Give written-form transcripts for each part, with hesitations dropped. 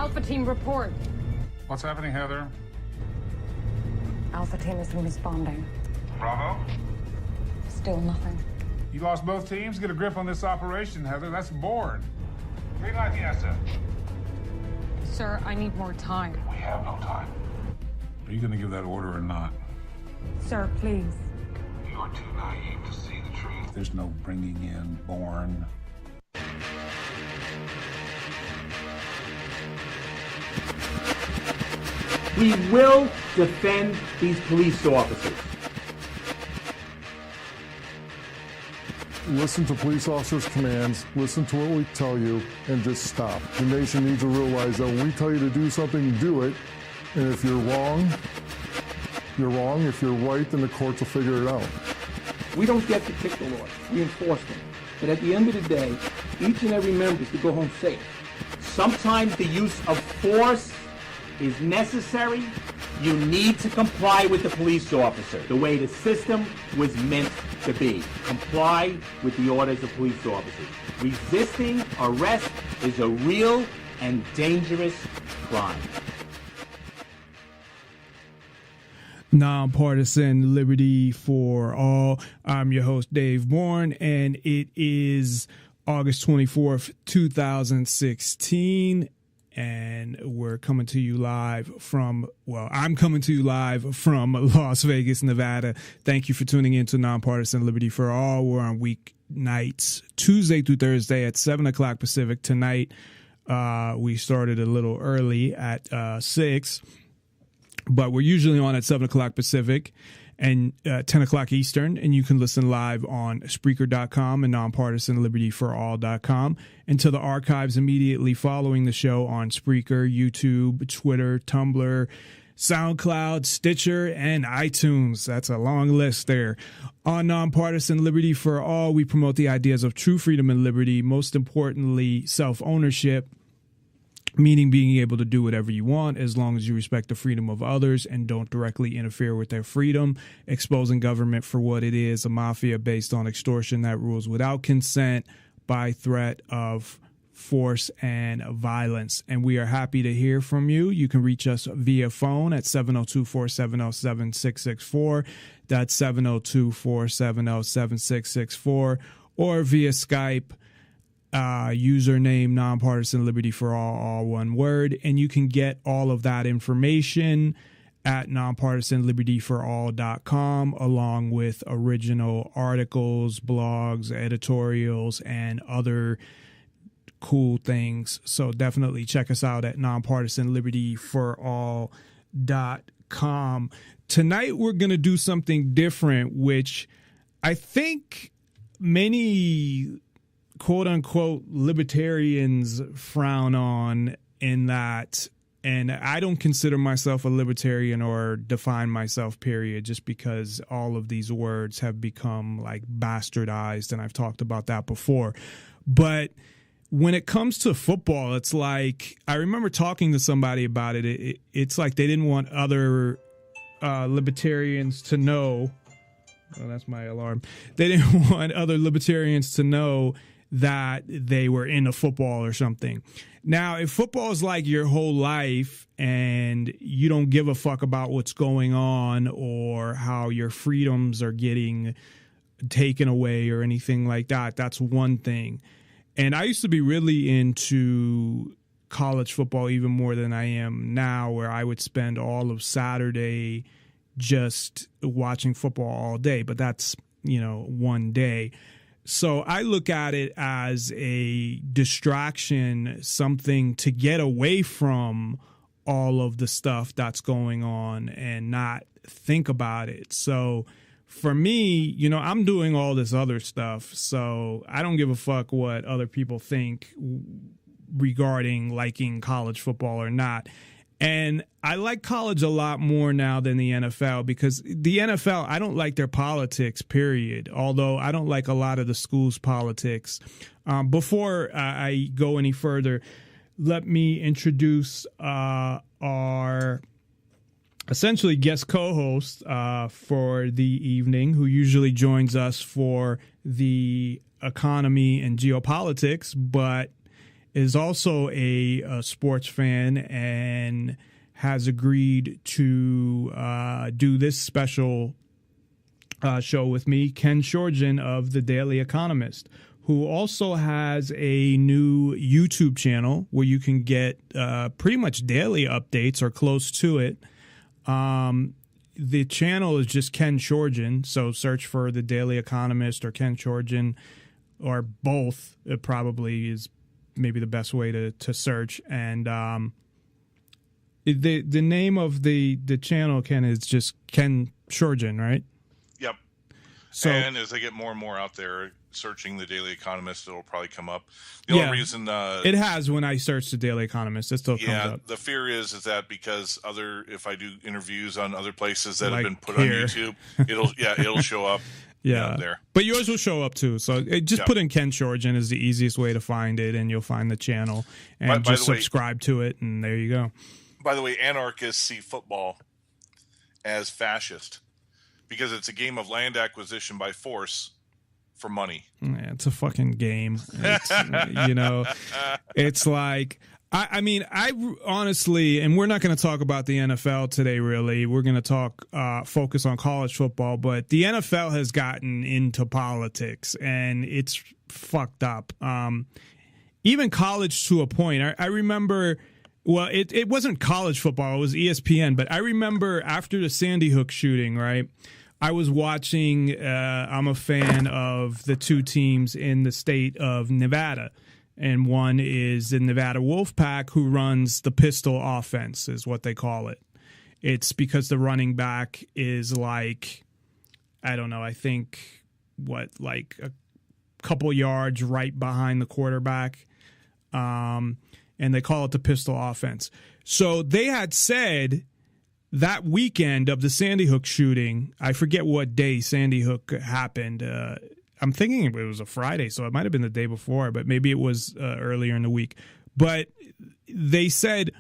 Alpha Team report. What's happening, Heather? Alpha Team isn't responding. Bravo? Still nothing. You lost both teams? Get a grip on this operation, Heather. That's bored. Green light, yes, sir. Sir, I need more time. We have no time. Are you going to give that order or not? Sir, please. You are too naive to see the truth. There's no bringing in Bourne. We will defend these police officers. Listen to police officers' commands, listen to what we tell you, and just stop. The nation needs to realize that when we tell you to do something, do it. And if you're wrong, you're wrong. If you're right, then the courts will figure it out. We don't get to pick the laws, we enforce them. But at the end of the day, each and every member is to go home safe. Sometimes the use of force is necessary. You need to comply with the police officer the way the system was meant to be. Comply with the orders of police officers. Resisting arrest is a real and dangerous crime. Nonpartisan Liberty for All. I'm your host, Dave Bourne, and it is August 24th, 2016. And we're coming to you live from, I'm coming to you live from Las Vegas, Nevada. Thank you for tuning in to Nonpartisan Liberty for All. We're on weeknights, Tuesday through Thursday at 7 o'clock Pacific. Tonight, we started a little early at 6, but we're usually on at 7 o'clock Pacific and 10 o'clock Eastern, and you can listen live on Spreaker.com and NonpartisanLibertyForAll.com, and to the archives immediately following the show on Spreaker, YouTube, Twitter, Tumblr, SoundCloud, Stitcher, and iTunes. That's a long list there. On Nonpartisan Liberty for All, we promote the ideas of true freedom and liberty, most importantly, self-ownership, meaning being able to do whatever you want as long as you respect the freedom of others and don't directly interfere with their freedom, exposing government for what it is, a mafia based on extortion that rules without consent, by threat of force and violence. And we are happy to hear from you. You can reach us via phone at 702-470-7664. That's 702-470-7664, or via Skype. Username Nonpartisan Liberty for all one word, and you can get all of that information at nonpartisanlibertyforall.com, along with original articles, blogs, editorials, and other cool things. So definitely check us out at nonpartisanlibertyforall.com. Tonight we're going to do something different, which I think many quote unquote libertarians frown on, in that, and I don't consider myself a libertarian or define myself, period, just because all of these words have become like bastardized, and I've talked about that before. But when it comes to football, it's like, I remember talking to somebody about it. It's like they didn't want other libertarians to know. Oh, that's my alarm. They didn't want other libertarians to know that they were into football or something. Now, if football is like your whole life and you don't give a fuck about what's going on or how your freedoms are getting taken away or anything like that, that's one thing. And I used to be really into college football even more than I am now, where I would spend all of Saturday just watching football all day. But that's, one day. So I look at it as a distraction, something to get away from all of the stuff that's going on and not think about it. So for me, I'm doing all this other stuff, so I don't give a fuck what other people think regarding liking college football or not. And I like college a lot more now than the NFL, because the NFL, I don't like their politics, period. Although I don't like a lot of the school's politics. Before I go any further, let me introduce our essentially guest co-host for the evening, who usually joins us for the economy and geopolitics, but is also a sports fan and has agreed to do this special show with me, Ken Schortgen of the Daily Economist, who also has a new YouTube channel where you can get pretty much daily updates or close to it. The channel is just Ken Schortgen, so search for the Daily Economist or Ken Schortgen, or both. It probably is maybe the best way to search. And the name of the channel, Ken, is just Ken Schortgen, right? Yep. So, and as I get more and more out there searching the Daily Economist, it'll probably come up. The only reason it has, when I search the Daily Economist, it still comes up. The fear is that because if I do interviews on other places that Like have been put here. on YouTube, it'll show up. There. But yours will show up too. So just put in Ken Schortgen is the easiest way to find it, and you'll find the channel, and just subscribe to it, and there you go. By the way, anarchists see football as fascist because it's a game of land acquisition by force for money. Yeah, it's a fucking game. It's, it's like, I mean, I honestly, and we're not going to talk about the NFL today, really. We're going to focus on college football, but the NFL has gotten into politics, and it's fucked up. Even college to a point. I remember, well, it wasn't college football, it was ESPN, but I remember after the Sandy Hook shooting, right? I was watching, I'm a fan of the two teams in the state of Nevada. And one is the Nevada Wolfpack, who runs the pistol offense, is what they call it. It's because the running back is like, I don't know, I think, like a couple yards right behind the quarterback. And they call it the pistol offense. So they had said that weekend of the Sandy Hook shooting, I forget what day Sandy Hook happened. I'm thinking it was a Friday, so it might have been the day before, but maybe it was earlier in the week. But they said,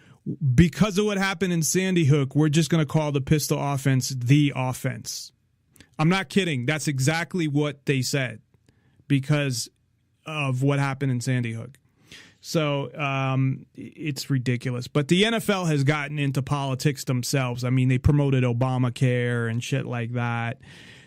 because of what happened in Sandy Hook, we're just going to call the pistol offense the offense. I'm not kidding. That's exactly what they said because of what happened in Sandy Hook. So it's ridiculous. But the NFL has gotten into politics themselves. I mean, they promoted Obamacare and shit like that.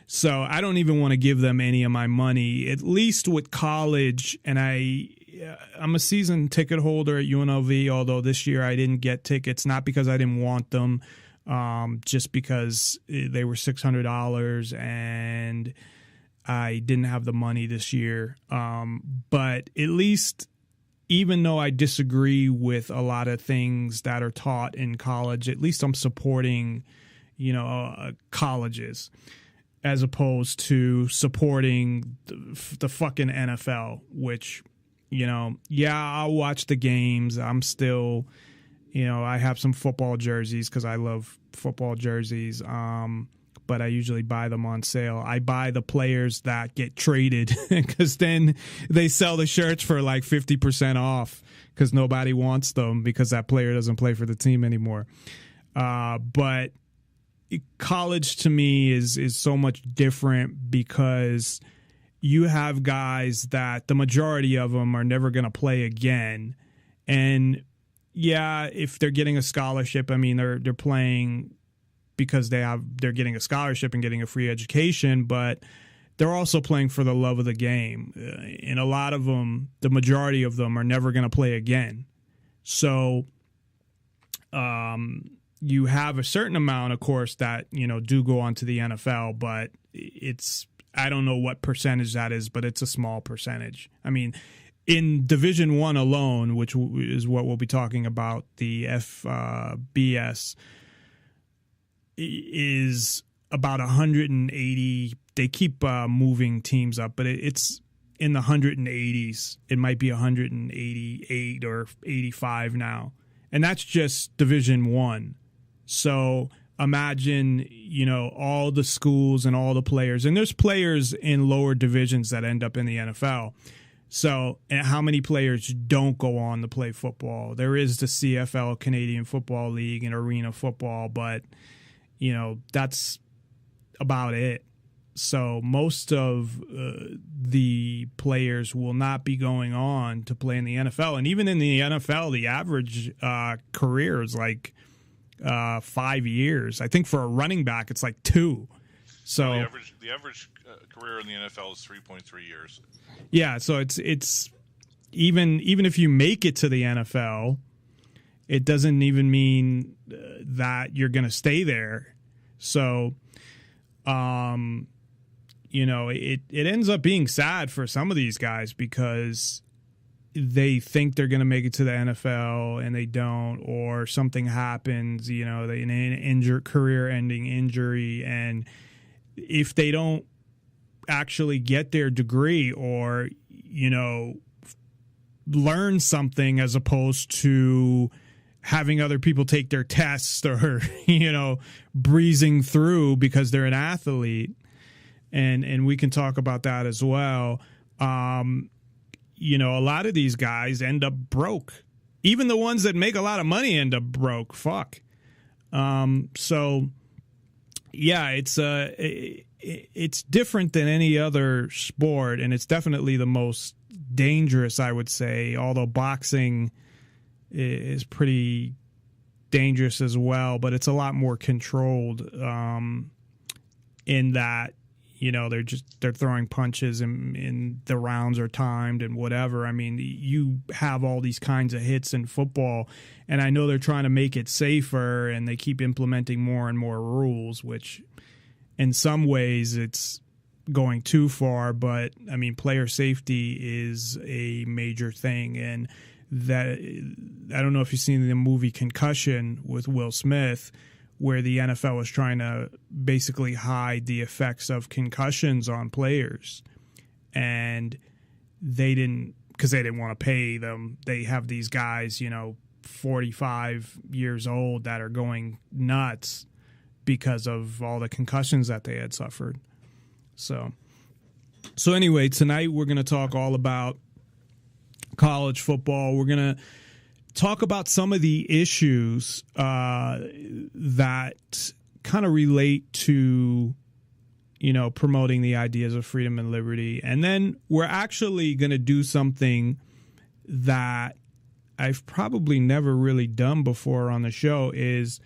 So I don't even want to give them any of my money, at least with college. And I'm a season ticket holder at UNLV, although this year I didn't get tickets, not because I didn't want them, just because they were $600 and I didn't have the money this year. But at least, even though I disagree with a lot of things that are taught in college, at least I'm supporting, colleges, as opposed to supporting the fucking NFL, which, I'll watch the games. I'm still, I have some football jerseys because I love football jerseys, but I usually buy them on sale. I buy the players that get traded because then they sell the shirts for like 50% off because nobody wants them because that player doesn't play for the team anymore. But college to me is so much different because you have guys that the majority of them are never going to play again. And yeah, if they're getting a scholarship, I mean, they're playing because they're getting a scholarship and getting a free education, but they're also playing for the love of the game. And a lot of them, the majority of them, are never going to play again. So you have a certain amount, of course, that, do go on to the NFL, but I don't know what percentage that is, but it's a small percentage. I mean, in Division I alone, which is what we'll be talking about, the FBS, is about 180. They keep moving teams up, but it's in the 180s. It might be 188 or 85 now. And that's just Division I. So imagine, all the schools and all the players. And there's players in lower divisions that end up in the NFL. So and how many players don't go on to play football? There is the CFL, Canadian Football League, and arena football, but, that's about it. So most of the players will not be going on to play in the NFL. And even in the NFL, the average career is like 5 years. I think for a running back, it's like 2. So the average career in the NFL is 3.3 years. Yeah, so it's even if you make it to the NFL, it doesn't even mean that you're going to stay there. So, it ends up being sad for some of these guys because they think they're going to make it to the NFL and they don't, or something happens, an career-ending injury, and if they don't actually get their degree or, learn something as opposed to having other people take their tests or, breezing through because they're an athlete. And we can talk about that as well. A lot of these guys end up broke. Even the ones that make a lot of money end up broke. Fuck. So, yeah, it's different than any other sport, and it's definitely the most dangerous, I would say, although boxing is pretty dangerous as well, but it's a lot more controlled in that, they're throwing punches and the rounds are timed and whatever. I mean, you have all these kinds of hits in football, and I know they're trying to make it safer and they keep implementing more and more rules, which in some ways it's going too far, but I mean, player safety is a major thing. And that, I don't know if you've seen the movie Concussion with Will Smith, where the NFL was trying to basically hide the effects of concussions on players. And they didn't, because they didn't want to pay them. They have these guys, 45 years old that are going nuts because of all the concussions that they had suffered. So anyway, tonight we're going to talk all about college football. We're going to talk about some of the issues that kind of relate to, promoting the ideas of freedom and liberty. And then we're actually going to do something that I've probably never really done before on the show, is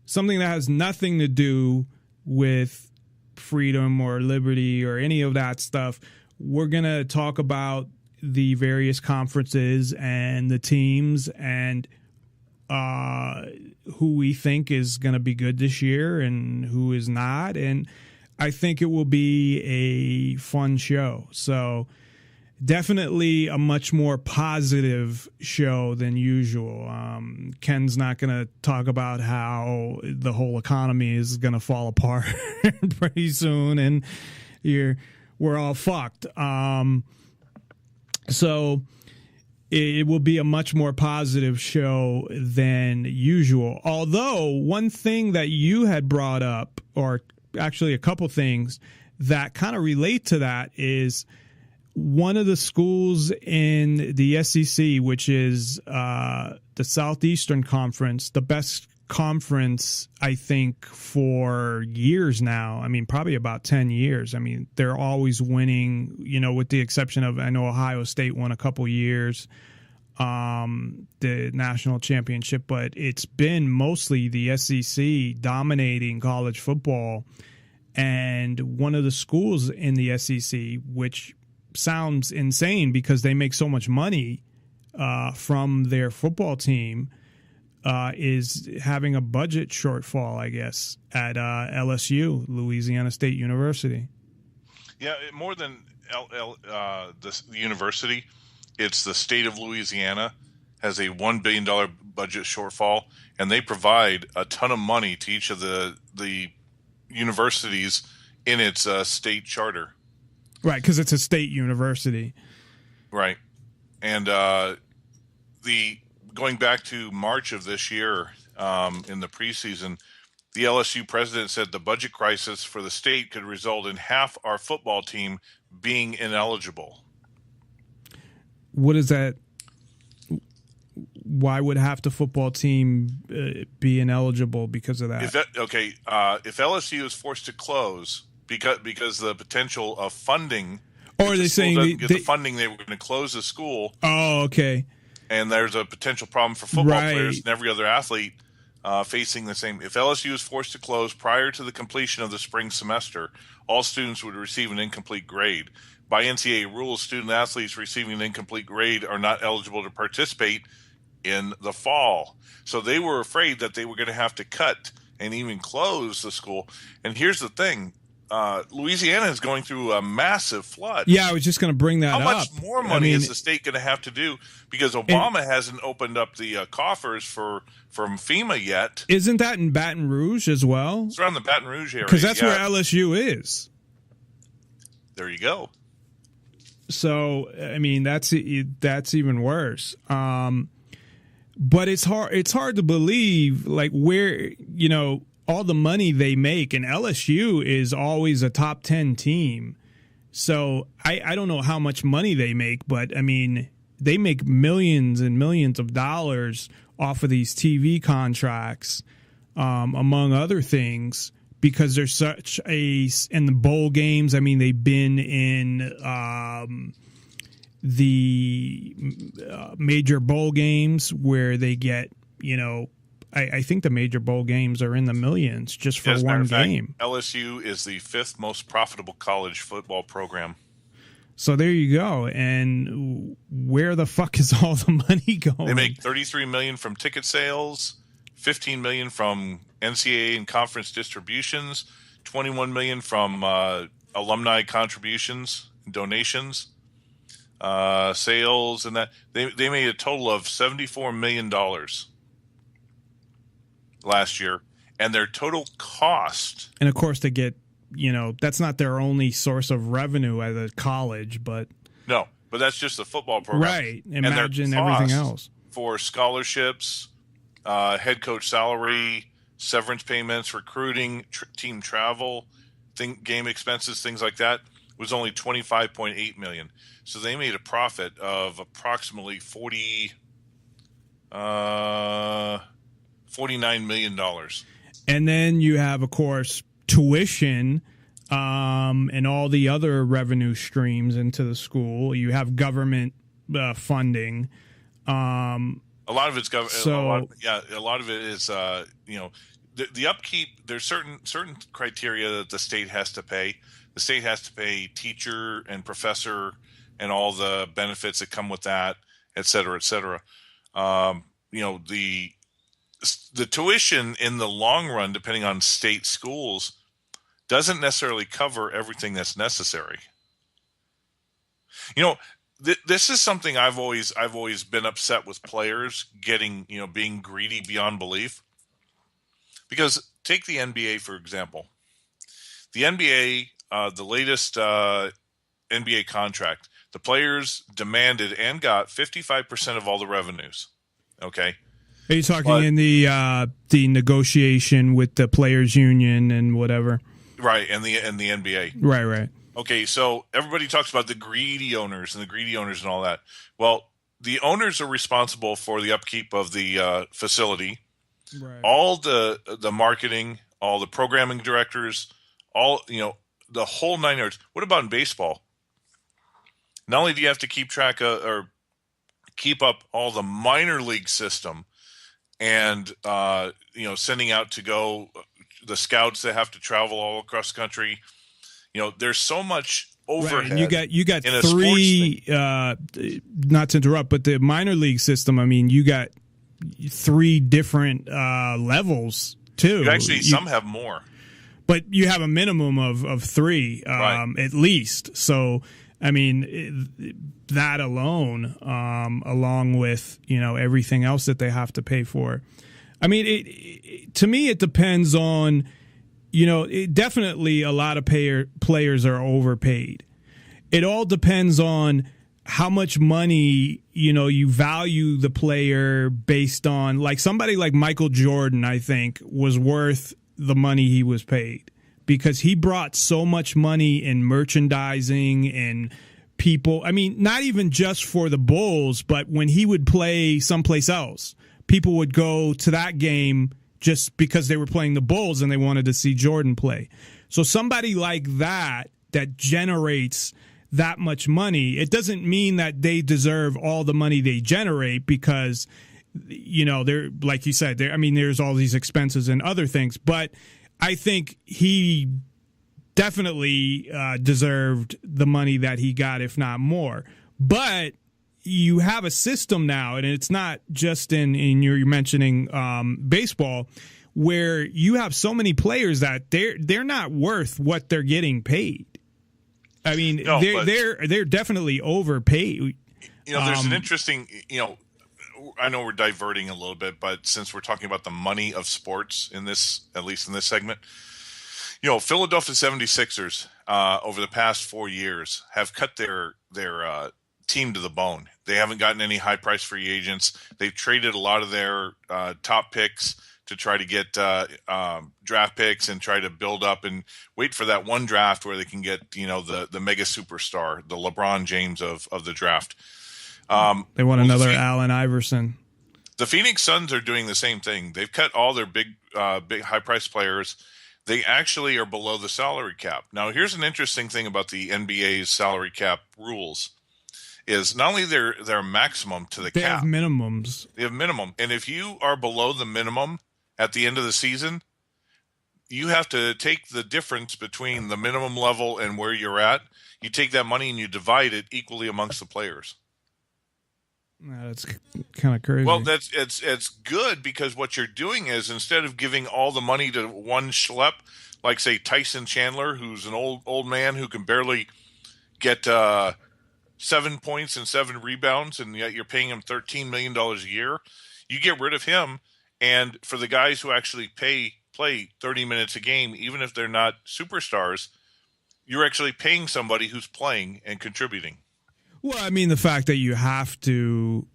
something that has nothing to do with freedom or liberty or any of that stuff. We're going to talk about the various conferences and the teams and who we think is going to be good this year and who is not. And I think it will be a fun show. So definitely a much more positive show than usual. Ken's not going to talk about how the whole economy is going to fall apart pretty soon and we're all fucked. So it will be a much more positive show than usual. Although one thing that you had brought up, or actually a couple things that kind of relate to that, is one of the schools in the SEC, which is the Southeastern Conference, the best conference, I think, for years now. I mean, probably about 10 years. I mean, they're always winning, with the exception of, I know Ohio State won a couple years, the national championship, but it's been mostly the SEC dominating college football. And one of the schools in the SEC, which sounds insane because they make so much money from their football team, is having a budget shortfall, I guess, at LSU, Louisiana State University. Yeah, more than the university, it's the state of Louisiana has a $1 billion budget shortfall, and they provide a ton of money to each of the universities in its state charter. Right, because it's a state university. Right. And going back to March of this year, in the preseason, the LSU president said the budget crisis for the state could result in half our football team being ineligible. What is that? Why would half the football team be ineligible because of that? If LSU is forced to close because the potential of funding. Or are they saying the funding, they were going to close the school. Oh, okay. And there's a potential problem for football Right. players and every other athlete facing the same. If LSU is forced to close prior to the completion of the spring semester, all students would receive an incomplete grade. By NCAA rules, student athletes receiving an incomplete grade are not eligible to participate in the fall. So they were afraid that they were going to have to cut and even close the school. And here's the thing. Louisiana is going through a massive flood. Yeah, I was just going to bring that up. How much more money is the state going to have to do? Because Obama hasn't opened up the coffers from FEMA yet. Isn't that in Baton Rouge as well? It's around the Baton Rouge area. Because that's where LSU is. There you go. So, I mean, that's even worse. But it's hard to believe, like, where, you know, all the money they make, and LSU is always a top 10 team. So I don't know how much money they make, but I mean, they make millions and millions of dollars off of these TV contracts, among other things, because there's such in the bowl games. I mean, they've been in the major bowl games where they get, you know, I think the major bowl games are in the millions just for one game. LSU is the 5th most profitable college football program. So there you go. And where the fuck is all the money going? They make $33 million from ticket sales, $15 million from NCAA and conference distributions, $21 million from alumni contributions, donations, sales, and that they made a total of $74 million last year, and their total cost. And of course, they get, you know, that's not their only source of revenue at a college, but no, but that's just the football program, right? Imagine everything else for scholarships, head coach salary, severance payments, recruiting, team travel, game expenses, things like that, was only $25.8 million. So they made a profit of approximately $49 million. And then you have, of course, tuition and all the other revenue streams into the school. You have government funding. A lot of it's government. So, a lot of it is, you know, the upkeep. There's certain criteria that the state has to pay. The state has to pay teacher and professor and all the benefits that come with that, et cetera, et cetera. You know, the tuition in the long run, depending on state schools, doesn't necessarily cover everything that's necessary. You know, this is something I've always been upset with players getting, you know, being greedy beyond belief. Because take the NBA, for example. The NBA, the latest NBA contract, the players demanded and got 55% of all the revenues. Okay. Are you talking in the negotiation with the players' union and whatever? Right, and the NBA. Right. Okay, so everybody talks about the greedy owners and all that. Well, the owners are responsible for the upkeep of the facility, right. All the marketing, all the programming directors, all, you know, the whole 9 yards. What about in baseball? Not only do you have to keep track of or keep up all the minor league system, and you know, sending out to go the scouts that have to travel all across the country. You know, there's so much overhead. Right. You got three. Not to interrupt, but the minor league system. I mean, you got 3 different levels too. Some have more, but you have a minimum of 3 right. At least. So, I mean, that alone, along with, you know, everything else that they have to pay for. I mean, to me, it depends on, you know, definitely a lot of players are overpaid. It all depends on how much money, you know, you value the player based on, like somebody like Michael Jordan, I think, was worth the money he was paid. Because he brought so much money in merchandising and people. I mean, not even just for the Bulls, but when he would play someplace else, people would go to that game just because they were playing the Bulls and they wanted to see Jordan play. So somebody like that generates that much money, it doesn't mean that they deserve all the money they generate because, they're, like you said, there's all these expenses and other things. But I think he definitely deserved the money that he got, if not more. But you have a system now, and it's not just in you're mentioning baseball, where you have so many players that they're not worth what they're getting paid. I mean, no, they're definitely overpaid. There's an interesting, I know we're diverting a little bit, but since we're talking about the money of sports in this, at least in this segment, Philadelphia 76ers over the past 4 years have cut their team to the bone. They haven't gotten any high price free agents. They've traded a lot of their top picks to try to get draft picks and try to build up and wait for that one draft where they can get, the mega superstar, the LeBron James of the draft. They want another Allen Iverson. The Phoenix Suns are doing the same thing. They've cut all their big high price players. They actually are below the salary cap. Now, here's an interesting thing about the NBA's salary cap rules. Is not only their maximum to the cap. They have minimums. They have minimum. And if you are below the minimum at the end of the season, you have to take the difference between the minimum level and where you're at. You take that money and you divide it equally amongst the players. That's kind of crazy. Well, it's good because what you're doing is instead of giving all the money to one schlep, like say Tyson Chandler, who's an old man who can barely get 7 points and 7 rebounds, and yet you're paying him $13 million a year. You get rid of him, and for the guys who actually play 30 minutes a game, even if they're not superstars, you're actually paying somebody who's playing and contributing. Well, I mean, the fact that you have to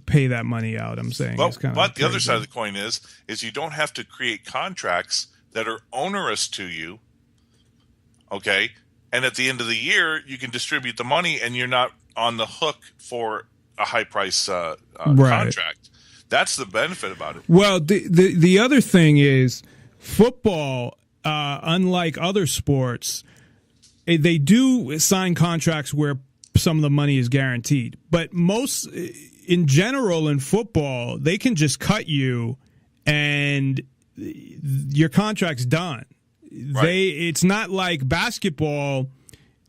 pay that money out, I'm saying. Well, is kind of but crazy. The other side of the coin is you don't have to create contracts that are onerous to you, okay? And at the end of the year, you can distribute the money, and you're not on the hook for a high price contract. That's the benefit about it. Well, the other thing is football, unlike other sports, they do sign contracts where some of the money is guaranteed. But most, in general, in football, they can just cut you, and your contract's done. Right. It's not like basketball.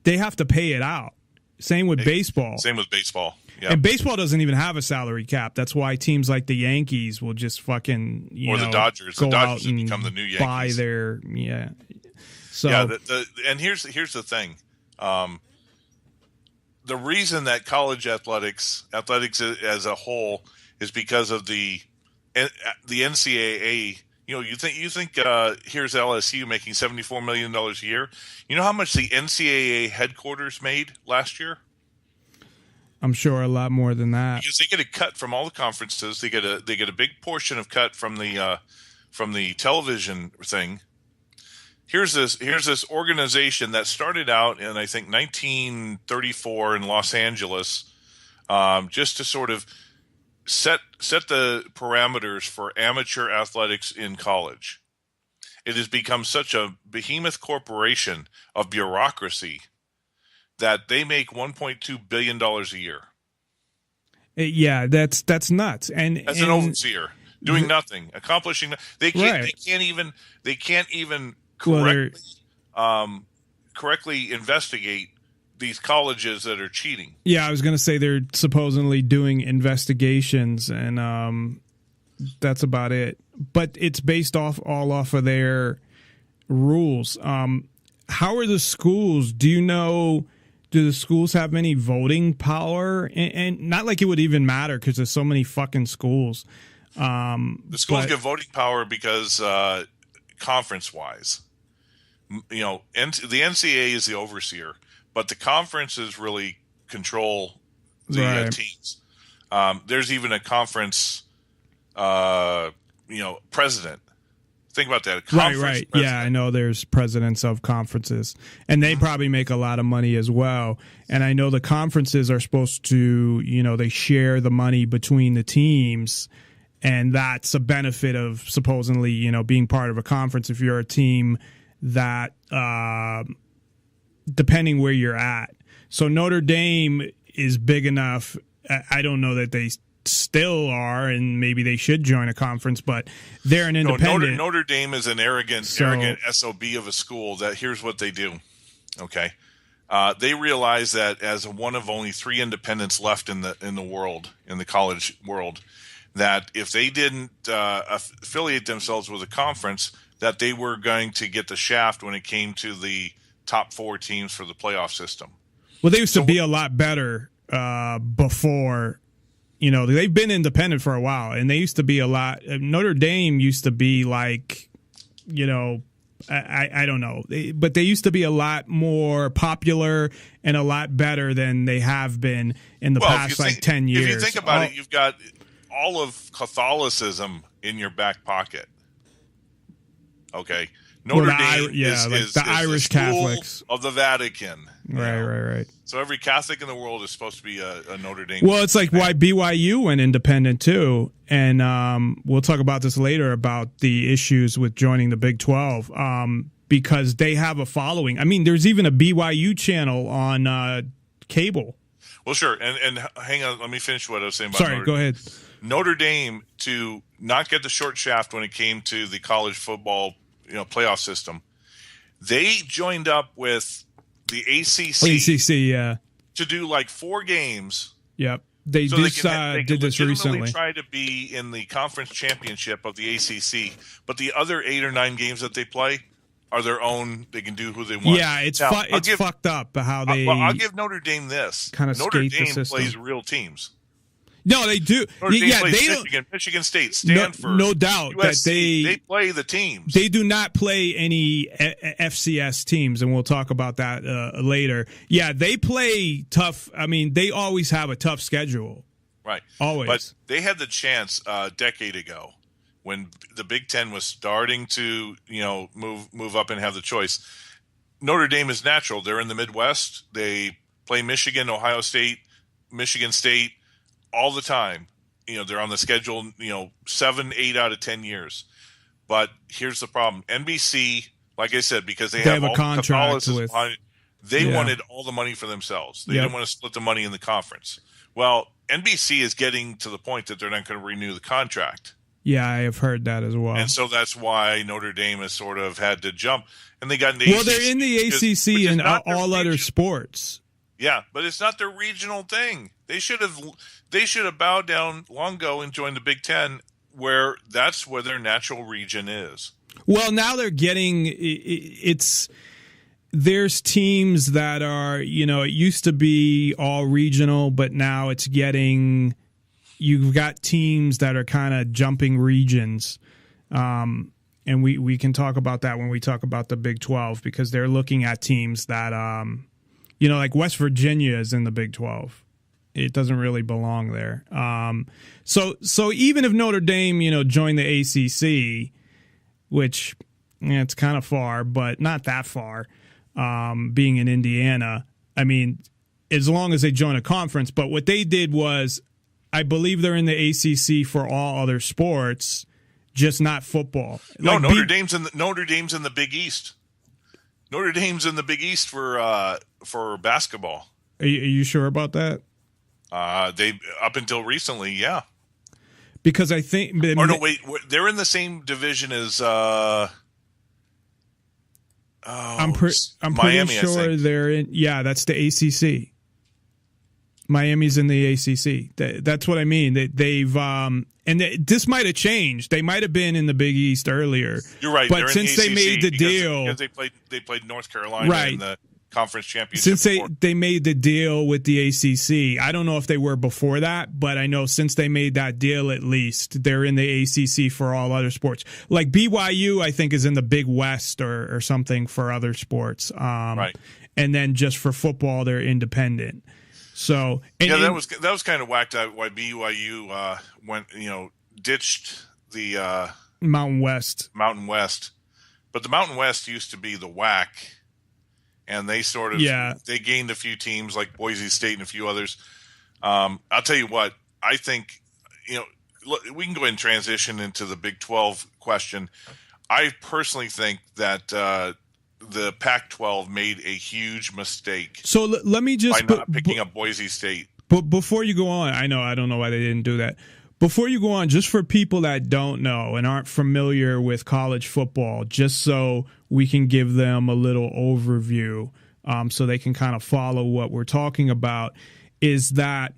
They have to pay it out. Same with baseball. Same with baseball. Yep. And baseball doesn't even have a salary cap. That's why teams like the Yankees will just fucking the Dodgers. The Dodgers have become the new Yankees. Buy their So and here's the thing. The reason that college athletics as a whole is because of the NCAA. You think here's LSU making $74 million a year. You know how much the NCAA headquarters made last year? I'm sure a lot more than that. Because they get a cut from all the conferences. They get a big portion of cut from the television thing. Here's this organization that started out in, I think, 1934 in Los Angeles, just to sort of set the parameters for amateur athletics in college. It has become such a behemoth corporation of bureaucracy that they make $1.2 billion a year. Yeah, that's nuts. And as an overseer, doing nothing, accomplishing. They can't even correctly investigate these colleges that are cheating. Yeah, I was going to say they're supposedly doing investigations, and that's about it. But it's based all off of their rules. How are the schools? Do you know? Do the schools have any voting power? And not like it would even matter because there's so many fucking schools. The schools get voting power because conference-wise, the NCAA is the overseer. But the conferences really control the teams. There's even a conference, president. Think about that. Right. President. Yeah, I know there's presidents of conferences, and they probably make a lot of money as well. And I know the conferences are supposed to, they share the money between the teams, and that's a benefit of supposedly, being part of a conference. If you're a team that depending where you're at. So Notre Dame is big enough. I don't know that they still are, and maybe they should join a conference, but they're an independent. Notre Dame is an arrogant SOB of a school that here's what they do. Okay. They realize that as one of only 3 independents left in the world, in the college world, that if they didn't affiliate themselves with a conference, that they were going to get the shaft when it came to the top 4 teams for the playoff system. Well, they used to be a lot better before. You know, they've been independent for a while, and they used to be a lot. Notre Dame used to be like, you know, I don't know, but they used to be a lot more popular and a lot better than they have been in the past 10 years. If you think about it, you've got all of Catholicism in your back pocket. Okay. Notre Dame is the Irish Catholics of the Vatican. Right. So every Catholic in the world is supposed to be a Notre Dame. Well, it's like why BYU went independent too, and we'll talk about this later about the issues with joining the Big 12 because they have a following. I mean, there's even a BYU channel on cable. Well, sure, and hang on, let me finish what I was saying about. Sorry, go ahead. Notre Dame to not get the short shaft when it came to the college football playoff system. They joined up with the ACC, to do like 4 games. Yep, they did this recently. Try to be in the conference championship of the ACC, but the other 8 or 9 games that they play are their own. They can do who they want. Yeah, it's fucked up how they. I'll give Notre Dame this. Notre Dame plays real teams. No, they do. They play Michigan State, Stanford. No doubt USC, that they play the teams. They do not play any FCS teams, and we'll talk about that later. Yeah, they play tough. I mean, they always have a tough schedule. Right. Always. But they had the chance a decade ago when the Big Ten was starting to, move up and have the choice. Notre Dame is natural. They're in the Midwest. They play Michigan, Ohio State, Michigan State all the time. They're on the schedule, 7, 8 out of 10 years. But here's the problem. NBC, like I said, because they have a contract with, they wanted all the money for themselves. They didn't want to split the money in the conference. Well, NBC is getting to the point that they're not going to renew the contract. Yeah, I have heard that as well. And so that's why Notre Dame has sort of had to jump. And they got in the ACC. They're in the ACC and all other sports. Yeah, but it's not their regional thing. They should have bowed down long ago and joined the Big Ten, where that's where their natural region is. Well, now they're getting there's teams that are, it used to be all regional, but now it's you've got teams that are kind of jumping regions. And we can talk about that when we talk about the Big 12, because they're looking at teams that, like West Virginia is in the Big 12. It doesn't really belong there. So even if Notre Dame, joined the ACC, which it's kind of far, but not that far, being in Indiana, I mean, as long as they join a conference. But what they did was, I believe they're in the ACC for all other sports, just not football. No, Notre Dame's in the Big East. Notre Dame's in the Big East for basketball. Are you sure about that? They up until recently, yeah. Because I think, they're in the same division as. I'm Miami, pretty sure they're in. Yeah, that's the ACC. Miami's in the ACC. That's what I mean. They've this might have changed. They might have been in the Big East earlier. You're right. But since they made the deal, because they played North Carolina in the conference championship. Since they made the deal with the ACC, I don't know if they were before that, but I know since they made that deal, at least they're in the ACC for all other sports. Like BYU, I think is in the Big West or something for other sports. Right. And then just for football, they're independent. So that was kind of whacked out why BYU went ditched the Mountain West, but the Mountain West used to be the WAC, and they sort of they gained a few teams like Boise State and a few others. I'll tell you what, I think we can go ahead and transition into the Big 12 question. I personally think that the Pac-12 made a huge mistake So let me just by not picking up Boise State. But before you go on, I don't know why they didn't do that. Before you go on, just for people that don't know and aren't familiar with college football, just so we can give them a little overview, so they can kind of follow what we're talking about, is that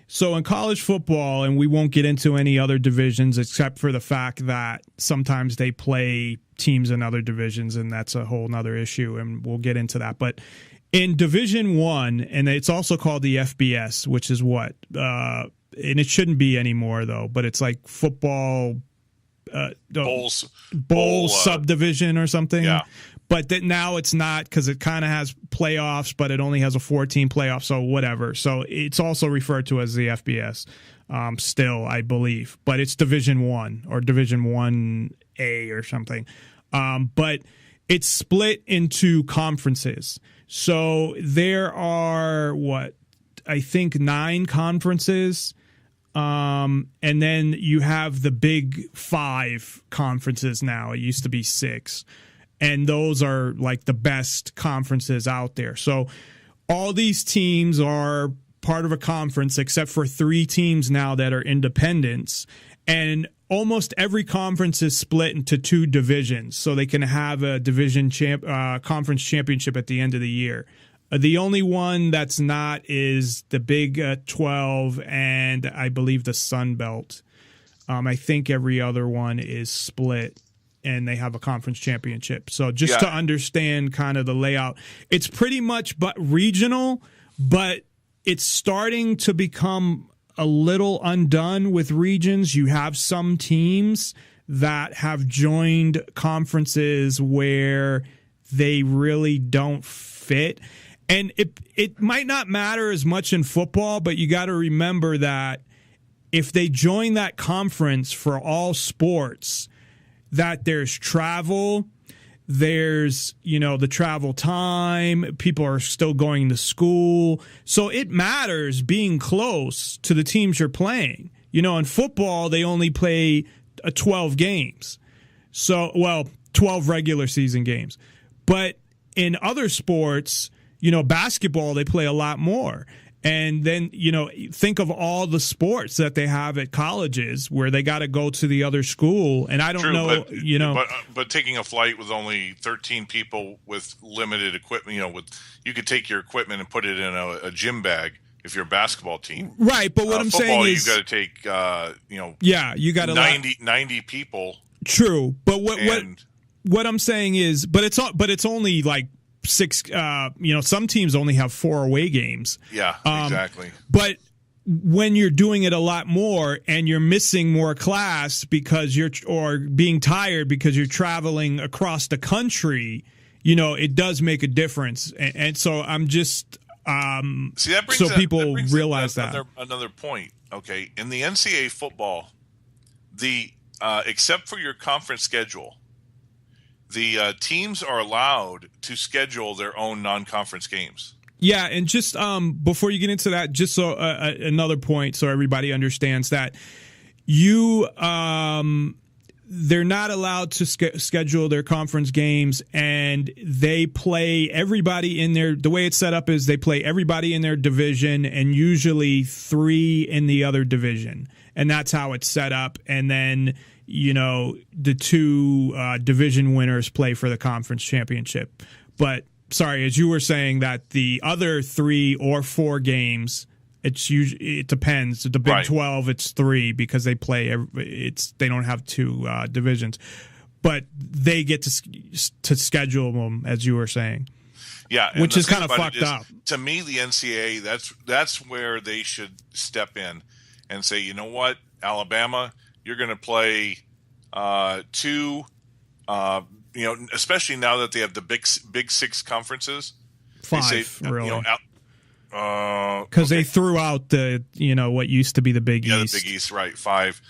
so in college football, and we won't get into any other divisions except for the fact that sometimes they play teams in other divisions, and that's a whole nother issue, and we'll get into that. But in Division I, and it's also called the FBS, which is what and it shouldn't be anymore though, but it's like football bowl subdivision or something. Yeah. But that now it's not, because it kind of has playoffs, but it only has a 14 playoff, so whatever. So it's also referred to as the FBS still, I believe. But it's Division I or Division 1A or something. But it's split into conferences. So there are, I think 9 conferences. And then you have the big 5 conferences now. It used to be 6. And those are like the best conferences out there. So all these teams are part of a conference except for 3 teams now that are independents. And almost every conference is split into 2 divisions, so they can have a conference championship at the end of the year. The only one that's not is the Big 12 and I believe the Sun Belt. I think every other one is split, and they have a conference championship. So just to understand kind of the layout, it's pretty much but regional, but it's starting to become a little undone with regions. You have some teams that have joined conferences where they really don't fit. And it might not matter as much in football, but you got to remember that if they join that conference for all sports, that there's travel, there's, the travel time, people are still going to school. So it matters being close to the teams you're playing. In football, they only play 12 games. 12 regular season games. But in other sports, basketball, they play a lot more. And then, think of all the sports that they have at colleges where they got to go to the other school. And I don't know, But taking a flight with only 13 people with limited equipment, you could take your equipment and put it in a gym bag if you're a basketball team. Right. But what I'm saying is, you got to take, you got 90 people. True. But what I'm saying is, but it's only like 6, some teams only have 4 away games. Yeah, exactly. But when you're doing it a lot more and you're missing more class or being tired because you're traveling across the country, it does make a difference. And so I'm just people realize that. Another point. Okay, in the NCAA football, except for your conference schedule, the teams are allowed to schedule their own non-conference games. Yeah, and just before you get into that, just so another point, so everybody understands that they're not allowed to schedule their conference games, and they play everybody in their. The way it's set up is they play everybody in their division, and usually 3 in the other division, and that's how it's set up, and then the 2 division winners play for the conference championship. But sorry, as you were saying, that the other 3 or 4 games, it depends. The Big 12, it's 3 because they play. They don't have 2 divisions, but they get to schedule them, as you were saying. Yeah, which is kind of fucked up. To me, the NCAA, that's where they should step in and say, you know what, Alabama, you're going to play 2, especially now that they have the big 6 conferences. 5, they say, really. Because they threw out the, what used to be the Big East. Yeah, the Big East, right. 5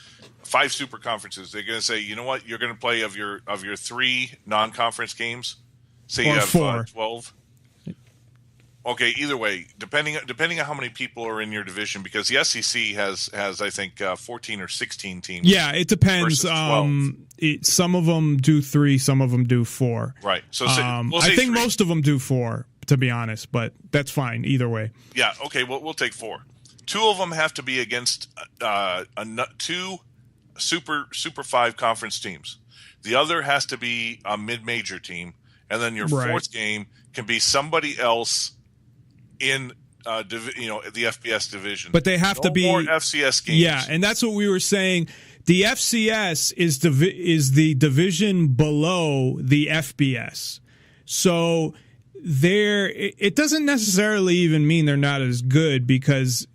super conferences. They're going to say, you know what, you're going to play of your 3 non-conference games. Say or you have 4. 12. Okay, either way, depending on how many people are in your division, because the SEC has I think 14 or 16 teams. Yeah, it depends. Versus 12. Some of them do 3, some of them do 4. Right. So I think 3. most of them do 4, to be honest, but that's fine either way. Yeah. Okay. Well, we'll take 4. 2 of them have to be against 2 Super 5 conference teams. The other has to be a mid-major team, and then your fourth game can be somebody else in the FBS division. But they have to be more FCS games. Yeah, and that's what we were saying. The FCS is the division below the FBS. So it doesn't necessarily even mean they're not as good, because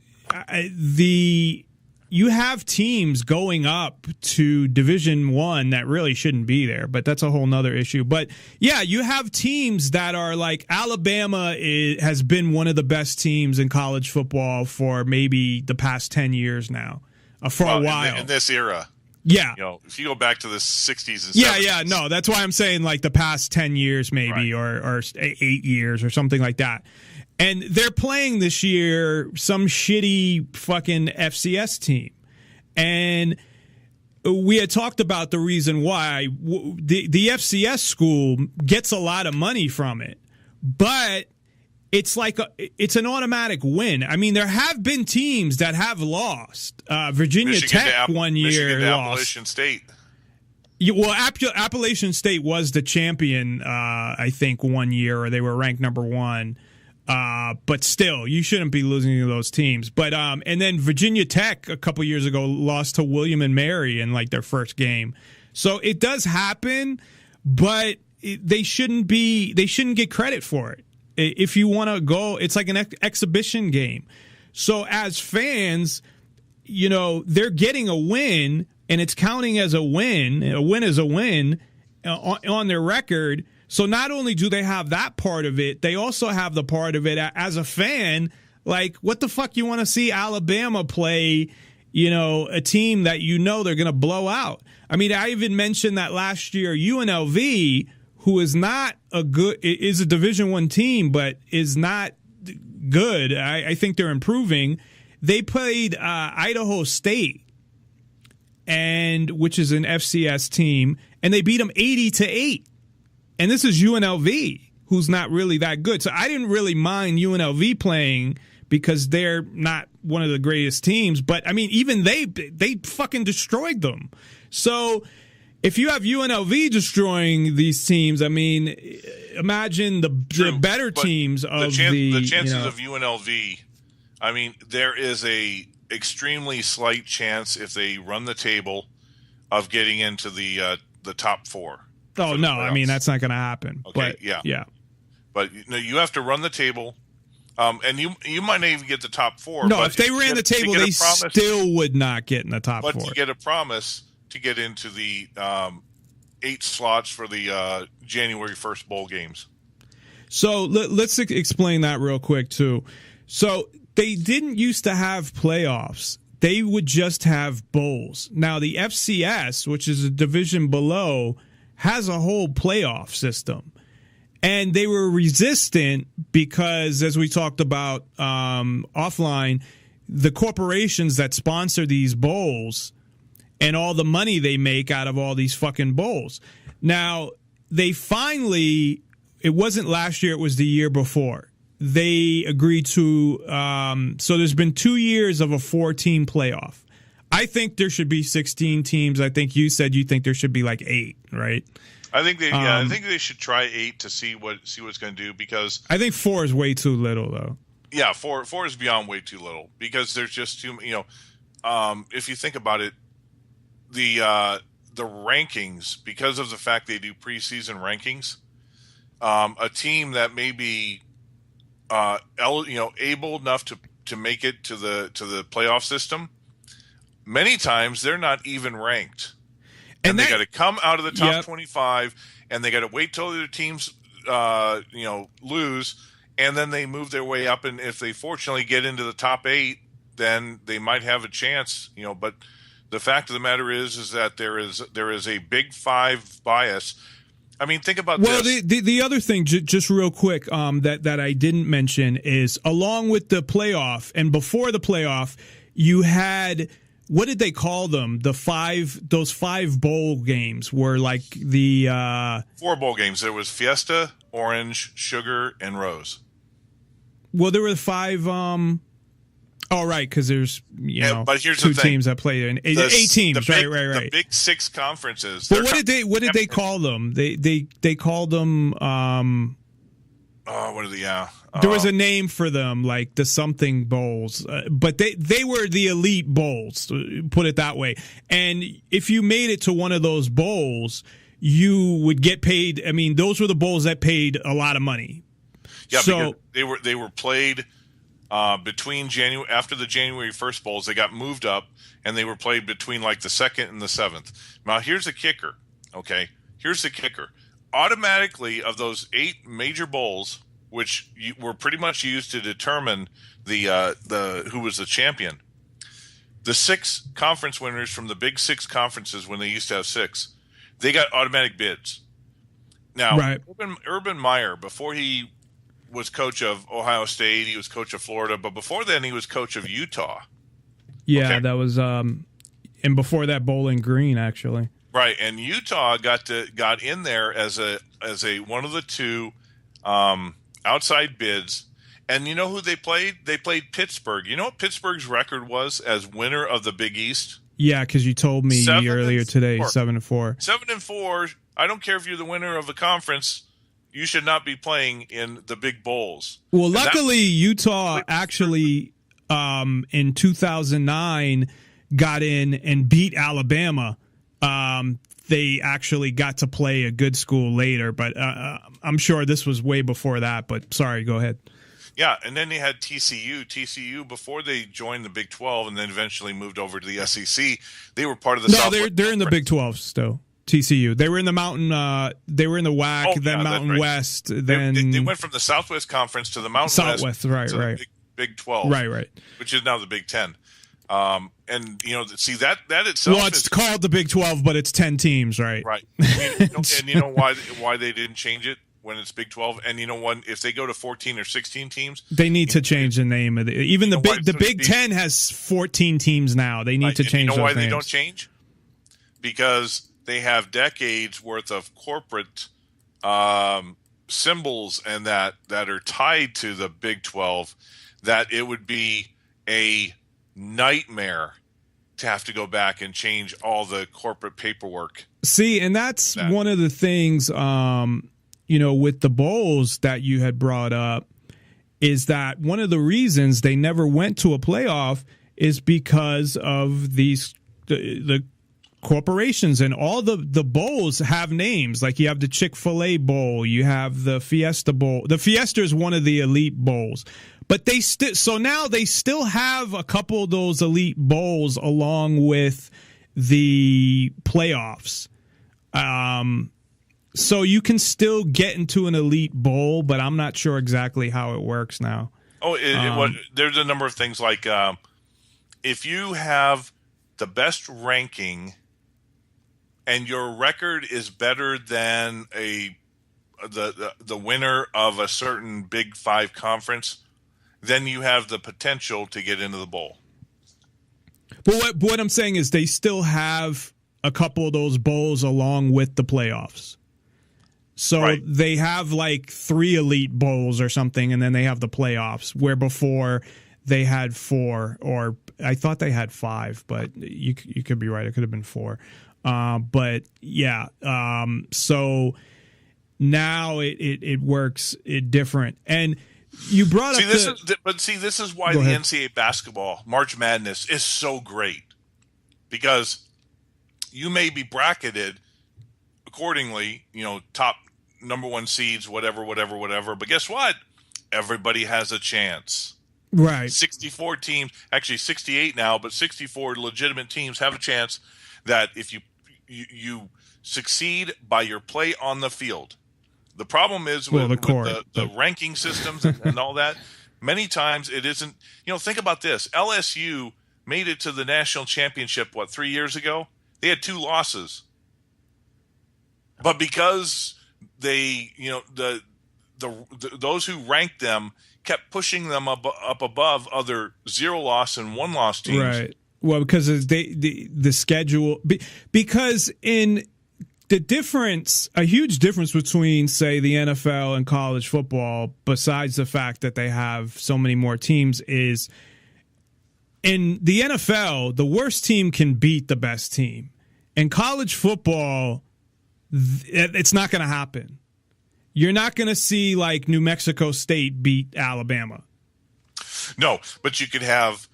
you have teams going up to Division 1 that really shouldn't be there, but that's a whole nother issue. But yeah, you have teams that are like Alabama has been one of the best teams in college football for maybe the past 10 years now, for a while. In this era. Yeah. If you go back to the 60s and 70s. Yeah, no, that's why I'm saying like the past 10 years maybe, or 8 years or something like that. And they're playing this year some shitty fucking FCS team. And we had talked about the reason why the FCS school gets a lot of money from it, but it's like it's an automatic win. I mean, there have been teams that have lost. Virginia Tech one year Michigan to lost. Appalachian State. Well, Appalachian State was the champion, I think, one year, or they were ranked number 1. But still, you shouldn't be losing to those teams. But and then Virginia Tech a couple years ago lost to William and Mary in like their first game. So it does happen, but they shouldn't get credit for it. If you want to go, it's like an exhibition game. So as fans, they're getting a win, and it's counting as a win. A win is a win on their record. So not only do they have that part of it, they also have the part of it as a fan. Like, what the fuck you want to see Alabama play, a team that they're going to blow out? I mean, I even mentioned that last year UNLV, who is a Division I team, but is not good. I think they're improving. They played Idaho State, which is an FCS team, and they beat them 80-8. And this is UNLV, who's not really that good. So I didn't really mind UNLV playing because they're not one of the greatest teams. But, I mean, even they fucking destroyed them. So if you have UNLV destroying these teams, I mean, imagine the better teams of the chances of UNLV. I mean, there is a extremely slight chance, if they run the table, of getting into the top 4. Oh, no, I mean, that's not going to happen. Okay, but, yeah. But you have to run the table, and you might not even get the top 4. No, if they ran the table, they still would not get in the top 4. But you get a promise to get into the 8 slots for the January 1st bowl games. So let's explain that real quick, too. So they didn't used to have playoffs. They would just have bowls. Now, the FCS, which is a division below, has a whole playoff system. And they were resistant because, as we talked about offline, the corporations that sponsor these bowls and all the money they make out of all these fucking bowls. Now, they finally, it wasn't last year, it was the year before. They agreed to, so there's been 2 years of a 4-team playoff. I think there should be 16 teams. I think you said you think there should be like 8, right? I think they should try 8 to see what it's going to do, because I think 4 is way too little, though. Yeah, 4 is beyond way too little, because there's just too, if you think about it, the rankings, because of the fact they do preseason rankings, a team that may be able enough to make it to the playoff system, many times they're not even ranked, and they got to come out of the top 25, and they got to wait till their teams lose, and then they move their way up, and if they fortunately get into the top 8, then they might have a chance, but the fact of the matter is that there is a Big 5 bias, I mean, think about well, this. the other thing, just real quick, that I didn't mention is along with the playoff and before the playoff, you had, what did they call them? Those 5 bowl games were like the 4 bowl games. There was Fiesta, Orange, Sugar, and Rose. Well, there were 5. Oh, right, because there's but here's 2 the thing. teams that played in 8 teams. Right. The Big 6 conferences. But what did they call them? They called them. What are they? Yeah. There was a name for them, like the something bowls, but they were the elite bowls. Put it that way. And if you made it to one of those bowls, you would get paid. I mean, those were the bowls that paid a lot of money. Yeah, so because they were played. Between after the January 1st bowls, they got moved up, and they were played between like the 2nd and the 7th. Now, here's the kicker. Okay, here's the kicker. Automatically, of those 8 major bowls, which were pretty much used to determine the who was the champion, the 6 conference winners from the Big 6 conferences, when they used to have 6, they got automatic bids. Now, right. Urban Meyer, before he was coach of Ohio State, he was coach of Florida, but before then he was coach of Utah. Yeah, okay. That was and before that, Bowling Green, actually. Right, and Utah got in there as a one of the 2 outside bids. And you know who they played? They played Pittsburgh. You know what Pittsburgh's record was as winner of the Big East? Yeah, because you told me earlier today, 7-4. 7-4. I don't care if you're the winner of the conference. You should not be playing in the big bowls. Well, luckily, Utah actually in 2009 got in and beat Alabama. They actually got to play a good school later, but I'm sure this was way before that. But sorry, go ahead. Yeah, and then they had TCU. TCU, before they joined the Big 12 and then eventually moved over to the SEC, they were part of the Southwest they're in the Big 12 still. TCU. They were in the Mountain. They were in the WAC, then Mountain right. West. Then they went from the Southwest Conference to the Mountain Southwest, West, right. Big 12, right, which is now the Big 10. And see that itself. Well, it's called the Big 12, but it's 10 teams, right? Right. And you know why they didn't change it when it's Big 12? And you know what? If they go to 14 or 16 teams, they need to change the name of it. Even the Big 10 has 14 teams now. They need to change. You know why those names. they don't change? Because they have decades worth of corporate symbols and that are tied to the Big 12, that it would be a nightmare to have to go back and change all the corporate paperwork. See, and that's one of the things, with the bowls that you had brought up, is that one of the reasons they never went to a playoff is because of the corporations, and all the bowls have names. Like you have the Chick-fil-A bowl, you have the Fiesta bowl. The Fiesta is one of the elite bowls, but now they still have a couple of those elite bowls along with the playoffs. So you can still get into an elite bowl, but I'm not sure exactly how it works now. There's a number of things, like if you have the best ranking and your record is better than the winner of a certain Big 5 conference, then you have the potential to get into the bowl. But what I'm saying is they still have a couple of those bowls along with the playoffs. So right. They have like 3 elite bowls or something, and then they have the playoffs, where before they had 4, or I thought they had 5, but you could be right. It could have been 4. But yeah, so now it works different. And you brought up this is why the NCAA basketball March Madness is so great, because you may be bracketed accordingly, top number 1 seeds, whatever. But guess what? Everybody has a chance. Right. 64 teams, actually 68 now, but 64 legitimate teams have a chance that if you succeed by your play on the field. The problem is with the ranking systems and all that, many times it isn't. Think about this. LSU made it to the national championship, 3 years ago? They had 2 losses. But because they, those who ranked them kept pushing them up above other 0-loss and 1-loss teams. Right. Well, because the schedule, because in the difference, a huge difference between, say, the NFL and college football, besides the fact that they have so many more teams, is in the NFL, the worst team can beat the best team. In college football, it's not going to happen. You're not going to see like New Mexico State beat Alabama. No, but you could have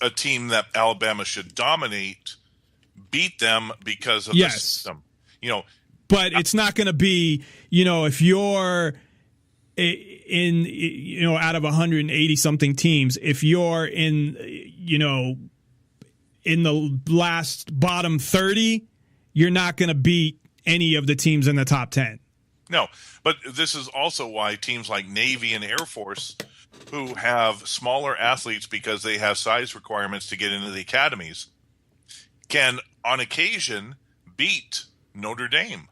a team that Alabama should dominate beat them because of the system. But it's not going to be, if you're in, out of 180 something teams, if you're in, in the last bottom 30, you're not going to beat any of the teams in the top 10. No, but this is also why teams like Navy and Air Force, who have smaller athletes because they have size requirements to get into the academies, can on occasion beat Notre Dame.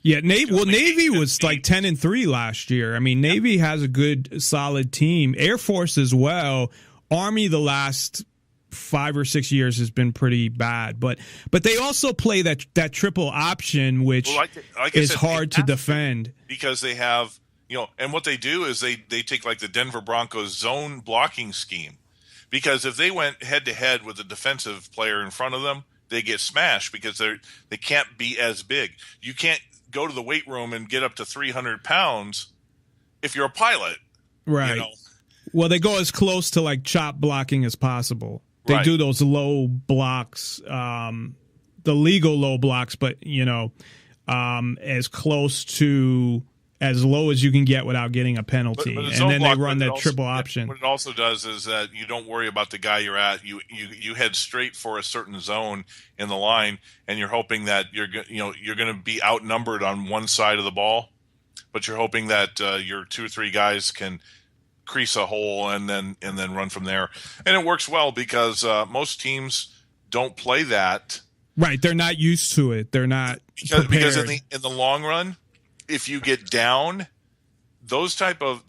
Yeah, Navy was like 10-3 last year. I mean, Navy has a good, solid team. Air Force as well. Army the last 5 or 6 years has been pretty bad, but they also play that triple option, which is hard to defend because they have and what they do is they take like the Denver Broncos zone blocking scheme, because if they went head to head with a defensive player in front of them, they get smashed because they can't be as big. You can't go to the weight room and get up to 300 pounds if you're a pilot, right? Well, they go as close to like chop blocking as possible. They do those low blocks, the legal low blocks, but as close to as low as you can get without getting a penalty, but and then they run that triple option. What it also does is that you don't worry about the guy you're at. You head straight for a certain zone in the line, and you're hoping that you're going to be outnumbered on one side of the ball, but you're hoping that your 2 or 3 guys can crease a hole and then run from there, and it works well because most teams don't play that. Right, they're not used to it. They're not because in the long run, if you get down, those type of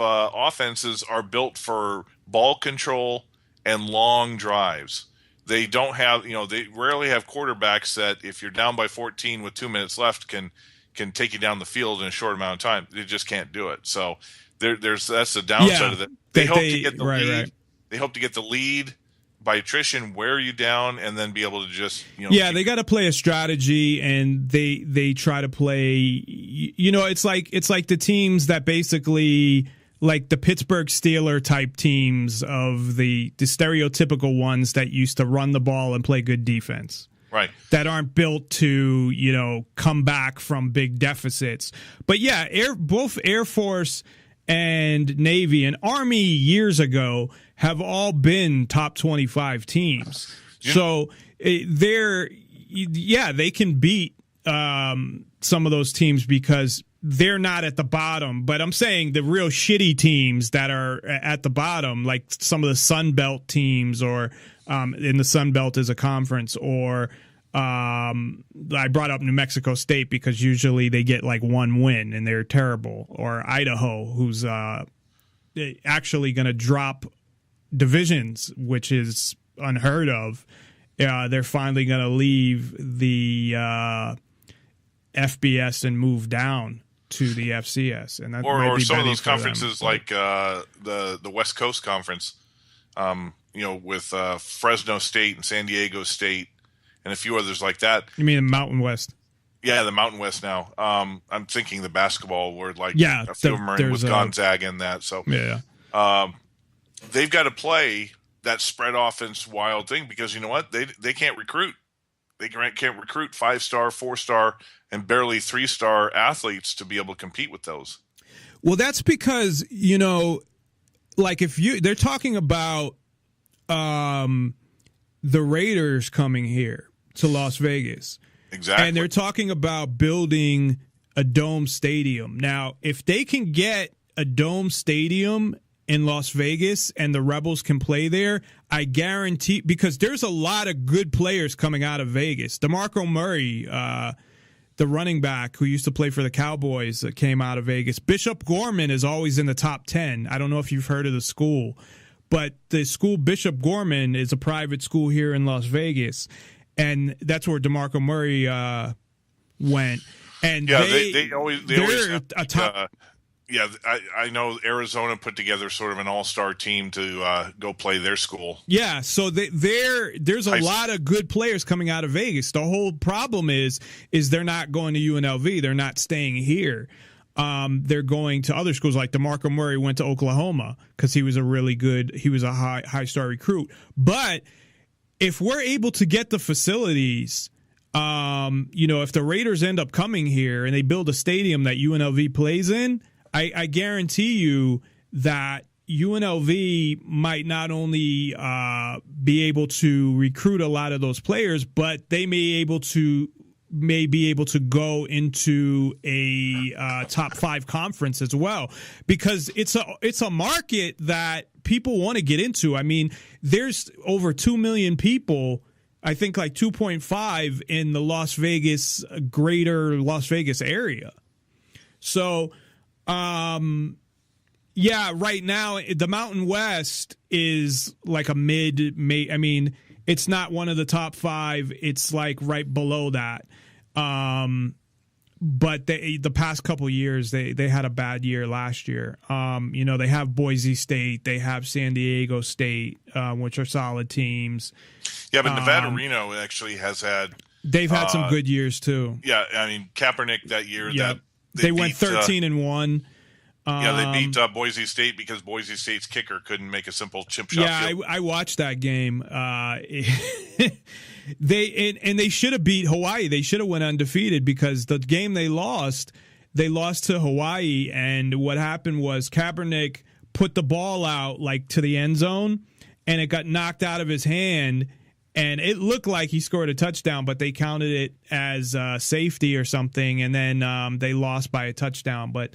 offenses are built for ball control and long drives. They don't have they rarely have quarterbacks that if you're down by 14 with 2 minutes left can take you down the field in a short amount of time. They just can't do it. So that's the downside of it. They hope to get the lead. Right. They hope to get the lead by attrition, wear you down, and then be able to just they got to play a strategy, and they try to play. It's like the teams that basically like the Pittsburgh Steeler type teams of the stereotypical ones that used to run the ball and play good defense. Right. That aren't built to come back from big deficits. But both Air Force and Navy and Army years ago have all been top 25 teams. Yeah. So they can beat some of those teams because they're not at the bottom. But I'm saying the real shitty teams that are at the bottom, like some of the Sun Belt teams, or in the Sun Belt as a conference, or I brought up New Mexico State because usually they get like one win and they're terrible, or Idaho, who's actually going to drop divisions, which is unheard of. They're finally going to leave the FBS and move down to the FCS, and that or some of those conferences like the West Coast Conference, with Fresno State and San Diego State and a few others like that. You mean the Mountain West? Yeah, the Mountain West now. I'm thinking the basketball where a few of them are in with Gonzaga and that. So they've got to play that spread offense wild thing because you know what? They can't recruit. They can't recruit 5-star, 4-star, and barely 3-star athletes to be able to compete with those. Well, that's because, like they're talking about the Raiders coming here to Las Vegas. Exactly. And they're talking about building a dome stadium. Now, if they can get a dome stadium in Las Vegas and the Rebels can play there, I guarantee, because there's a lot of good players coming out of Vegas. DeMarco Murray the running back who used to play for the Cowboys that came out of Vegas. Bishop Gorman is always in the top 10. I don't know if you've heard of the school, but the school Bishop Gorman is a private school here in Las Vegas, and that's where DeMarco Murray went. And yeah, they're always a top. I know Arizona put together sort of an all-star team to go play their school. Yeah, so there's a lot of good players coming out of Vegas. The whole problem is they're not going to UNLV. They're not staying here. They're going to other schools. Like DeMarco Murray went to Oklahoma because he was a high star recruit. But if we're able to get the facilities, if the Raiders end up coming here and they build a stadium that UNLV plays in, I guarantee you that UNLV might not only be able to recruit a lot of those players, but they may be able to go into a top 5 conference as well, because it's a market that people want to get into. I mean, there's over 2 million people, I think like 2.5 in the greater Las Vegas area. So, right now the Mountain West is like a I mean, it's not one of the top 5. It's like right below that. But the past couple of years, they had a bad year last year. They have Boise State, they have San Diego State, which are solid teams. Yeah, but Nevada Reno actually has had. They've had some good years too. Yeah, I mean Kaepernick that year. Yeah, that they went 13-1. They beat Boise State because Boise State's kicker couldn't make a simple chip shot. Yeah, I watched that game. They should have beat Hawaii. They should have went undefeated because the game they lost to Hawaii. And what happened was Kaepernick put the ball out like to the end zone, and it got knocked out of his hand. And it looked like he scored a touchdown, but they counted it as safety or something, and then they lost by a touchdown. But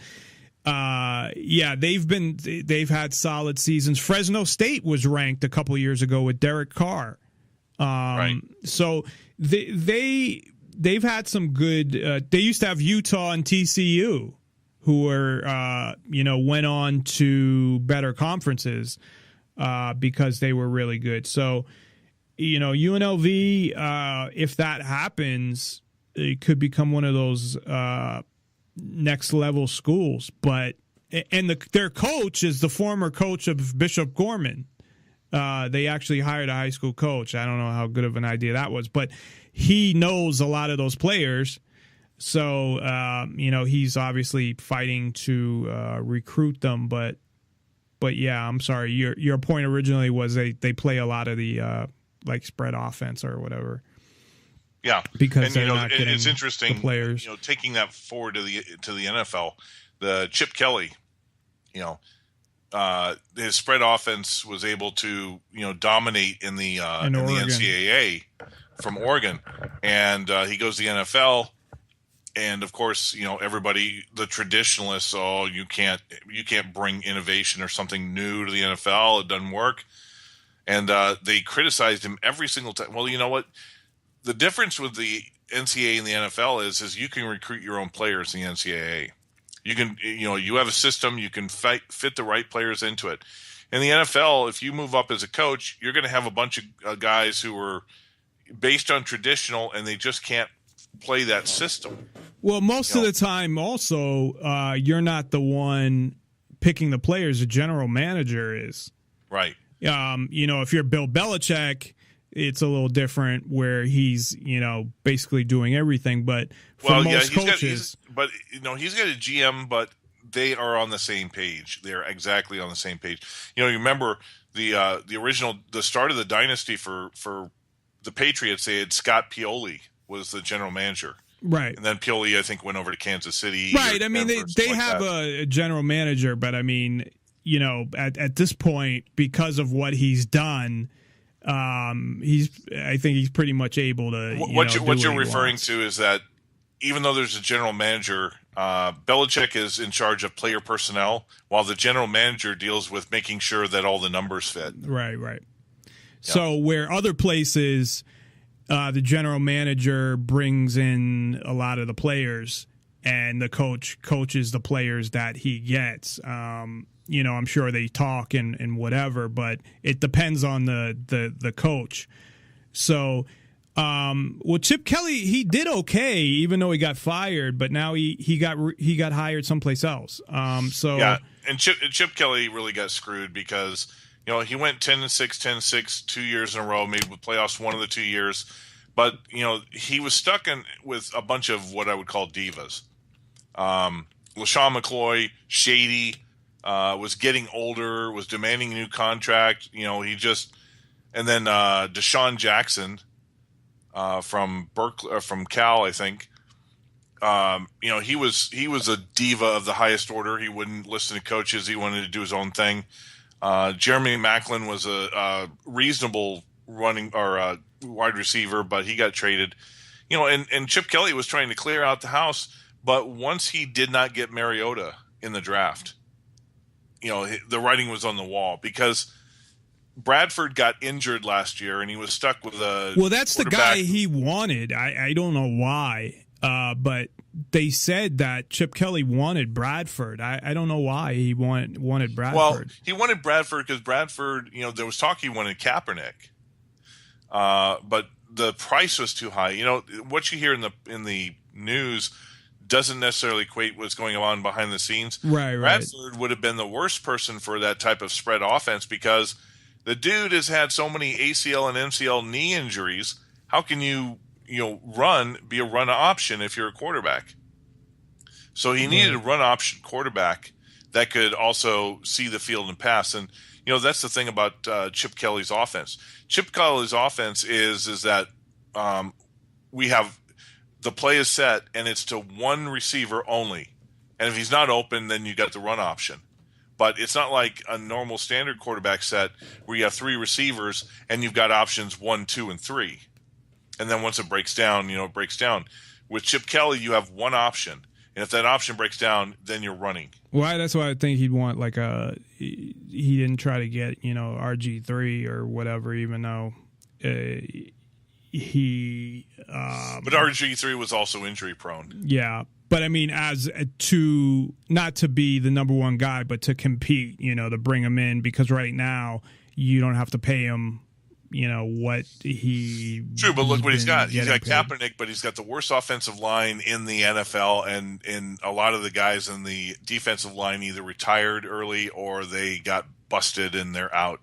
they've had solid seasons. Fresno State was ranked a couple years ago with Derek Carr. Right. So they've had some good. They used to have Utah and TCU, who were went on to better conferences because they were really good. So. UNLV, if that happens, it could become one of those next level schools. But their coach is the former coach of Bishop Gorman. They actually hired a high school coach. I don't know how good of an idea that was, but he knows a lot of those players. So he's obviously fighting to recruit them. But yeah, I'm sorry. Your point originally was they play a lot of the like spread offense or whatever. Yeah, because they're not getting it's interesting. The players, taking that forward to the NFL, the Chip Kelly, his spread offense was able to dominate in the NCAA from Oregon, and he goes to the NFL, and of course everybody, the traditionalists, you can't bring innovation or something new to the NFL. It doesn't work. And they criticized him every single time. Well, you know what? The difference with the NCAA and the NFL is you can recruit your own players in the NCAA. You can, you have a system. You can fit the right players into it. In the NFL, if you move up as a coach, you're going to have a bunch of guys who are based on traditional, and they just can't play that system. Well, most of the time, also, you're not the one picking the players. The general manager is. Right. If you're Bill Belichick, it's a little different where he's, basically doing everything. But for most coaches, he's got a GM, but they are on the same page. They're exactly on the same page. You remember the start of the dynasty for the Patriots. They had Scott Pioli was the general manager. Right. And then Pioli, I think, went over to Kansas City. Right. I mean, they have a general manager, but I mean, at this point, because of what he's done, I think he's pretty much able to. What you're referring to is that even though there's a general manager, Belichick is in charge of player personnel, while the general manager deals with making sure that all the numbers fit. Right. Yeah. So where other places, the general manager brings in a lot of the players, and the coach coaches the players that he gets. I'm sure they talk and whatever, but it depends on the coach. So, Chip Kelly, he did okay, even though he got fired, but now he got hired someplace else. Yeah, and Chip Kelly really got screwed because he went 10-6, 10-6 2 years in a row, made the playoffs one of the 2 years, but he was stuck with a bunch of what I would call divas. LaShawn McCoy, shady, was getting older, was demanding a new contract. And then Deshaun Jackson from Berkeley, from Cal, I think. He was a diva of the highest order. He wouldn't listen to coaches. He wanted to do his own thing. Jeremy Maclin was a reasonable running or wide receiver, but he got traded. And Chip Kelly was trying to clear out the house, but once he did not get Mariota in the draft, the writing was on the wall because Bradford got injured last year and he was stuck with a that's the guy he wanted. I don't know why, but they said that Chip Kelly wanted Bradford. I don't know why he wanted Bradford. Well, he wanted Bradford because Bradford, there was talk he wanted Kaepernick, but the price was too high. What you hear in the news doesn't necessarily equate what's going on behind the scenes. Right. Bradford would have been the worst person for that type of spread offense because the dude has had so many ACL and MCL knee injuries. How can you be a run option if you're a quarterback? So he needed a run option quarterback that could also see the field and pass. And that's the thing about Chip Kelly's offense. Chip Kelly's offense is that we have the play is set and it's to one receiver only. And if he's not open, then you got the run option. But it's not like a normal standard quarterback set where you have three receivers and you've got options 1, 2, and 3. And then once it breaks down, it breaks down. With Chip Kelly, you have one option. And if that option breaks down, then you're running. Well, that's why I think he'd want he didn't try to get, RG3 or whatever, even though he but RG3 was also injury prone. Yeah. But I mean, as to not to be the number one guy, but to compete, to bring him in, because right now you don't have to pay him, what he. True, but look what he's got. He's got paid. Kaepernick, but he's got the worst offensive line in the NFL, and a lot of the guys in the defensive line either retired early or they got busted and they're out.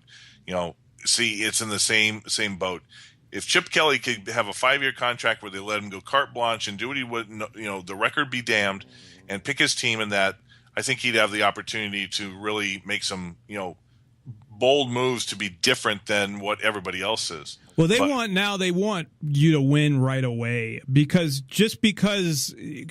See, it's in the same boat. If Chip Kelly could have a 5-year contract where they let him go carte blanche and do what he would, the record be damned, and pick his team in that, I think he'd have the opportunity to really make some, bold moves to be different than what everybody else is. Well, they want you to win right away because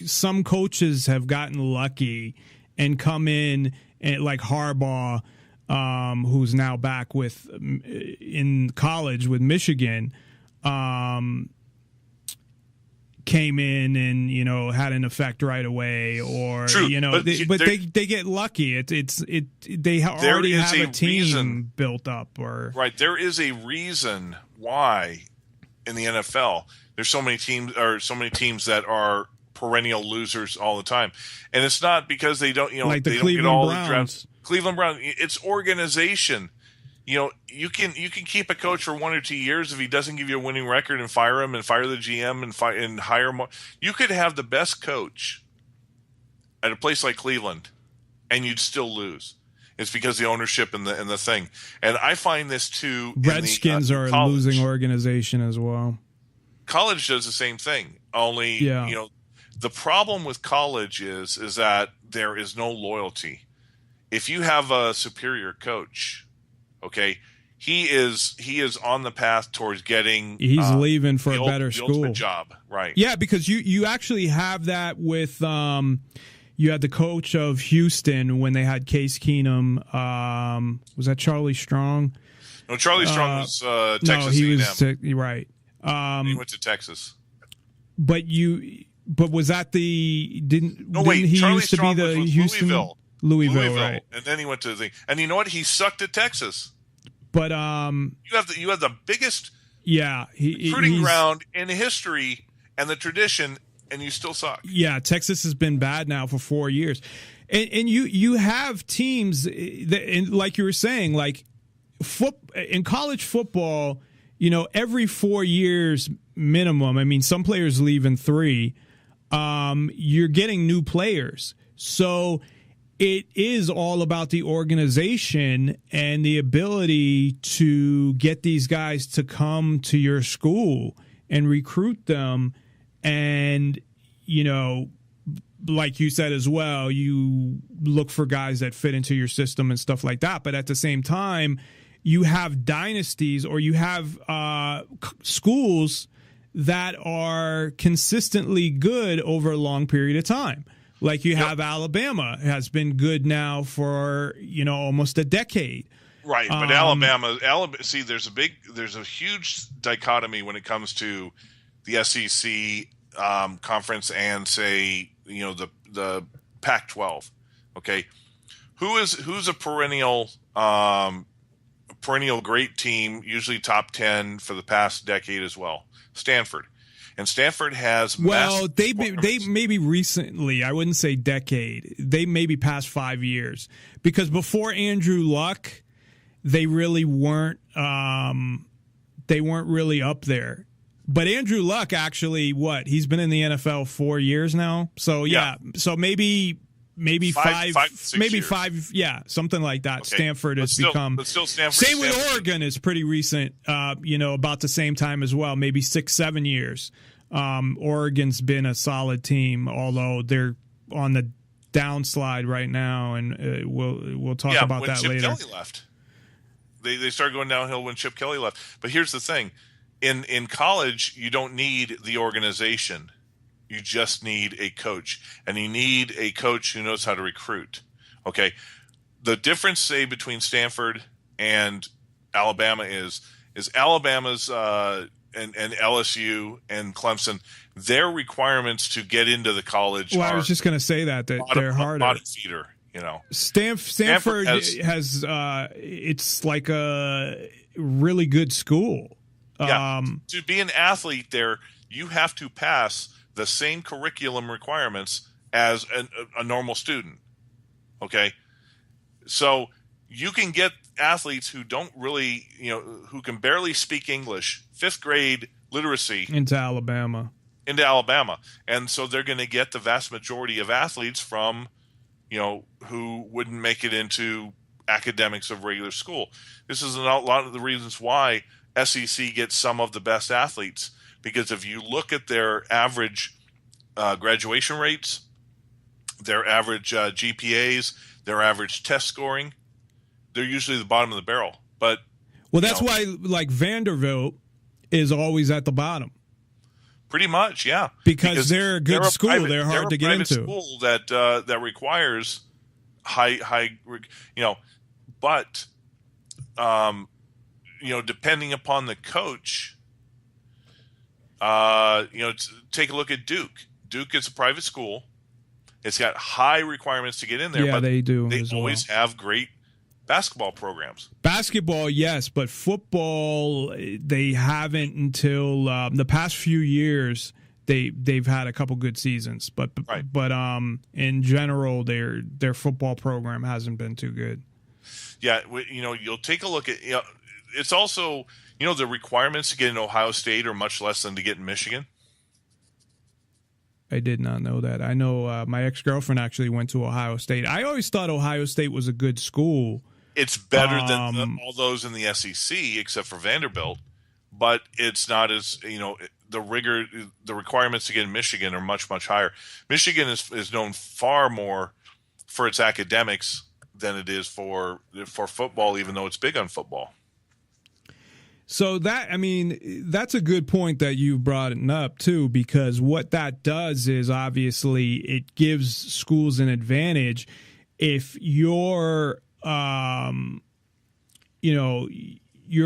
some coaches have gotten lucky and come in and like Harbaugh, who's now back in college with Michigan. Came in and had an effect right away, or True, they get lucky. They already have a team built up, or right. There is a reason why in the NFL there's so many teams that are perennial losers all the time, and it's not because they don't like the they Cleveland don't get all Browns. the drafts. Cleveland Browns. It's organization. You can keep a coach for 1 or 2 years if he doesn't give you a winning record and fire him and fire the GM and hire more. You could have the best coach at a place like Cleveland and you'd still lose. It's because the ownership and the thing. And I find this too. Redskins are a losing organization as well. College does the same thing. Only the problem with college is that there is no loyalty. If you have a superior coach, okay, he is on the path towards getting. He's leaving for a better school job, right? Yeah, because you actually have that with you had the coach of Houston when they had Case Keenum. Was that Charlie Strong? No, Charlie Strong was Texas. No, he A&M. was right. He went to Texas. But was that the didn't? No, wait. Didn't he Charlie used to Strong be the was with Houston, Louisville, right? And then he went to the thing. And you know what? He sucked at Texas. But you have the biggest Yeah, recruiting ground in history and the tradition, and you still suck. Yeah, Texas has been bad now for 4 years, and you have teams that, and like you were saying, like in college football, every 4 years minimum. I mean, some players leave in 3. You're getting new players, so it is all about the organization and the ability to get these guys to come to your school and recruit them. And, like you said as well, you look for guys that fit into your system and stuff like that. But at the same time, you have dynasties, or you have schools that are consistently good over a long period of time. Like you have Alabama has been good now for, almost a decade. Right, but Alabama. See, there's a huge dichotomy when it comes to the SEC conference and, say, the Pac-12. Okay, who's a perennial great team, usually top 10 for the past decade as well? Stanford. And Stanford has they maybe recently, I wouldn't say decade, they maybe past 5 years, because before Andrew Luck, they really weren't really up there. But Andrew Luck actually, he's been in the NFL 4 years now, so so maybe five, maybe years. 5, something like that. Okay. Stanford has become. But still, Stanford. Same with Oregon is pretty recent. About the same time as well, maybe 6-7 years. Oregon's been a solid team, although they're on the downslide right now, and we'll talk about that later. Chip Kelly left. They started going downhill when Chip Kelly left. But here's the thing: in college, you don't need the organization. You just need a coach, and you need a coach who knows how to recruit. Okay, the difference, say, between Stanford and Alabama is Alabama's and LSU and Clemson, their requirements to get into the college. Well, I was just going to say that they're harder. Bottom feeder, Stanford has it's like a really good school. To be an athlete there, you have to pass the same curriculum requirements as a normal student. Okay, so you can get athletes who don't really, who can barely speak English, 5th grade literacy into Alabama, and so they're going to get the vast majority of athletes from, who wouldn't make it into academics of regular school. This is a lot of the reasons why SEC gets some of the best athletes. Because if you look at their average graduation rates, their average GPAs, their average test scoring, they're usually the bottom of the barrel. But that's why, like, Vanderbilt is always at the bottom. Pretty much, yeah. Because they're a good school. They're hard to get into. They're a private school that requires high, but depending upon the coach. Take a look at Duke. Duke is a private school. It's got high requirements to get in there. Yeah, but they do. They always have great basketball programs. Basketball, yes, but football, they haven't until the past few years. They've had a couple good seasons, but in general, their football program hasn't been too good. Yeah, you'll take a look at it's also. The requirements to get in Ohio State are much less than to get in Michigan. I did not know that. I know my ex-girlfriend actually went to Ohio State. I always thought Ohio State was a good school. It's better than all those in the SEC, except for Vanderbilt. But it's not as, the requirements to get in Michigan are much, much higher. Michigan is known far more for its academics than it is for football, even though it's big on football. So that's a good point that you brought it up too, because what that does is obviously it gives schools an advantage if your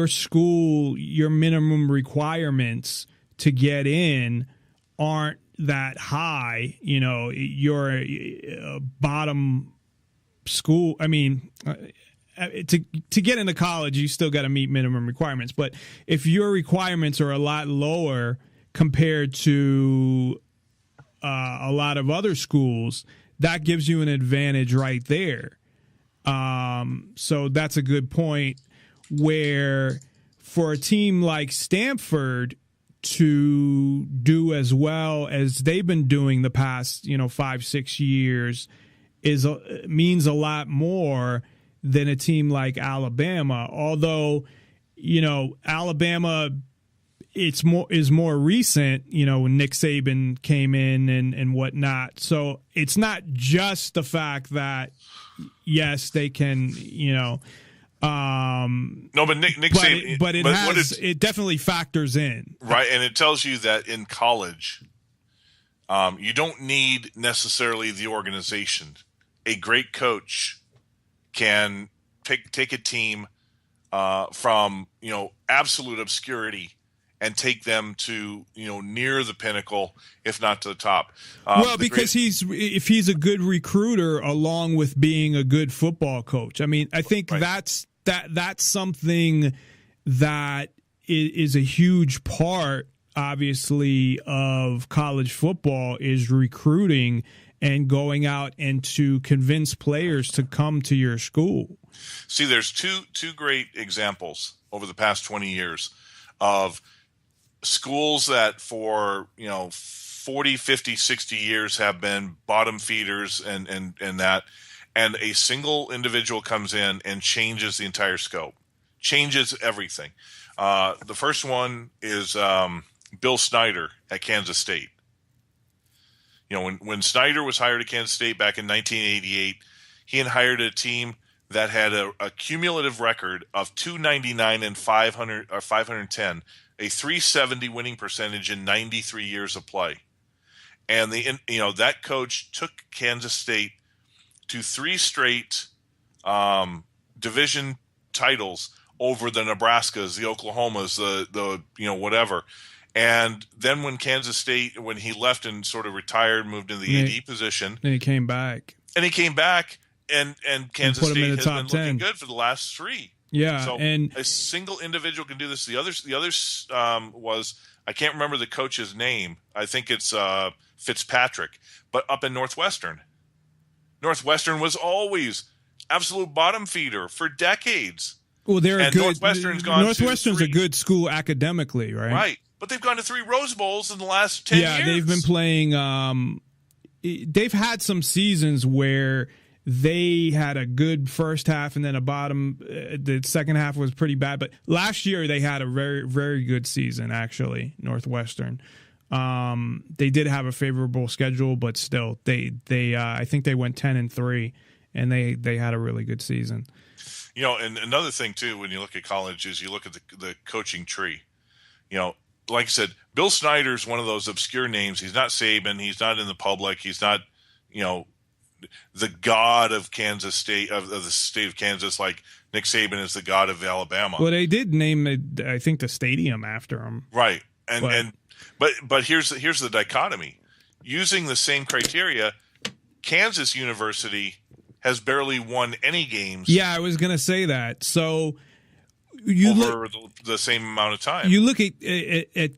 school, your minimum requirements to get in aren't that high. You're a bottom school. to get into college, you still got to meet minimum requirements. But if your requirements are a lot lower compared to a lot of other schools, that gives you an advantage right there. So that's a good point, where for a team like Stanford to do as well as they've been doing the past, 5-6 years means a lot more than a team like Alabama. Although, Alabama is more recent, when Nick Saban came in and whatnot. So it's not just the fact that yes, they can, no, but Nick Saban, but it definitely factors in, right? And it tells you that in college, you don't need necessarily the organization. A great coach can take a team from absolute obscurity and take them to near the pinnacle, if not to the top. Because if he's a good recruiter along with being a good football coach. I mean, I think that's something that is a huge part, obviously, of college football, is recruiting and going out and to convince players to come to your school. See, there's two great examples over the past 20 years of schools that for 40, 50, 60 years have been bottom feeders and that, and a single individual comes in and changes the entire scope, changes everything. The first one is Bill Snyder at Kansas State. When Snyder was hired at Kansas State back in 1988, he had hired a team that had a cumulative record of 299 and 510, a 370 winning percentage in 93 years of play. And that coach took Kansas State to 3 straight division titles over the Nebraskas, the Oklahomas, the whatever. And then when Kansas State, when he left and sort of retired, moved into the AD position, and he came back, and Kansas State has been looking good for the last 3. Yeah, so and a single individual can do this. The others was, I can't remember the coach's name. I think it's Fitzpatrick, but up in Northwestern. Northwestern was always absolute bottom feeder for decades. Well, Northwestern's a good school academically, right? Right, but they've gone to 3 Rose Bowls in the last 10 years. Yeah, they've been playing. They've had some seasons where they had a good first half and then a bottom. The second half was pretty bad, but last year they had a very, very good season. Actually, Northwestern. They did have a favorable schedule, but still, they I think they went 10-3, and they had a really good season. And another thing too, when you look at college, is you look at the coaching tree. Like I said, Bill Snyder's one of those obscure names. He's not Saban. He's not in the public. He's not, the god of Kansas State, of the state of Kansas, like Nick Saban is the god of Alabama. Well, they did name it, I think, the stadium after him. Right. But here's the dichotomy. Using the same criteria, Kansas University has barely won any games. Yeah, I was going to say that. So over the same amount of time. You look at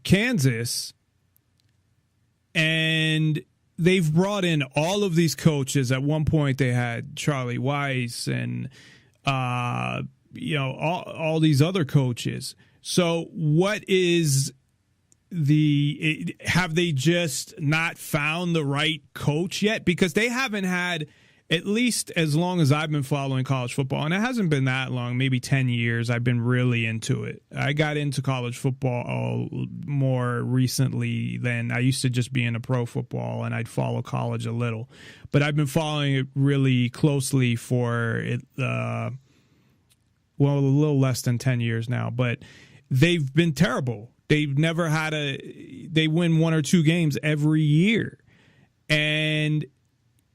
Kansas, and they've brought in all of these coaches. At one point, they had Charlie Weiss and all these other coaches. So what is have they just not found the right coach yet? Because they haven't had, at least as long as I've been following college football, and it hasn't been that long, maybe 10 years, I've been really into it. I got into college football more recently than I used to just be into pro football, and I'd follow college a little. But I've been following it really closely for a little less than 10 years now. But they've been terrible. They've never had they win 1 or 2 games every year. And,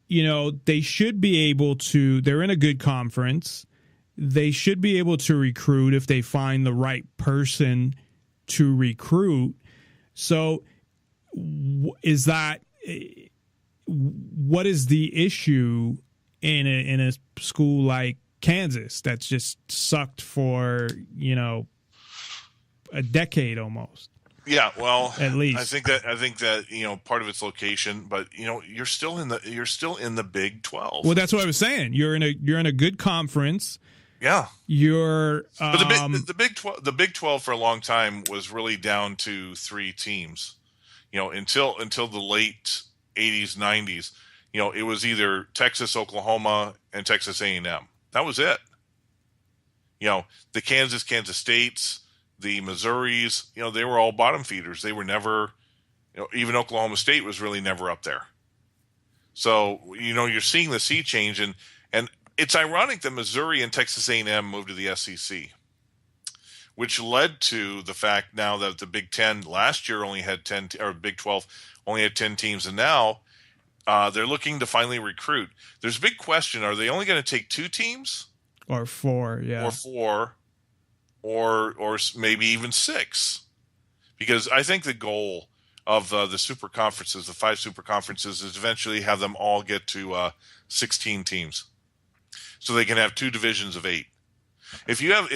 they should be able to, they're in a good conference. They should be able to recruit if they find the right person to recruit. So what is the issue in a school like Kansas that's just sucked for, a decade almost. Yeah, well, At least I think that part of its location, but you're still in the Big 12. Well, that's what I was saying. You're in a good conference. Yeah, You're but the Big 12 for a long time was really down to 3 teams. Until the late 80s, 90s, it was either Texas, Oklahoma, and Texas A&M. That was it. The Kansas States, the Missouris, they were all bottom feeders. They were never, even Oklahoma State was really never up there. So, you're seeing the sea change, and it's ironic that Missouri and Texas A&M moved to the SEC, which led to the fact now that the Big 10 last year only had 10, or Big 12 only had 10 teams, and now they're looking to finally recruit. There's a big question: are they only going to take 2 teams, or 4? Yeah, or 4, or maybe even 6? Because I think the goal of the super conferences, the 5 super conferences, is eventually have them all get to 16 teams, so they can have 2 divisions of 8. If you have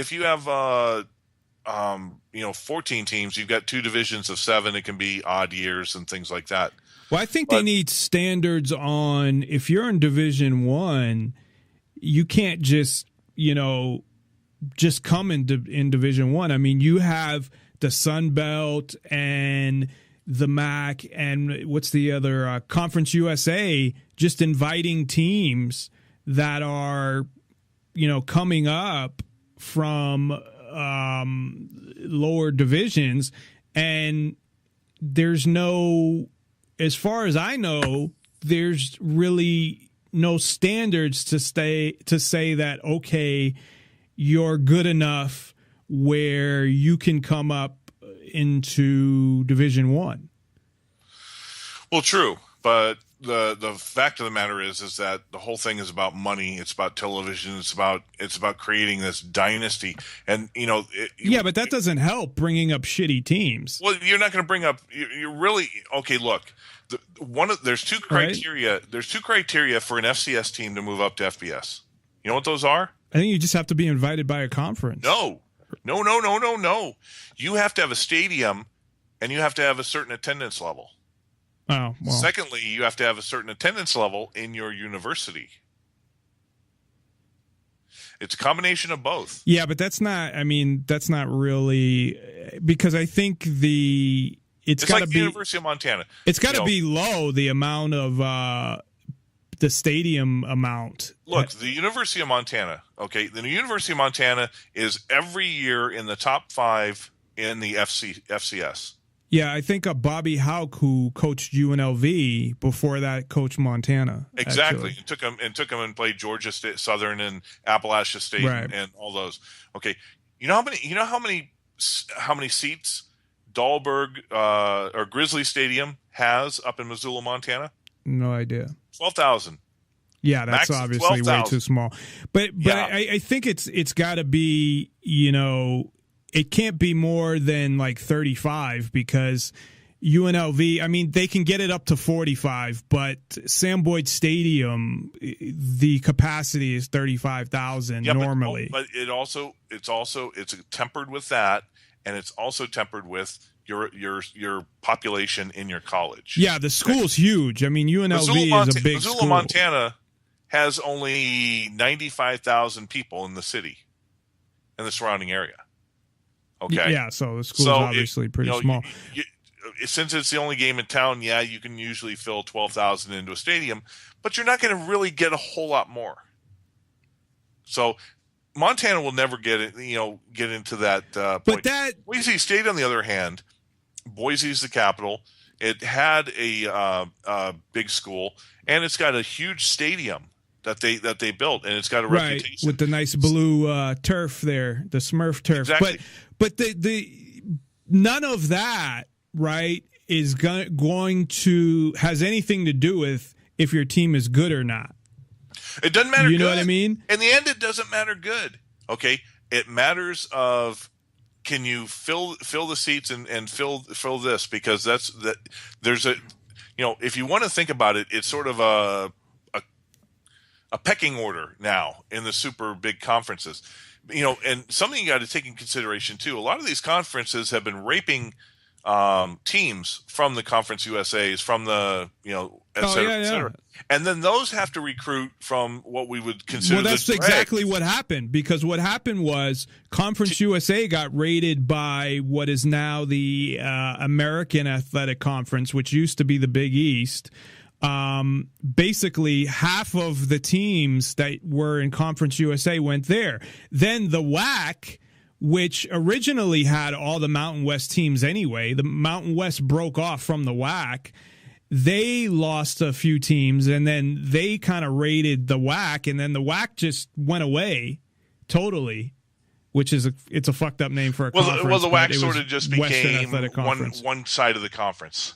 14 teams, you've got 2 divisions of 7. It can be odd years and things like that. Well, I think they need standards on, if you're in Division 1, you can't just come in Division 1. I mean, you have the Sun Belt and the MAC and what's the other, Conference USA, just inviting teams that are, coming up from lower divisions, and there's no, as far as I know, there's really no standards to say that, okay, you're good enough where you can come up into Division 1. Well, true, but the fact of the matter is that the whole thing is about money. It's about television. It's about creating this dynasty, and but that doesn't help bringing up shitty teams. Well, you're not going to bring up. You're really okay. Look, there's 2 criteria. Right? There's 2 criteria for an FCS team to move up to FBS. You know what those are? I think you just have to be invited by a conference. No. You have to have a stadium, and you have to have a certain attendance level. Oh, well. Secondly, you have to have a certain attendance level in your university. It's a combination of both. Yeah, but that's not really, because I think it's got to like be the University of Montana. It's got to be low, the amount of the stadium amount. Look, the University of Montana. Okay, the University of Montana is every year in the top 5 in the FCS. Yeah, I think Bobby Houck, who coached UNLV before that, coached Montana. Exactly, actually. It took him and played Georgia State, Southern, and Appalachia State, right, and all those. Okay, how many seats Dahlberg or Grizzly Stadium has up in Missoula, Montana? No idea. 12,000. Yeah, that's obviously 12,000. way too small. But yeah. I think it's got to be, it can't be more than like 35, because UNLV, I mean, they can get it up to 45, but Sam Boyd Stadium, the capacity is 35,000 normally. But it's tempered with that, and it's also tempered with your population in your college. Yeah, the school's huge. I mean, UNLV is a big Missoula, school. Montana has only 95,000 people in the city and the surrounding area. Okay. Yeah, so the school's obviously pretty small. Since it's the only game in town, yeah, you can usually fill 12,000 into a stadium, but you're not going to really get a whole lot more. So Montana will never get into that point. But that Boise State, on the other hand, Boise's the capital. It had a big school, and it's got a huge stadium that they built, and it's got a reputation with the nice blue turf there, the Smurf turf. Exactly. But the none of that, right, is going to has anything to do with if your team is good or not. It doesn't matter. You know what I mean? In the end, it doesn't matter good. Okay, it matters of can you fill the seats and fill this, because there's a if you want to think about it, it's sort of a pecking order now in the super big conferences. And something you got to take in consideration too. A lot of these conferences have been raping teams from the Conference USAs, from the et cetera, et cetera. And then those have to recruit from what we would consider. Well, that's exactly what happened, because what happened was Conference USA got raided by what is now the American Athletic Conference, which used to be the Big East. Basically, half of the teams that were in Conference USA went there. Then the WAC, which originally had all the Mountain West teams anyway, the Mountain West broke off from the WAC. They lost a few teams, and then they kind of raided the WAC, and then the WAC just went away totally, which is it's a fucked up name for a conference. Well, the WAC sort of just became one side of the conference.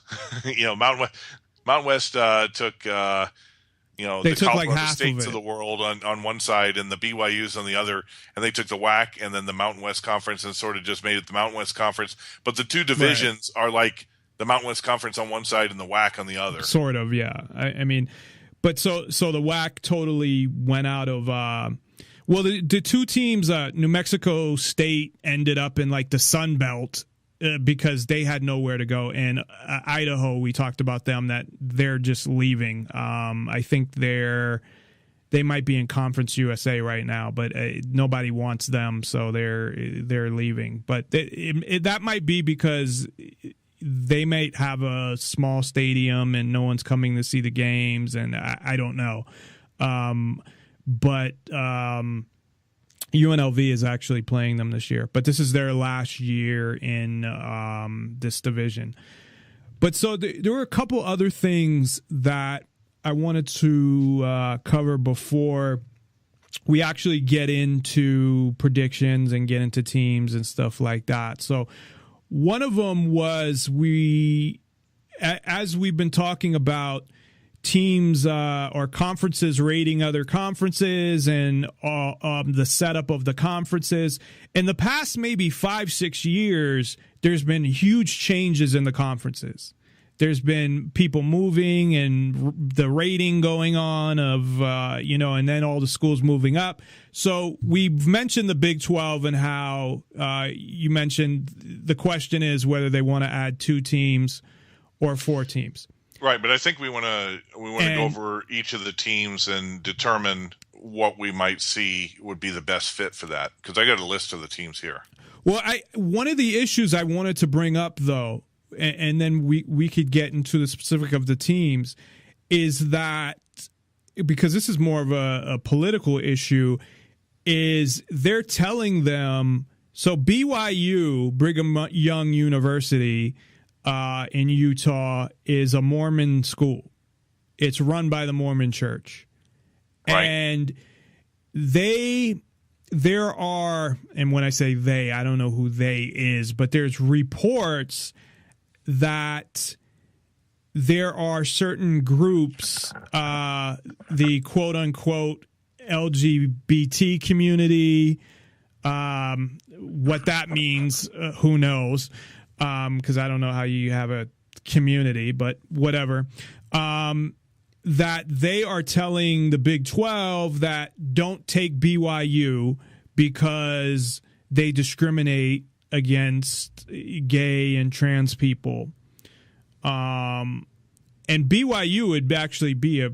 Mountain West took the Colorado like States of the world on one side and the BYU's on the other, and they took the WAC and then the Mountain West Conference and sort of just made it the Mountain West Conference. But the two divisions are like the Mountain West Conference on one side and the WAC on the other. Sort of, yeah. I mean, but so the WAC totally went out of. The two teams, New Mexico State ended up in like the Sun Belt. Because they had nowhere to go, and Idaho, we talked about them, that they're just leaving. I think they might be in Conference USA right now, but nobody wants them, so they're leaving. But that might be because they might have a small stadium and no one's coming to see the games, and I don't know. But UNLV is actually playing them this year, but this is their last year in this division. But so there were a couple other things that I wanted to cover before we actually get into predictions and get into teams and stuff like that. So one of them was as we've been talking about teams or conferences rating other conferences and the setup of the conferences. In the past maybe 5-6 years, there's been huge changes in the conferences. There's been people moving and the rating going on of, and then all the schools moving up. So we've mentioned the Big 12 and how you mentioned the question is whether they want to add 2 teams or 4 teams. Right, but I think we want to go over each of the teams and determine what we might see would be the best fit for that, because I got a list of the teams here. Well, one of the issues I wanted to bring up, though, and then we could get into the specific of the teams, is that, because this is more of a political issue, is they're telling them, so BYU, Brigham Young University, in Utah is a Mormon school. It's run by the Mormon Church. Right. And there are, and when I say they, I don't know who they is, but there's reports that there are certain groups, the quote unquote LGBT community, what that means, who knows? Because I don't know how you have a community, but whatever, that they are telling the Big 12 that don't take BYU because they discriminate against gay and trans people. And BYU would actually be a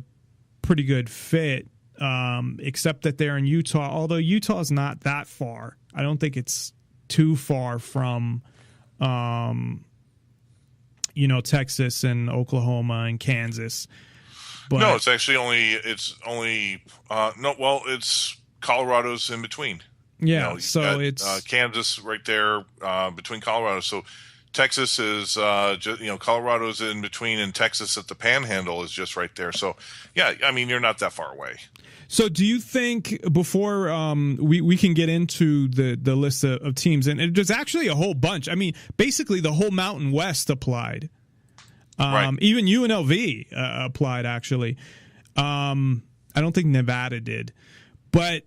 pretty good fit, except that they're in Utah, although Utah's not that far. I don't think it's too far from Texas and Oklahoma and Kansas. But no, it's actually it's Colorado's in between. Yeah, so it's Kansas right there between Colorado. So Texas is Colorado's in between, and Texas at the Panhandle is just right there. So yeah, I mean, you're not that far away. So do you think, before we can get into the list of teams, and there's actually a whole bunch. I mean, basically the whole Mountain West applied. Right. Even UNLV applied, actually. I don't think Nevada did. But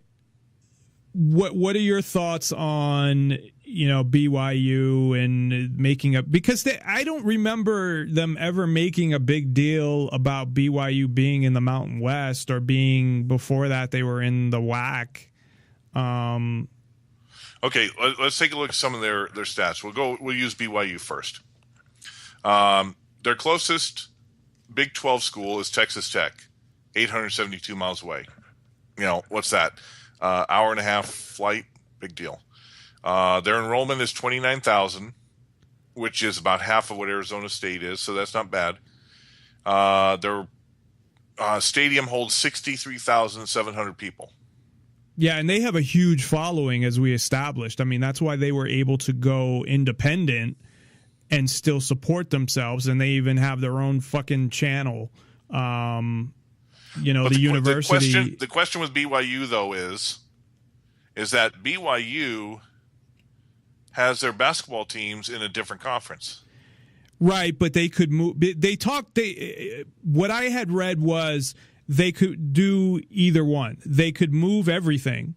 what are your thoughts on, BYU and because I don't remember them ever making a big deal about BYU being in the Mountain West or before that they were in the WAC. Okay, let's take a look at some of their stats. We'll use BYU first. Their closest Big 12 school is Texas Tech, 872 miles away. What's that? Hour and a half flight, big deal. Their enrollment is 29,000, which is about half of what Arizona State is, so that's not bad. Their stadium holds 63,700 people. Yeah, and they have a huge following, as we established. I mean, that's why they were able to go independent and still support themselves, and they even have their own fucking channel. The university. The question with BYU, though, is that BYU has their basketball teams in a different conference. Right, but they could move. What I had read was they could do either one. They could move everything,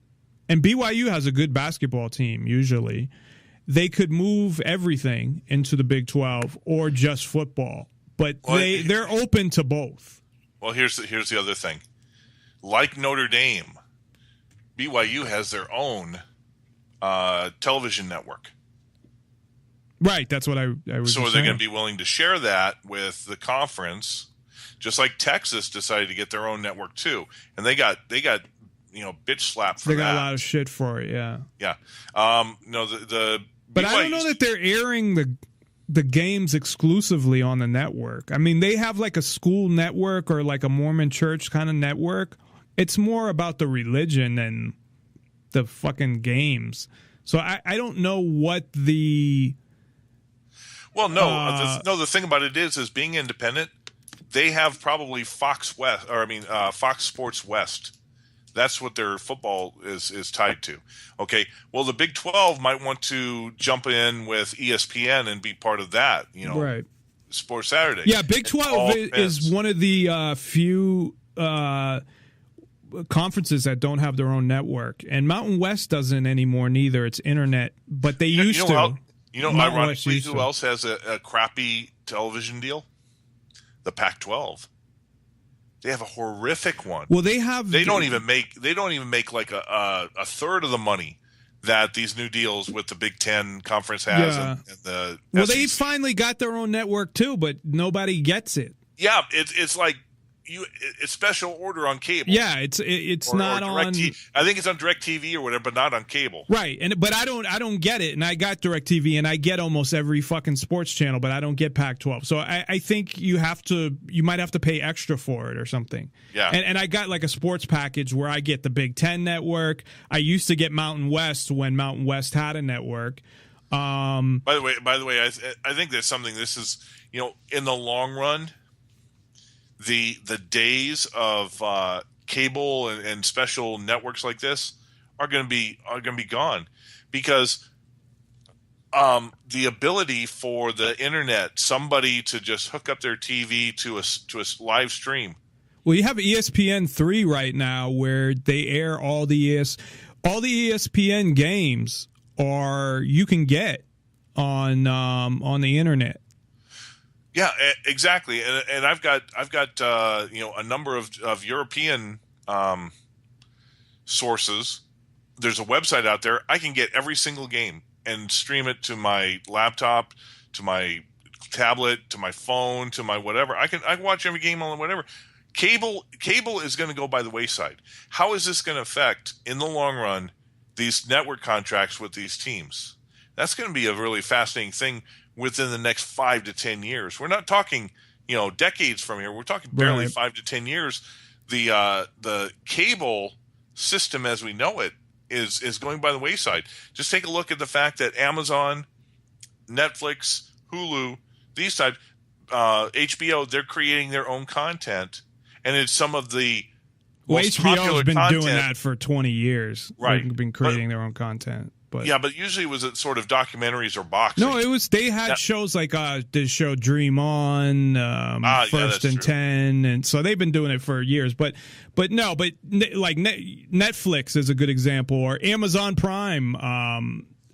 and BYU has a good basketball team usually. They could move everything into the Big 12 or just football, but they're open to both. Well, here's the other thing. Like Notre Dame, BYU has their own television network. Right, that's what I was. So are they going to be willing to share that with the conference? Just like Texas decided to get their own network too, and they got bitch slapped for that. They got a lot of shit for it. Yeah. Yeah. But I don't know that they're airing the games exclusively on the network. I mean, they have like a school network or like a Mormon church kind of network. It's more about the religion than the fucking games. So I don't know what the... Well, no. The thing about it is being independent, they have probably Fox Sports West. That's what their football is tied to. Okay. Well, the Big 12 might want to jump in with ESPN and be part of that, right. Sports Saturday. Yeah, Big 12 is one of the few conferences that don't have their own network. And Mountain West doesn't anymore neither. It's internet, but they used to. Ironically, who else has a crappy television deal? The Pac-12. They have a horrific one. Well, they don't even make like a third of the money that these new deals with the Big Ten conference has. Yeah. And the well, SEC. they finally got their own network too, but nobody gets it. Yeah, it's like it's special order on cable. Yeah, it's not on. I think it's on DirecTV or whatever, but not on cable. Right, but I don't get it, and I got DirecTV, and I get almost every fucking sports channel, but I don't get Pac-12. So I think you might have to pay extra for it or something. Yeah, and I got like a sports package where I get the Big Ten network. I used to get Mountain West when Mountain West had a network. By the way, I think there's something. This is in the long run. The days of cable and special networks like this are going to be gone, because the ability for the internet, somebody to just hook up their TV to a live stream. Well, you have ESPN3 right now where they air all the ESPN games, or you can get on the internet. Yeah, exactly, and I've got a number of European sources. There's a website out there. I can get every single game and stream it to my laptop, to my tablet, to my phone, to my whatever. I can watch every game on whatever. Cable is going to go by the wayside. How is this going to affect in the long run these network contracts with these teams? That's going to be a really fascinating thing within the next 5 to 10 years. We're not talking, decades from here. We're talking barely 5 to 10 years. The cable system as we know it is going by the wayside. Just take a look at the fact that Amazon, Netflix, Hulu, these types, HBO, they're creating their own content, and it's some of the most popular HBO's been content. doing that for 20 years. Right. They've been creating their own content. But but usually was it sort of documentaries or boxing? No, they had shows like the show Dream On, First and 10, and so they've been doing it for years. But like Netflix is a good example, or Amazon Prime.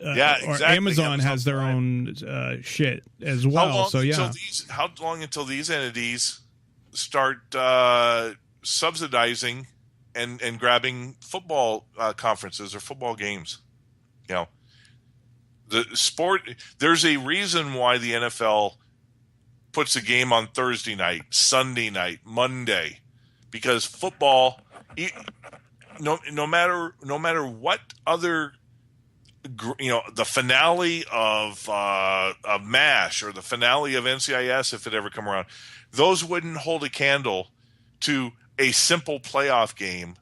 Yeah, or exactly. Amazon has their Prime. own shit as well. So yeah, How long until these entities start subsidizing and grabbing football conferences or football games? You know, the sport. There's a reason why the NFL puts a game on Thursday night, Sunday night, Monday, because football. No matter what other, the finale of MASH or the finale of NCIS, if it ever come around, those wouldn't hold a candle to a simple playoff game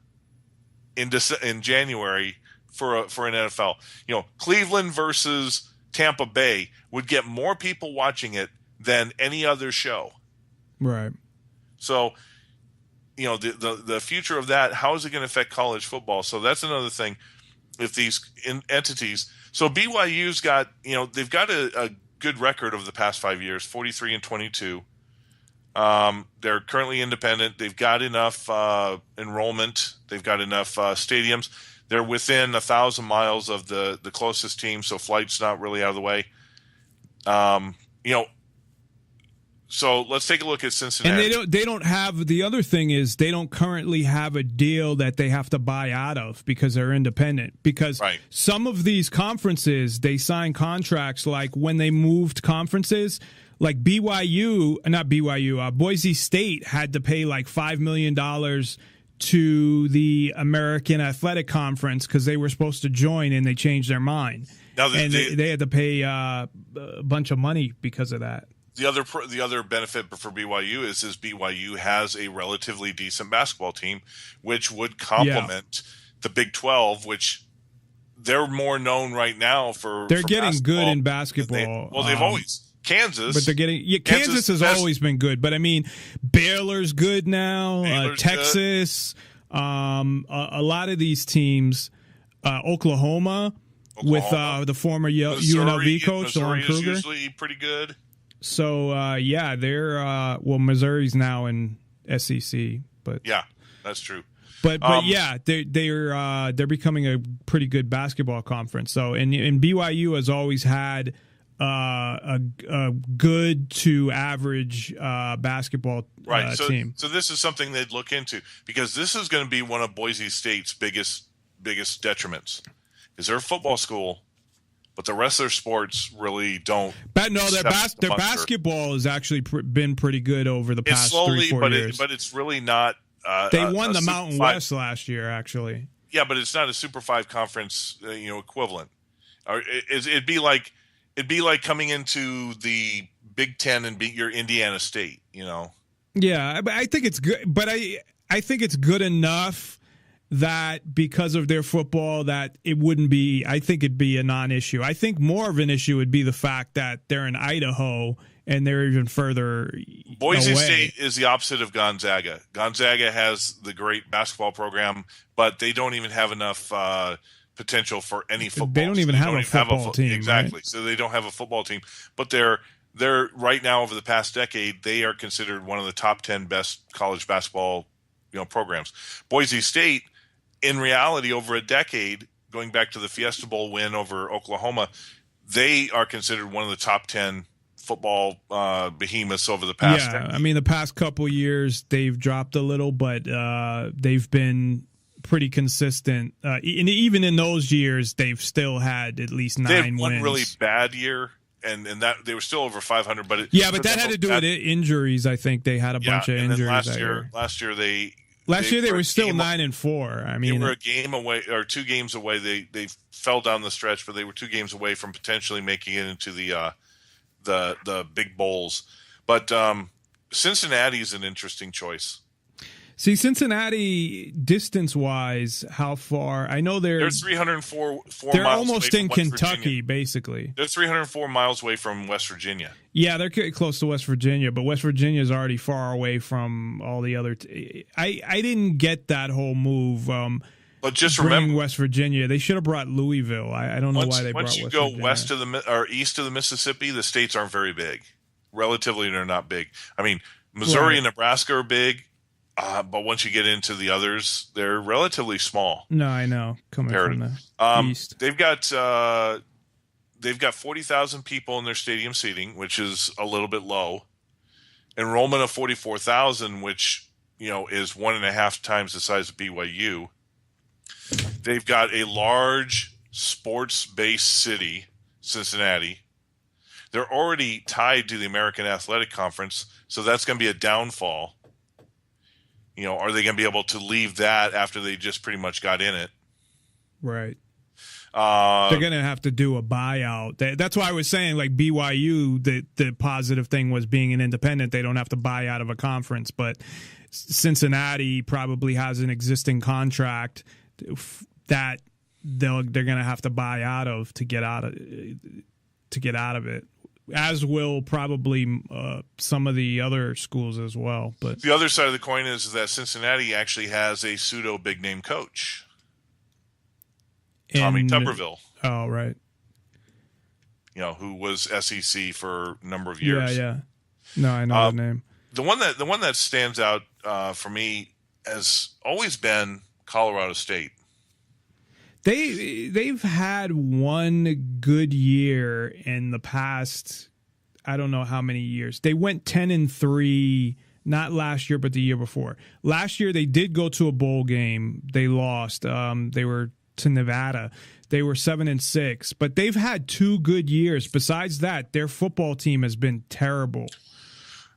in January for an NFL. Cleveland versus Tampa Bay would get more people watching it than any other show. Right. So, the future of that, how is it going to affect college football? So that's another thing. If these entities, so BYU's got, they've got a good record over the past 5 years, 43-22. They're currently independent. They've got enough enrollment. They've got enough stadiums. They're within 1,000 miles of the closest team, so flight's not really out of the way. So let's take a look at Cincinnati. And they don't have, the other thing is they don't currently have a deal that they have to buy out of because they're independent. Because some of these conferences, they sign contracts like when they moved conferences, like Boise State had to pay like $5 million to the American Athletic Conference because they were supposed to join and they changed their mind. Now they had to pay a bunch of money because of that. The other benefit for BYU is BYU has a relatively decent basketball team, which would complement the Big 12, which they're more known right now for. They're getting good in basketball. They've always Kansas, but they're getting Kansas has always been good. But I mean, Baylor's good now. Texas, a lot of these teams, Oklahoma with the former UNLV coach Lon Kruger, is usually pretty good. So they're Missouri's now in SEC, but yeah, that's true. But they're becoming a pretty good basketball conference. So and BYU has always had a good to average basketball team. So this is something they'd look into because this is going to be one of Boise State's biggest detriments. Is their football school? But the rest of their sports really don't. But no, their basketball has actually been pretty good over the past 3-4 years. But it's really not. They won the Mountain West last year, actually. Yeah, but it's not a Super 5 conference, equivalent. Or it'd be like coming into the Big Ten and beat your Indiana State. Yeah, but I think it's good. But I think it's good enough that because of their football that it wouldn't be, I think it'd be a non-issue. I think more of an issue would be the fact that they're in Idaho and they're even further Boise away. State is the opposite of Gonzaga. Gonzaga has the great basketball program, but they don't even have enough potential for any football. They don't even have a football team. Exactly. Right? So they don't have a football team, but they're right now over the past decade, they are considered one of the top 10 best college basketball programs. Boise State, in reality, over a decade, going back to the Fiesta Bowl win over Oklahoma, they are considered one of the top 10 football behemoths over the past decade. I mean, the past couple years, they've dropped a little, but they've been pretty consistent. And even in those years, they've still had at least 9 wins. They had one really bad year, and that they were still over 500. But that had to do with injuries. I think they had a bunch of injuries. Last year they were still 9-4. I mean, they were a game away or 2 games away. They fell down the stretch, but they were 2 games away from potentially making it into the big bowls. But Cincinnati is an interesting choice. See, Cincinnati, distance-wise, how far? I know they're 304 they're miles almost away in from West Kentucky, Virginia. basically. They're 304 miles away from West Virginia. Yeah, they're close to West Virginia, but West Virginia is already far away from all the other. I didn't get that whole move. But just bringing remember, West Virginia, they should have brought Louisville. I don't know why they brought West Virginia. Once you go west of or east of the Mississippi, the states aren't very big. Relatively, they're not big. I mean, Missouri and Nebraska are big. But once you get into the others, they're relatively small. No, I know. Coming from the east. They've got they've got 40,000 people in their stadium seating, which is a little bit low. Enrollment of 44,000, which, is 1.5 times the size of BYU. They've got a large sports-based city, Cincinnati. They're already tied to the American Athletic Conference, so that's going to be a downfall. Are they going to be able to leave that after they just pretty much got in it? Right. They're going to have to do a buyout. That's why I was saying, like, BYU, the positive thing was being an independent. They don't have to buy out of a conference. But Cincinnati probably has an existing contract that they're going to have to buy out of to get out of it. As will probably some of the other schools as well. But the other side of the coin is that Cincinnati actually has a pseudo big name coach. Tommy Tuberville. Oh, right. Who was SEC for a number of years. Yeah. No, I know the name. The one that stands out for me has always been Colorado State. They've had one good year in the past, I don't know how many years. They went 10-3, not last year, but the year before. Last year they did go to a bowl game. They lost. They were to Nevada. They were 7-6, but they've had 2 good years. Besides that, their football team has been terrible.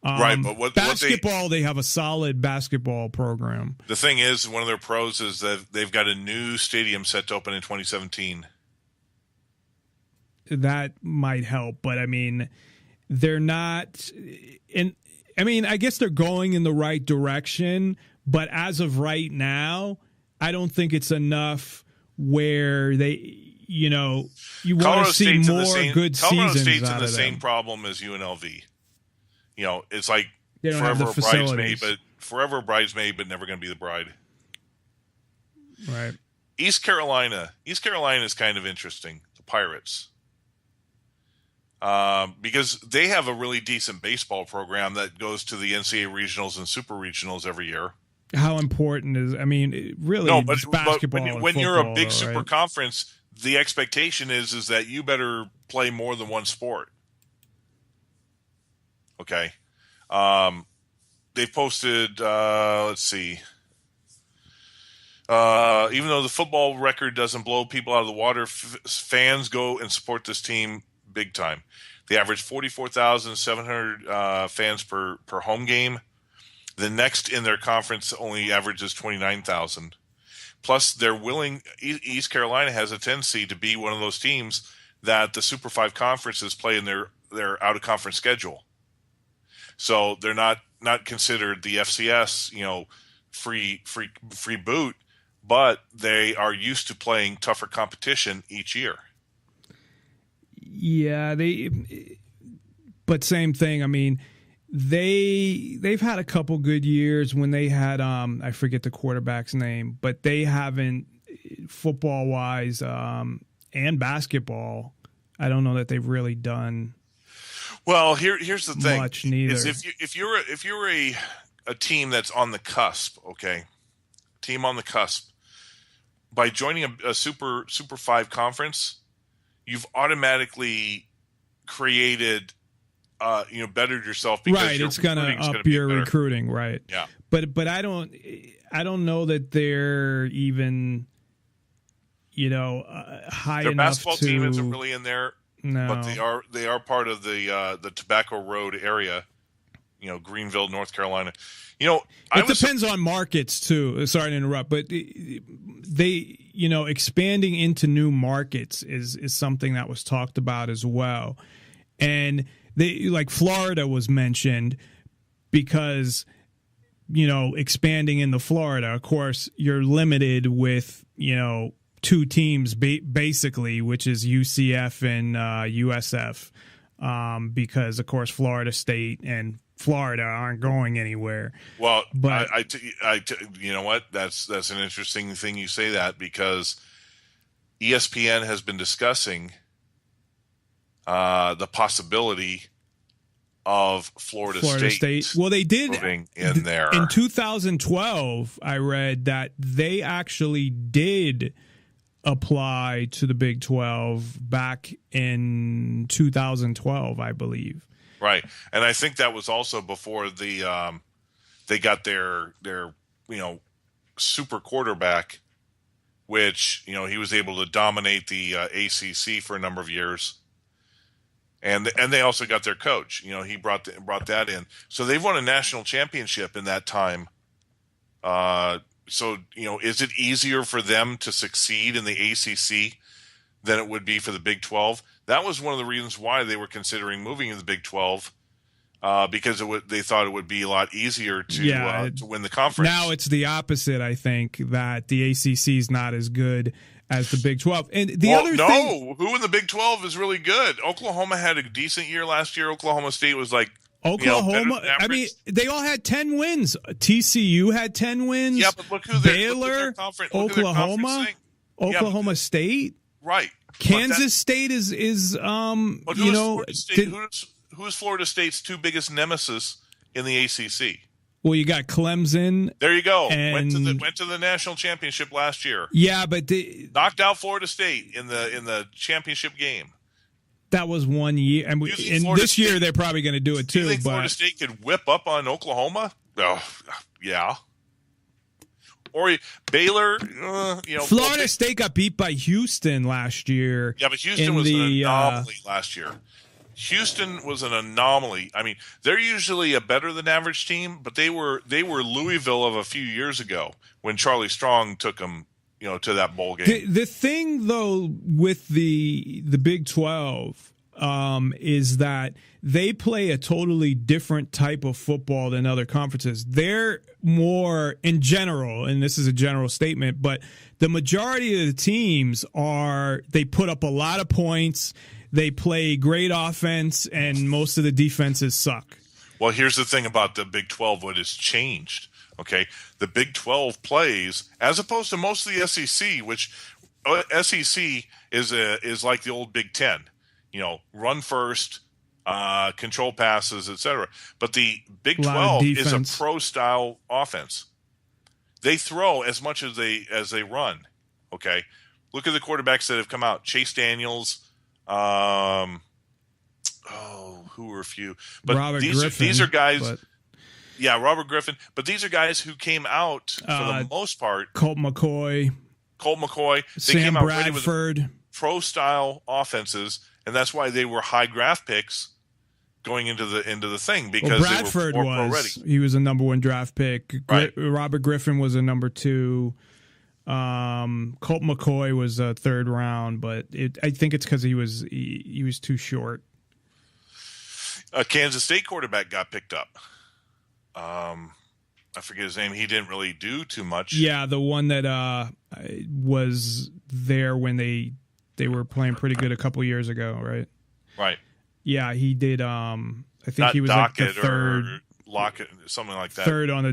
Right, but basketball, they have a solid basketball program. The thing is, one of their pros is that they've got a new stadium set to open in 2017. That might help, but I mean, they're not. I guess they're going in the right direction, but as of right now, I don't think it's enough where you want to see more good seasons. Colorado State's in the out of same them. problem as UNLV. It's like They don't have the forever a bridesmaid, but never going to be the bride. Right. East Carolina is kind of interesting. The Pirates, because they have a really decent baseball program that goes to the NCAA regionals and super regionals every year. How important is? I mean, really, no, but basketball. When you're a big super right? conference, the expectation is that you better play more than one sport. Okay. They've posted, let's see. Even though the football record doesn't blow people out of the water, fans go and support this team big time. They average 44,700 fans per home game. The next in their conference only averages 29,000. Plus, they're willing. East Carolina has a tendency to be one of those teams that the Super 5 conferences play in their out of conference schedule. So they're not considered the FCS, free boot, but they are used to playing tougher competition each year. Yeah, but same thing. I mean, they've had a couple good years when they had I forget the quarterback's name, but they haven't football wise and basketball. I don't know that they've really done. Well, here's the thing: much neither. is if you're a team that's on the cusp, okay, team on the cusp, by joining a Super 5 conference, you've automatically created, bettered yourself because right. It's going to up your recruiting, right? Yeah, but I don't know that they're even, high their enough. Basketball team isn't really in there. No, but they are part of the Tobacco Road area, Greenville, North Carolina. It depends on markets too. Sorry to interrupt, but they, expanding into new markets is something that was talked about as well. And like Florida was mentioned because, expanding into Florida, of course, you're limited with, 2 teams basically, which is UCF and USF, because of course Florida State and Florida aren't going anywhere. Well, but you know what? That's an interesting thing you say that, because ESPN has been discussing the possibility of Florida State. Well, they did in there in 2012. I read that they actually did apply to the Big 12 back in 2012, I believe. Right, and I think that was also before they got their super quarterback, which he was able to dominate the ACC for a number of years, and they also got their coach. He brought that in, so they've won a national championship in that time. So is it easier for them to succeed in the ACC than it would be for the Big 12? That was one of the reasons why they were considering moving to the Big 12, because they thought it would be a lot easier to win the conference. Now it's the opposite. I think that the ACC is not as good as the Big 12. And who in the Big 12 is really good? Oklahoma had a decent year last year. Oklahoma State was like. Oklahoma, I mean, they all had 10 wins. TCU had 10 wins. Yeah, but look who Baylor, Oklahoma, Oklahoma State. Right. Kansas State is who is Florida State's two biggest nemesis in the ACC? Well, you got Clemson. There you go. And went to the national championship last year. Yeah, but knocked out Florida State in the championship game. That was 1 year, and this year they're probably going to do it too. Do you think Florida State could whip up on Oklahoma? Oh, yeah. Or Baylor, Florida State got beat by Houston last year. Yeah, but Houston was an anomaly last year. Houston was an anomaly. I mean, they're usually a better than average team, but they were Louisville of a few years ago when Charlie Strong took them to that bowl game. The thing, though, with the Big 12 is that they play a totally different type of football than other conferences. They're more, in general, and this is a general statement, but the majority of the teams they put up a lot of points, they play great offense, and most of the defenses suck. Well, here's the thing about the Big 12, what has changed. Okay, the Big 12 plays, as opposed to most of the SEC, which SEC is like the old Big 10, run first, control passes, etc. But the Big 12 is a pro-style offense. They throw as much as they run. Okay, look at the quarterbacks that have come out: Chase Daniels. Who were a few? But Robert Griffin, these are guys. Yeah, Robert Griffin. But these are guys who came out, for the most part. Colt McCoy. They Sam came out Bradford. Ready with pro-style offenses, and that's why they were high draft picks going into the thing, because Bradford they were more pro-ready. He was a number 1 draft pick. Right. Robert Griffin was a number 2. Colt McCoy was a 3rd round, but I think it's because he was too short. A Kansas State quarterback got picked up. I forget his name. He didn't really do too much. Yeah, the one that was there when they were playing pretty good a couple years ago, right? Right. Yeah, he did. I think Not he was Dockett like the 3rd, or Lockett, something like that. 3rd on the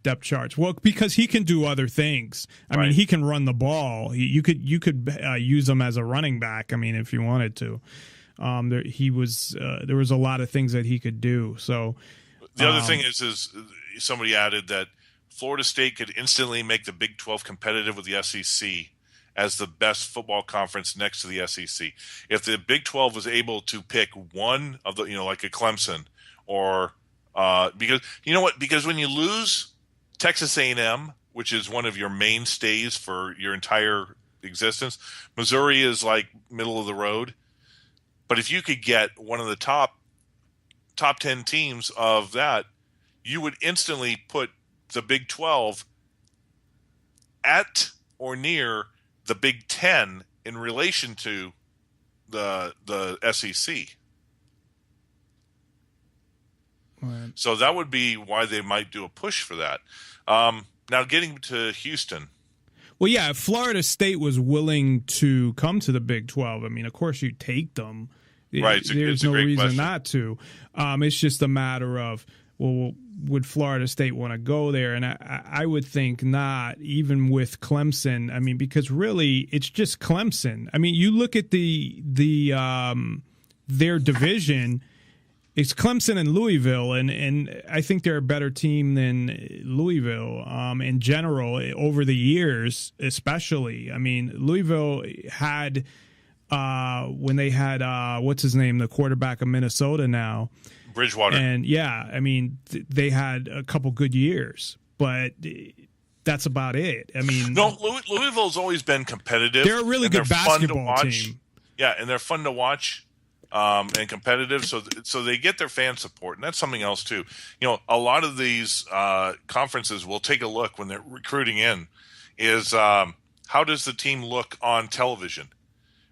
depth charts. Well, because he can do other things. I mean, Right. he can run the ball. You could use him as a running back. I mean, if you wanted to. There was a lot of things that he could do. So. The other thing is somebody added that Florida State could instantly make the Big 12 competitive with the SEC as the best football conference next to the SEC. If the Big 12 was able to pick one of the, like a Clemson or because when you lose Texas A&M, which is one of your mainstays for your entire existence, Missouri is like middle of the road. But if you could get one of the top 10 teams of that, you would instantly put the Big 12 at or near the Big 10 in relation to the SEC. Right. So that would be why they might do a push for that. Now getting to Houston. Well, yeah, if Florida State was willing to come to the Big 12, I mean, of course you take them. Right, there's no reason not to. It's just a matter of, well, would Florida State want to go there? And I would think not, even with Clemson. I mean, because really, it's just Clemson. I mean, you look at their division. It's Clemson and Louisville, and I think they're a better team than Louisville in general over the years, especially. I mean, Louisville had when they had what's his name, the quarterback of Minnesota now, Bridgewater, and yeah, I mean they had a couple good years, but that's about it. I mean, no, Louisville's always been competitive. They're a really good basketball team. Yeah, and they're fun to watch. And competitive, so they get their fan support, and that's something else too. You know, a lot of these conferences will take a look when they're recruiting in is how does the team look on television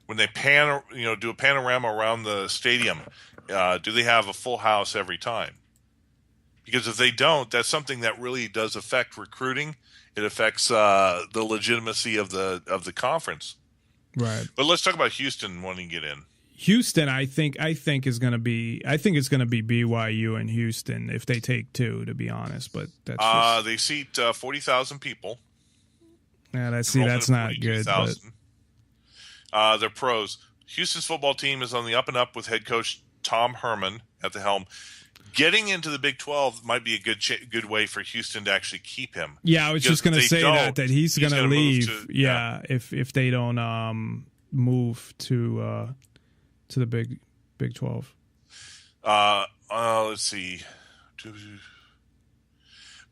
when they do a panorama around the stadium? Do they have a full house every time? Because if they don't, that's something that really does affect recruiting. It affects the legitimacy of the conference. Right. But let's talk about Houston wanting to get in. Houston, I think is going to be. I think it's going to be BYU and Houston if they take two. To be honest, but that's they seat 40,000 people. Yeah, that's not good. But they're pros. Houston's football team is on the up and up with head coach Tom Herman at the helm. Getting into the Big 12 might be a good way for Houston to actually keep him. Yeah, I was just going to say that he's going to leave. If they don't move to the Big 12. Let's see.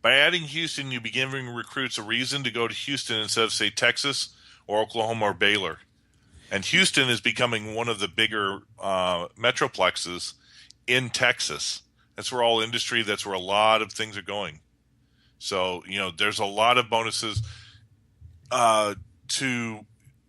By adding Houston, you begin giving recruits a reason to go to Houston instead of, say, Texas or Oklahoma or Baylor. And Houston is becoming one of the bigger metroplexes in Texas. That's where all industry, that's where a lot of things are going. So, there's a lot of bonuses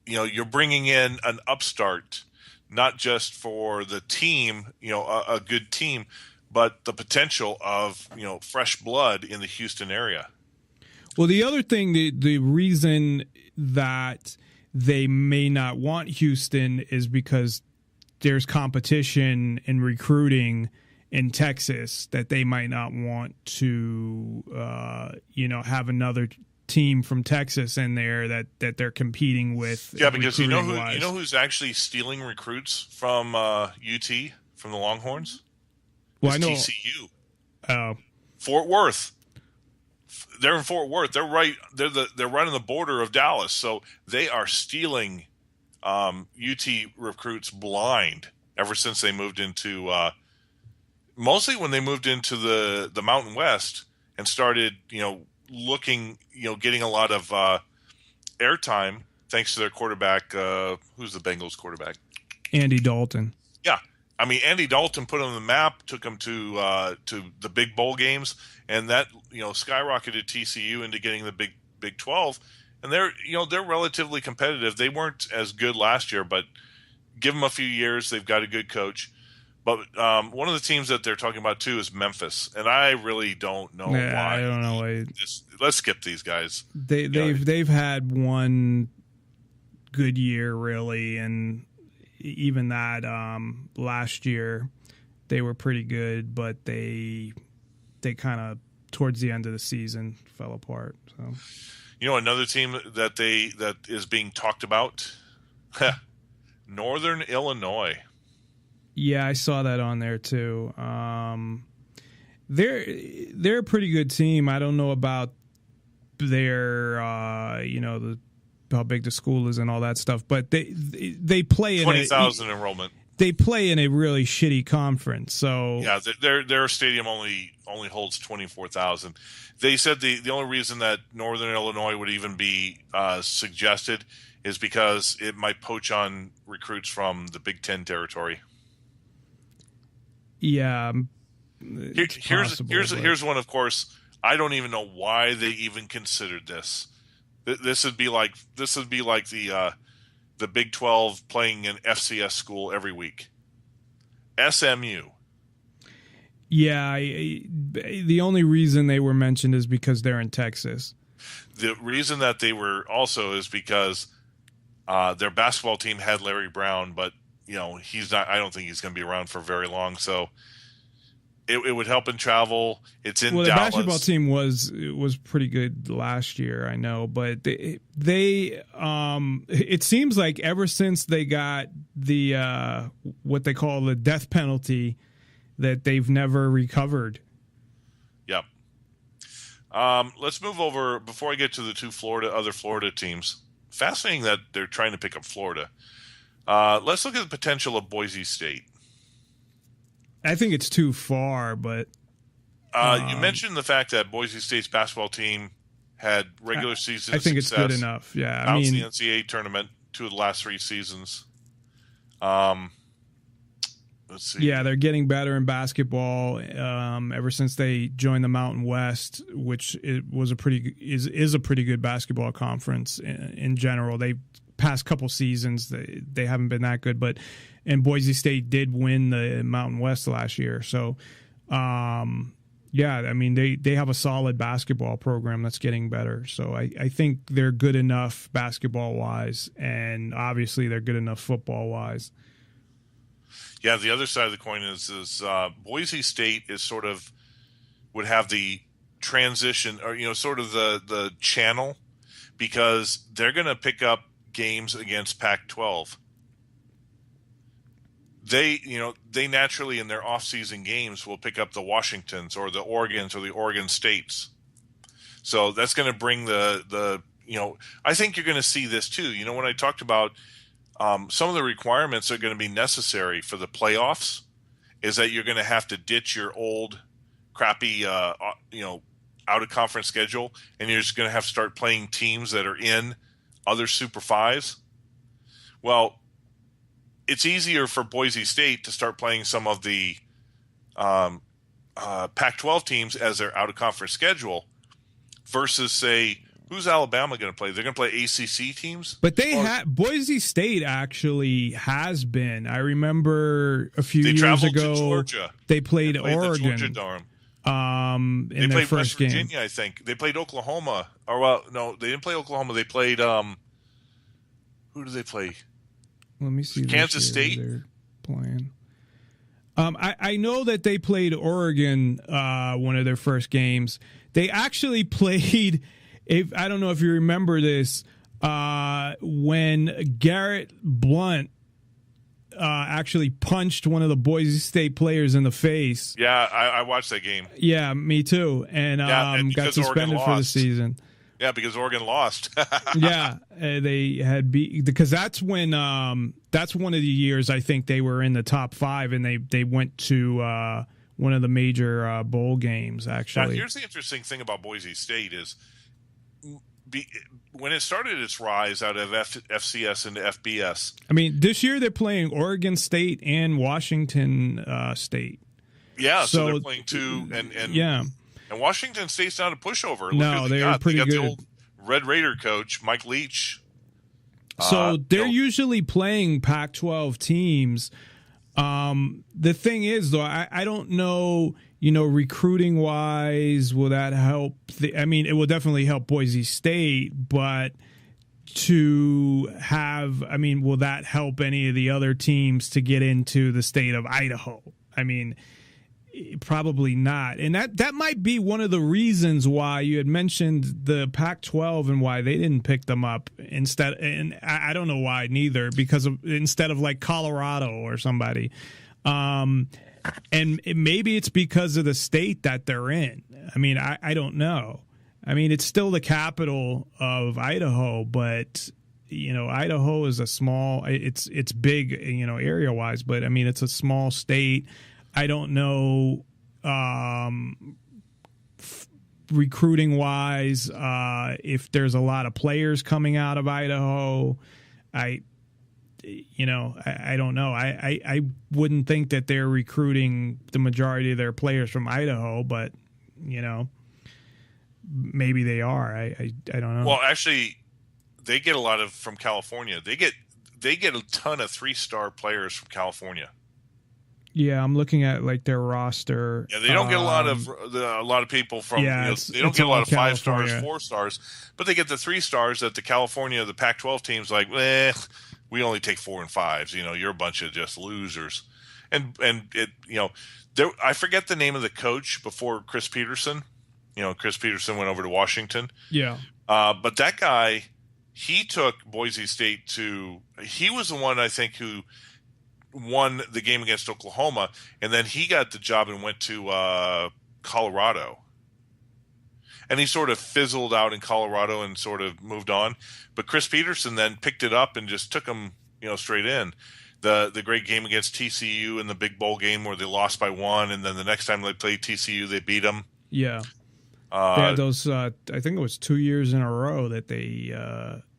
you're bringing in an upstart, not just for the team, a good team, but the potential of, fresh blood in the Houston area. Well, the other thing, the reason that they may not want Houston is because there's competition in recruiting in Texas that they might not want to, have another team from Texas in there that they're competing with. Yeah, because you know who's actually stealing recruits from UT, from the Longhorns? Well, I know TCU. Oh, Fort Worth. They're in Fort Worth. They're right. They're right on the border of Dallas, so they are stealing UT recruits blind ever since they moved into. Mostly when they moved into the Mountain West and started, looking, getting a lot of airtime thanks to their quarterback. Who's the Bengals quarterback? Andy Dalton. Yeah. I mean, Andy Dalton put them on the map, took them to the big bowl games, and that, skyrocketed TCU into getting the Big 12. And they're relatively competitive. They weren't as good last year, but give them a few years. They've got a good coach. But one of the teams that they're talking about too is Memphis, and I really don't know why. I don't know why. Let's skip these guys. They've had one good year really, and even that last year they were pretty good, but they kind of towards the end of the season fell apart. So another team that is being talked about, Northern Illinois. Yeah, I saw that on there too. They're a pretty good team. I don't know about their how big the school is and all that stuff, but they play in 20,000 enrollment. They play in a really shitty conference. So yeah, their stadium only holds 24,000. They said the only reason that Northern Illinois would even be suggested is because it might poach on recruits from the Big Ten territory. Yeah, here's one. Of course, I don't even know why they even considered this. This would be like the Big 12 playing an FCS school every week. SMU. Yeah, the only reason they were mentioned is because they're in Texas. The reason that they were also is because their basketball team had Larry Brown, but he's not. I don't think he's going to be around for very long. So it would help in travel. It's in Dallas. The basketball team was pretty good last year, I know, but they it seems like ever since they got the what they call the death penalty, that they've never recovered. Yep. Let's move over before I get to the two other Florida teams. Fascinating that they're trying to pick up Florida. Let's look at the potential of Boise State. I think it's too far, but you mentioned the fact that Boise State's basketball team had regular season. I think success, it's good enough. Yeah, I bounced mean, the NCAA tournament 2 of the last 3 seasons. Let's see. Yeah, they're getting better in basketball ever since they joined the Mountain West, which is a pretty good basketball conference in general. They past couple seasons they haven't been that good, and Boise State did win the Mountain West last year. So, yeah, I mean they have a solid basketball program that's getting better. So I think they're good enough basketball wise, and obviously they're good enough football wise. Yeah, the other side of the coin is Boise State would have the transition, or sort of the channel, because they're going to pick up games against Pac-12. They naturally in their off-season games will pick up the Washingtons or the Oregons or the Oregon States. So that's going to bring the I think you're going to see this too. When I talked about some of the requirements that are going to be necessary for the playoffs is that you're going to have to ditch your old crappy, out of conference schedule, and you're just going to have to start playing teams that are in other Super Fives. Well, it's easier for Boise State to start playing some of the Pac-12 teams as their out of conference schedule versus, say, who's Alabama going to play? They're going to play ACC teams? But Boise State actually has been. I remember a few years ago, to Georgia. They played Oregon. The Georgia Dome. In their first West game. Virginia, I think. They played Oklahoma. No, they didn't play Oklahoma. They played, who did they play? Let me see. Kansas State? They're playing. I know that they played Oregon one of their first games. They actually played... I don't know if you remember this, when Garrett Blunt actually punched one of the Boise State players in the face. Yeah, I watched that game. Yeah, me too. And got suspended for the season. Yeah, because Oregon lost. Yeah, they had because that's when that's one of the years I think they were in the top 5, and they went to one of the major bowl games. Actually, now, here's the interesting thing about Boise State is. When it started its rise out of FCS into FBS. I mean, this year they're playing Oregon State and Washington State. Yeah, so they're playing 2, and yeah, and Washington State's not a pushover. No, they're pretty good. The old Red Raider coach Mike Leach. So they're usually playing Pac-12 teams. The thing is, though, I don't know. Recruiting wise, will that help? It will definitely help Boise State, but will that help any of the other teams to get into the state of Idaho? Probably not. And that might be one of the reasons why you had mentioned the Pac-12 and why they didn't pick them up instead. And I don't know why neither, because instead of like Colorado or somebody. And maybe it's because of the state that they're in. I don't know. It's still the capital of Idaho, but Idaho is a small. It's big, area wise, but it's a small state. I don't know, recruiting wise, if there's a lot of players coming out of Idaho. I don't know. I wouldn't think that they're recruiting the majority of their players from Idaho, but maybe they are. I don't know. Well, actually, they get a lot from California. They get a ton of 3-star players from California. Yeah, I'm looking at like their roster. Yeah, they don't get a lot of people from. Yeah, they don't get a lot of 5 stars, California. 4 stars, but they get the 3 stars that the Pac-12 teams like. We only take 4 and 5s. You're a bunch of just losers, and it. I forget the name of the coach before Chris Peterson. Chris Peterson went over to Washington. Yeah, but that guy, he took Boise State to. He was the one I think who won the game against Oklahoma, and then he got the job and went to Colorado. And he sort of fizzled out in Colorado and sort of moved on. But Chris Peterson then picked it up and just took him, straight in. The great game against TCU in the big bowl game where they lost by 1, and then the next time they played TCU, they beat them. Yeah. They had those, I think it was 2 years in a row that they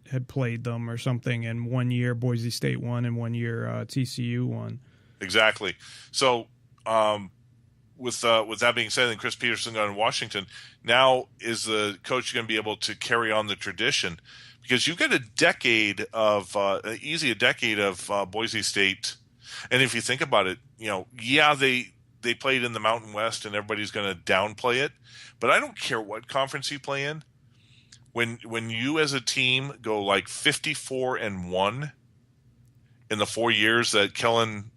had played them or something, and 1 year Boise State won and 1 year TCU won. Exactly. So with that being said, and Chris Peterson got in Washington, now is the coach going to be able to carry on the tradition? Because you get a decade of Boise State, and if you think about it, they played in the Mountain West, and everybody's going to downplay it. But I don't care what conference you play in. When you as a team go like 54-1 in the 4 years that Kellen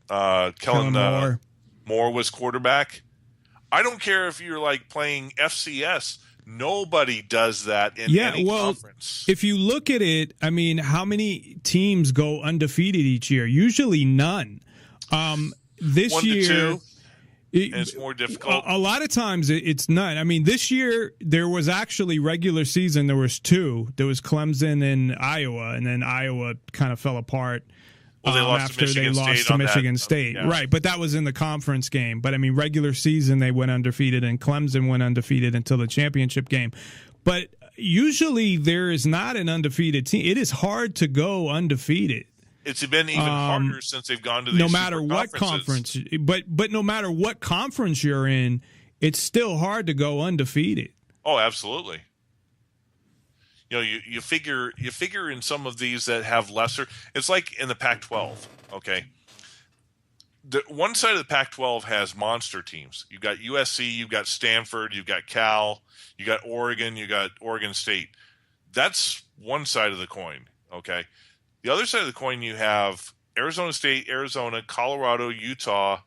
Moore was quarterback, I don't care if you're like playing FCS. Nobody does that in any conference. If you look at it, I mean, how many teams go undefeated each year? Usually none. This 1 year, to 2, and it's more difficult. A lot of times it's none. I mean, this year there was actually regular season. There was 2. There was Clemson and Iowa, and then Iowa kind of fell apart. Well, they lost after to Michigan they lost State to Michigan State. Yeah. Right, but that was in the conference game. But, I mean, regular season they went undefeated, and Clemson went undefeated until the championship game. But usually there is not an undefeated team. It is hard to go undefeated. It's been even harder since they've gone to these no matter what conference. But no matter what conference you're in, it's still hard to go undefeated. Oh, absolutely. You figure in some of these that have lesser. It's like in the Pac-12. Okay, the one side of the Pac-12 has monster teams. You've got USC, you've got Stanford, you've got Cal, you got Oregon, you got Oregon State. That's one side of the coin. Okay, the other side of the coin, you have Arizona State, Arizona, Colorado, Utah,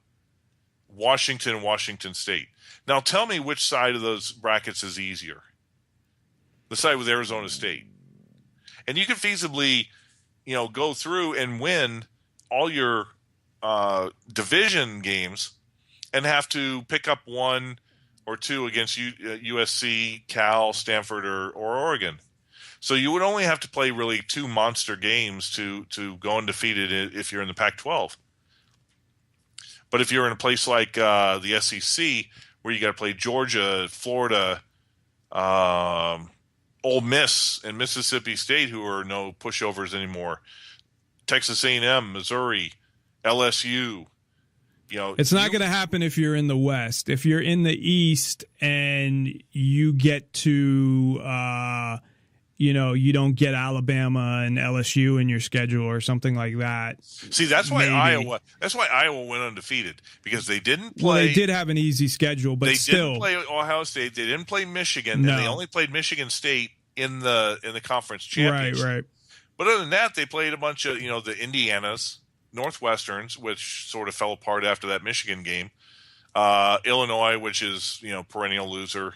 Washington, and Washington State. Now, tell me which side of those brackets is easier. The side with Arizona State. And you can feasibly, go through and win all your division games and have to pick up 1 or 2 against USC, Cal, Stanford, or Oregon. So you would only have to play really 2 monster games to go undefeated if you're in the Pac-12. But if you're in a place like the SEC, where you got to play Georgia, Florida, Ole Miss and Mississippi State, who are no pushovers anymore, Texas A&M, Missouri, LSU. It's not going to happen if you're in the West. If you're in the East and you get to, you don't get Alabama and LSU in your schedule or something like that. See, that's why maybe. Iowa went undefeated, because they didn't play. Well, they did have an easy schedule, but they still, didn't play Ohio State. They didn't play Michigan, No. and they only played Michigan State in the conference championship. Right. But other than that, they played a bunch of the Indianas, Northwesterns, which sort of fell apart after that Michigan game. Illinois, which is perennial loser.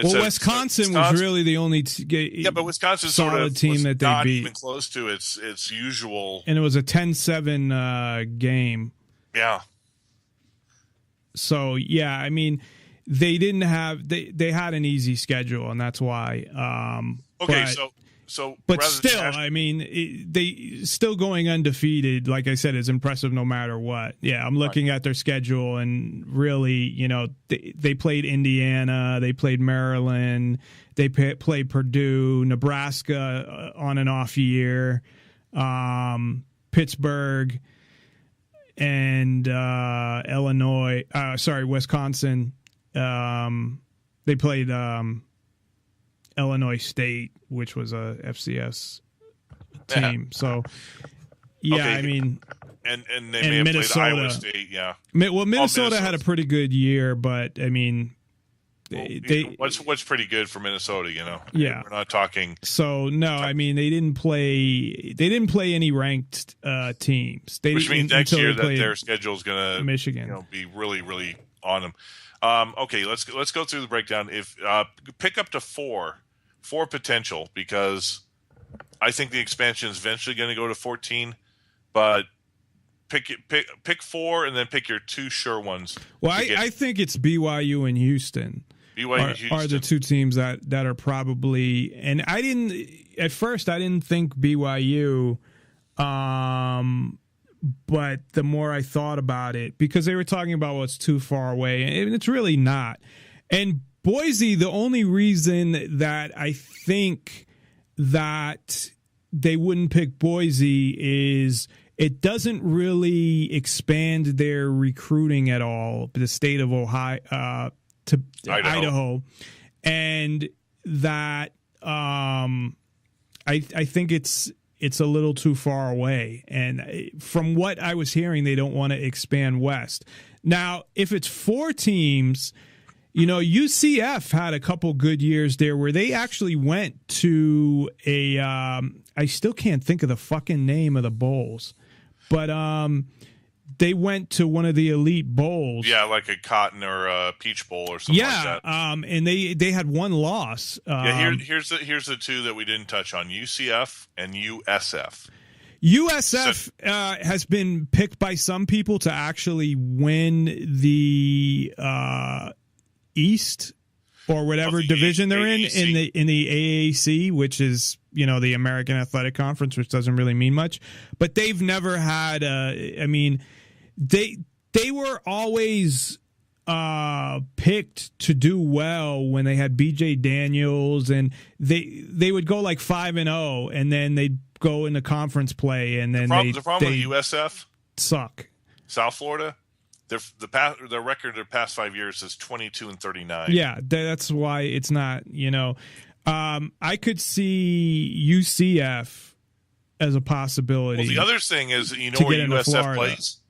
Wisconsin was really the only but Wisconsin solid sort of team was that they not beat. even close to its usual. And it was a 10-7 game. Yeah. So yeah, I mean, they didn't have they had an easy schedule, and that's why. Okay, but still, I mean, they still going undefeated. Like I said, is impressive no matter what. Yeah, I'm looking at their schedule, and really, they played Indiana, they played Maryland, they played Purdue, Nebraska on and off year, Pittsburgh, and Wisconsin. They played Illinois State, which was a FCS team. So, yeah, okay. I mean, and they may have Minnesota, played Iowa State. Yeah. Well, Minnesota had a pretty good year, but I mean, what's pretty good for Minnesota? Yeah, we're not talking. So no, I mean they didn't play any ranked teams. Which means next year that their schedule is going to Michigan, be really, really on them. Okay, let's go through the breakdown. If pick up to four potential, because I think the expansion is eventually going to go to 14, but pick 4, and then pick your 2 sure ones. Well, I think it's BYU and Houston. BYU are the 2 teams that are probably. And at first I didn't think BYU, but the more I thought about it, because they were talking about what's too far away, and it's really not. And Boise, the only reason that I think that they wouldn't pick Boise is it doesn't really expand their recruiting at all, the state of Ohio to Idaho. And that I think it's a little too far away. And from what I was hearing, they don't want to expand west. Now, if it's 4 teams, UCF had a couple good years there where they actually went to a I still can't think of the fucking name of the bowls, but they went to one of the elite bowls. Yeah, like a Cotton or a Peach Bowl or something like that. And they had one loss. Here's the 2 that we didn't touch on: UCF and USF. USF has been picked by some people to actually win the East or whatever division they're AAC. in the AAC, which is the American Athletic Conference, which doesn't really mean much. But they've never had. They were always picked to do well when they had B.J. Daniels, and they would go like 5-0, and then they'd go into conference play, and then the problem with USF suck. South Florida. Their record their past 5 years is 22-39. Yeah, that's why it's not. I could see UCF as a possibility. Well, the other thing is, where USF plays?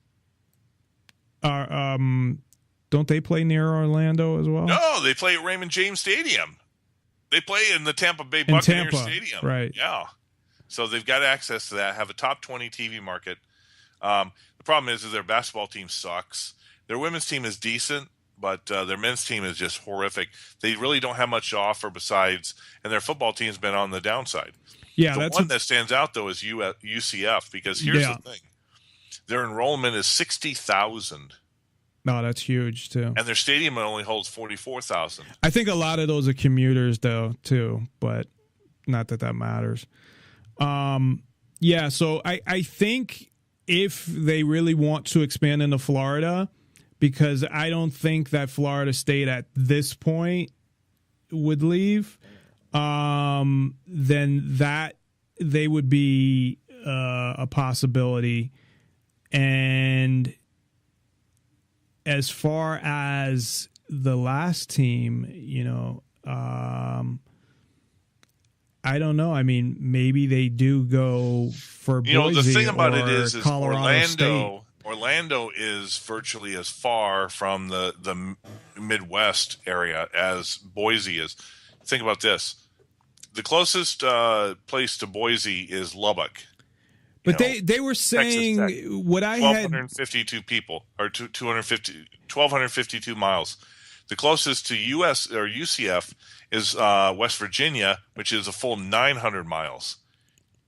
Don't they play near Orlando as well? No, they play at Raymond James Stadium. They play in the Tampa Bay Buccaneers Stadium. Right. Yeah. So they've got access to that, have a top 20 TV market. The problem is their basketball team sucks. Their women's team is decent, but their men's team is just horrific. They really don't have much to offer besides, and their football team's been on the downside. Yeah, the one that stands out, though, is UCF, because here's the thing. Their enrollment is 60,000. No, that's huge, too. And their stadium only holds 44,000. I think a lot of those are commuters, though, too, but not that matters. So I think if they really want to expand into Florida, because I don't think that Florida State at this point would leave, then that they would be a possibility. And as far as the last team, I don't know. I mean, maybe they do go for Boise. The thing about it is Colorado Orlando is virtually as far from the Midwest area as Boise is. Think about this. The closest place to Boise is Lubbock. But they were saying what I had 1,252 people, or 1,252 miles. The closest to US or UCF is West Virginia, which is a full 900 miles,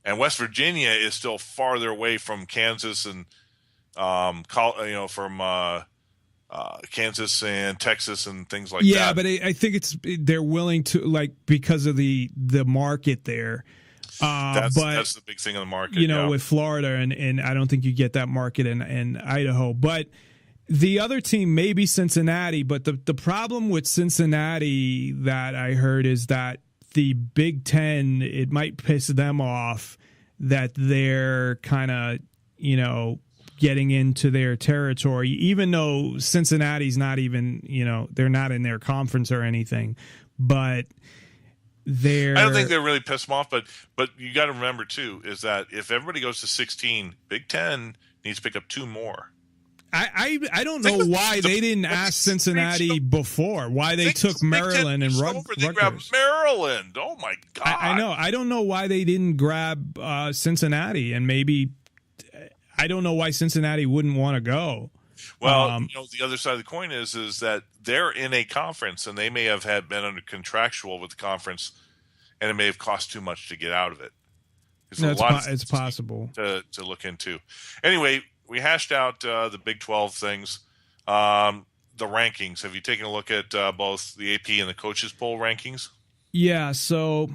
and West Virginia is still farther away from Kansas and from Kansas and Texas and things like that. Yeah, but I think they're willing to, because of the market there. That's the big thing in the market, with Florida, and I don't think you get that market in Idaho. But the other team may be Cincinnati, but the problem with Cincinnati that I heard is that the Big Ten, it might piss them off that they're kind of, getting into their territory, even though Cincinnati's not even, they're not in their conference or anything. But I don't think they're really pissed them off, but you got to remember too is that if everybody goes to 16, Big Ten needs to pick up 2 more. I don't know why they didn't ask Cincinnati before. Why they took Maryland and Rutgers. They grabbed Maryland. Oh my God! I know. I don't know why they didn't grab Cincinnati, and maybe I don't know why Cincinnati wouldn't want to go. Well, the other side of the coin is that they're in a conference, and they may have been under contractual with the conference, and it may have cost too much to get out of it. It's possible to look into. Anyway, we hashed out the Big 12 things. The rankings. Have you taken a look at both the AP and the coaches poll rankings? Yeah. So,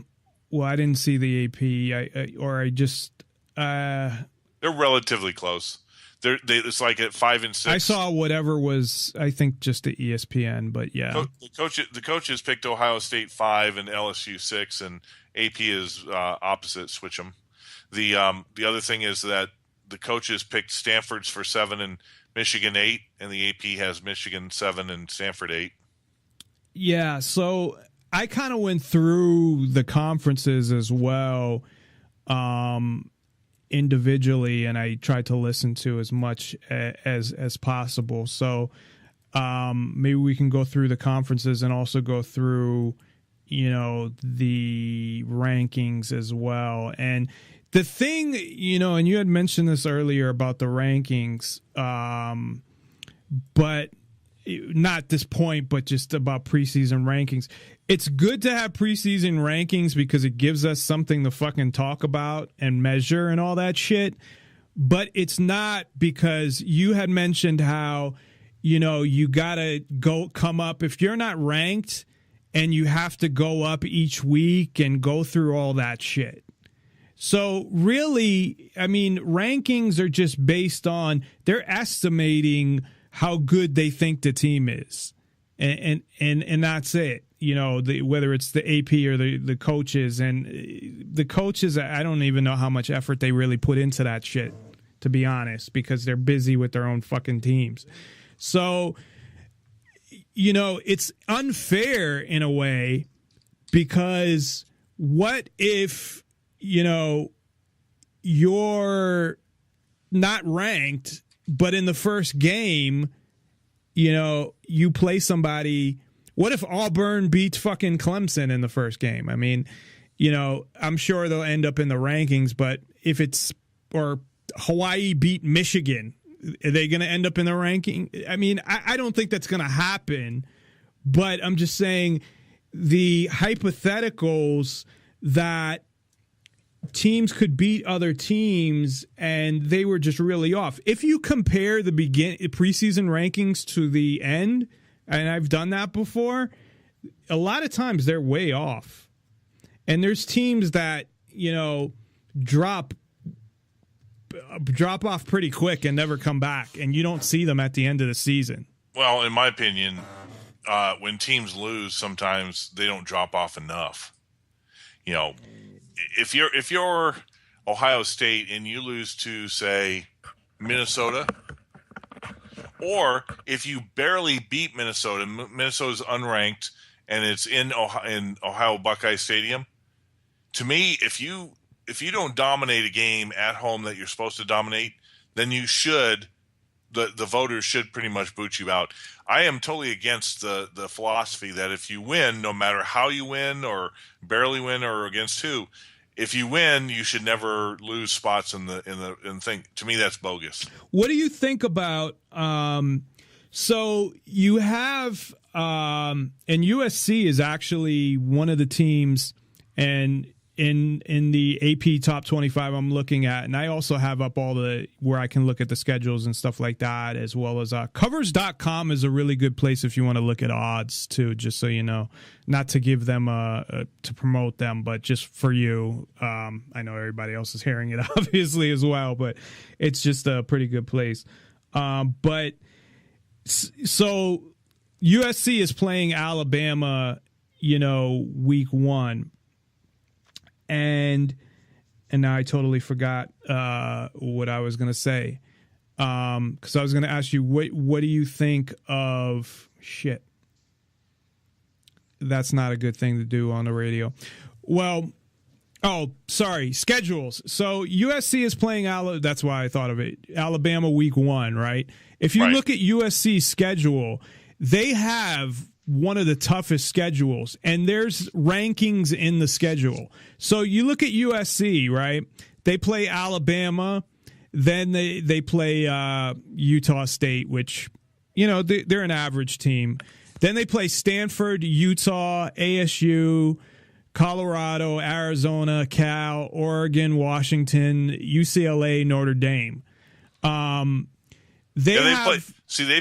well, I didn't see the AP. I just. They're relatively close. It's like at 5 and 6. I saw whatever was, I think, just the ESPN, but yeah. The coaches picked Ohio State 5 and LSU 6, and AP is opposite. Switch them. The other thing is that the coaches picked Stanford's for 7 and Michigan 8, and the AP has Michigan 7 and Stanford 8. Yeah, so I kind of went through the conferences as well, individually, and I tried to listen to as much as possible. So maybe we can go through the conferences and also go through, the rankings as well. And the thing, and you had mentioned this earlier about the rankings, but not this point, but just about preseason rankings. It's good to have preseason rankings because it gives us something to fucking talk about and measure and all that shit. But it's not, because you had mentioned how, you got to come up if you're not ranked and you have to go up each week and go through all that shit. So really, I mean, rankings are just based on, they're estimating how good they think the team is. And that's it. Whether it's the AP or the coaches, and the coaches, I don't even know how much effort they really put into that shit, to be honest, because they're busy with their own fucking teams. So, it's unfair in a way, because what if, you're not ranked, but in the first game, you play somebody. What if Auburn beats fucking Clemson in the first game? I mean, I'm sure they'll end up in the rankings, but if or Hawaii beat Michigan, are they going to end up in the ranking? I mean, I don't think that's going to happen, but I'm just saying the hypotheticals that teams could beat other teams and they were just really off. If you compare the preseason rankings to the end, and I've done that before, a lot of times they're way off. And there's teams that, drop off pretty quick and never come back, and you don't see them at the end of the season. Well, in my opinion, when teams lose, sometimes they don't drop off enough. If you're Ohio State and you lose to, say, Minnesota, or if you barely beat Minnesota, Minnesota's unranked and it's in Ohio Buckeye Stadium, to me, if you don't dominate a game at home that you're supposed to dominate, then you should, the voters should pretty much boot you out. I am totally against the philosophy that if you win, no matter how you win or barely win or against who, if you win, you should never lose spots in the thing. To me, that's bogus. What do you think about? So you have, and USC is actually one of the teams, and in the AP Top 25 I'm looking at, and I also have up all where I can look at the schedules and stuff like that, as well as covers.com is a really good place if you want to look at odds too, just so you know, not to give them to promote them, but just for you. I know everybody else is hearing it obviously as well, but it's just a pretty good place. But so USC is playing Alabama, week 1. And now I totally forgot what I was going to say, because I was going to ask you, what do you think of shit? That's not a good thing to do on the radio. Well, schedules. So USC is playing that's why I thought of it. Alabama week 1, right? If you look at USC's schedule, they have one of the toughest schedules, and there's rankings in the schedule. So you look at USC, right? They play Alabama, then they play Utah State, which, they're an average team. Then they play Stanford, Utah, ASU, Colorado, Arizona, Cal, Oregon, Washington, UCLA, Notre Dame. They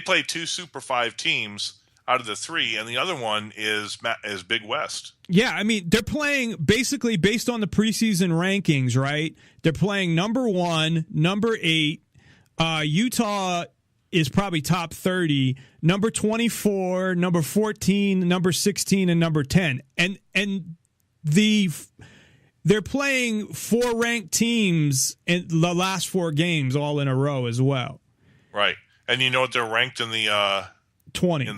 play 2 Super 5 teams out of the 3, and the other one is Big West. Yeah, I mean, they're playing basically based on the preseason rankings, right? They're playing number 1, number 8. Utah is probably top 30, number 24, number 14, number 16, and number 10. And they're playing 4 ranked teams in the last 4 games all in a row as well. Right. And you know what they're ranked in the 20.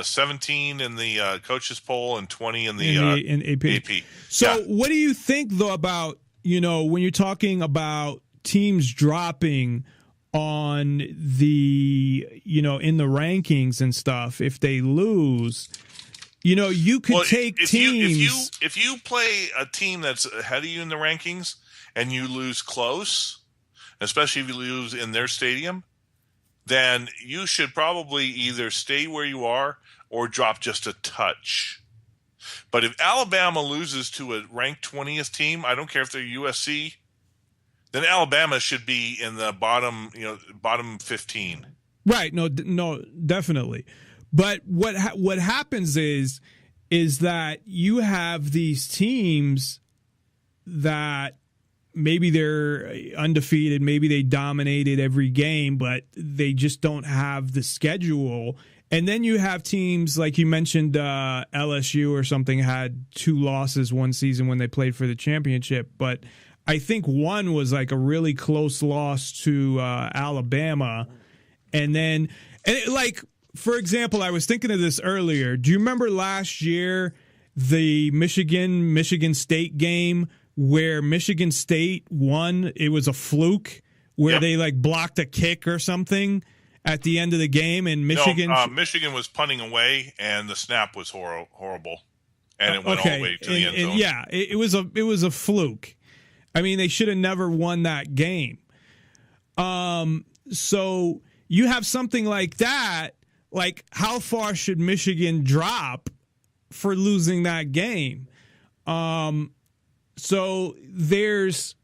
17 in the coaches poll and 20 in the AP. So what do you think, though, about, when you're talking about teams dropping on the, in the rankings and stuff, if they lose, you could take teams. If you play a team that's ahead of you in the rankings and you lose close, especially if you lose in their stadium, then you should probably either stay where you are or drop just a touch. But if Alabama loses to a ranked 20th team, I don't care if they're USC, then Alabama should be in the bottom 15. Right. No, definitely. But what happens is that you have these teams that maybe they're undefeated, maybe they dominated every game, but they just don't have the schedule. And then you have teams like you mentioned, LSU or something had 2 losses one season when they played for the championship. But I think one was like a really close loss to Alabama. For example, I was thinking of this earlier. Do you remember last year the Michigan State game where Michigan State won? It was a fluke where they blocked a kick or something at the end of the game, and Michigan was punting away, and the snap was horrible, and it went all the way to the end zone. Yeah, it was a fluke. I mean, they should have never won that game. So you have something like that. Like, how far should Michigan drop for losing that game? So there's,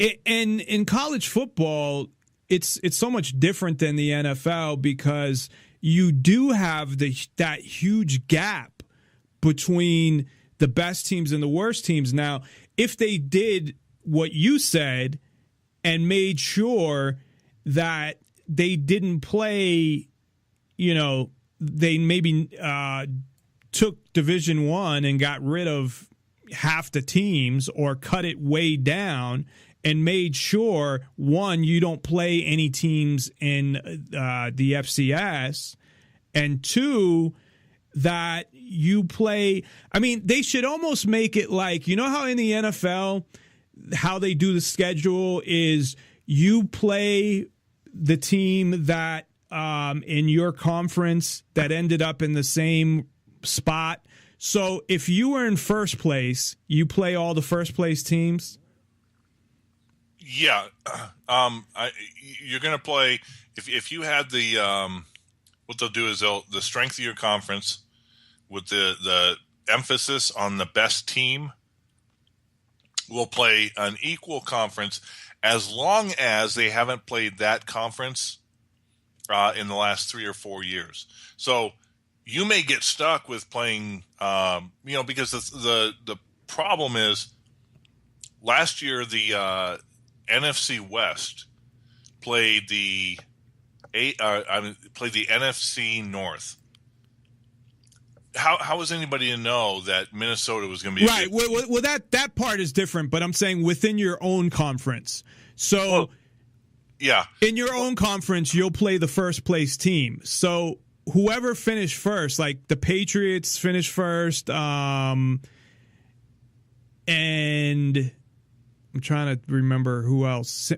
and in college football, it's so much different than the NFL because you do have that huge gap between the best teams and the worst teams. Now, if they did what you said and made sure that they didn't play, they maybe took Division I and got rid of half the teams or cut it way down and made sure, one, you don't play any teams in the FCS, and two, that you play. I mean, they should almost make it like, how in the NFL, how they do the schedule is you play the team that in your conference that ended up in the same spot. So if you were in first place, you play all the first place teams? Yeah. You're going to play, if you had the, what they'll do is the strength of your conference with the emphasis on the best team will play an equal conference as long as they haven't played that conference in the last 3 or 4 years. So you may get stuck with playing, because the problem is last year the NFC West played the NFC North. How was anybody to know that Minnesota was going to be right? Well, that part is different, but I'm saying within your own conference. So, yeah, in your own conference, you'll play the first place team. So whoever finished first, like the Patriots finished first, and I'm trying to remember who else.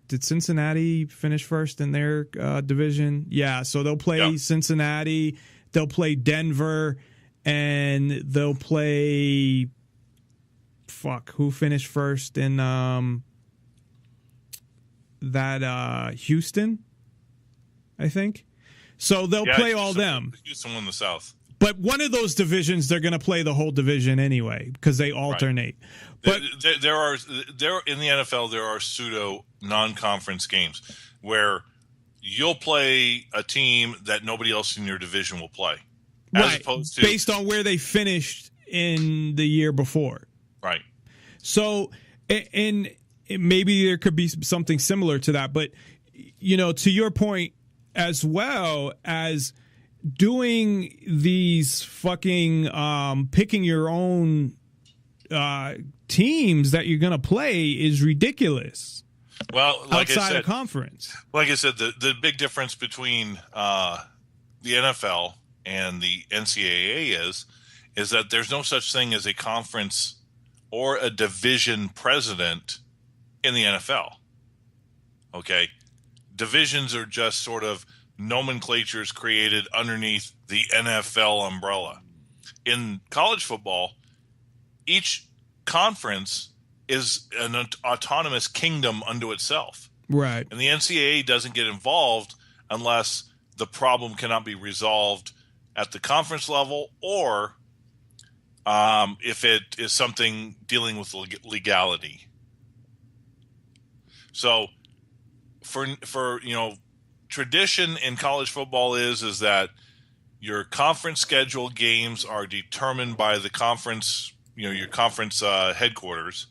Did Cincinnati finish first in their division? Yeah, so they'll play Cincinnati. They'll play Denver, and they'll play. Who finished first in Houston? I think. So they'll play all them. Houston won the South. But one of those divisions, they're going to play the whole division anyway because they alternate. Right. But there in the NFL, there are pseudo non-conference games where you'll play a team that nobody else in your division will play, as opposed to based on where they finished in the year before. Right. So, and maybe there could be something similar to that, but to your point, as well as doing these fucking picking your own teams that you're going to play is ridiculous. Well, like outside I said, of conference. Like I said, the big difference between the NFL and the NCAA is that there's no such thing as a conference or a division president in the NFL. Okay? Divisions are just sort of nomenclatures created underneath the NFL umbrella. In college football, each conference is an autonomous kingdom unto itself. Right. And the NCAA doesn't get involved unless the problem cannot be resolved at the conference level or if it is something dealing with legality. So for tradition in college football is that your conference schedule games are determined by the conference, your conference headquarters.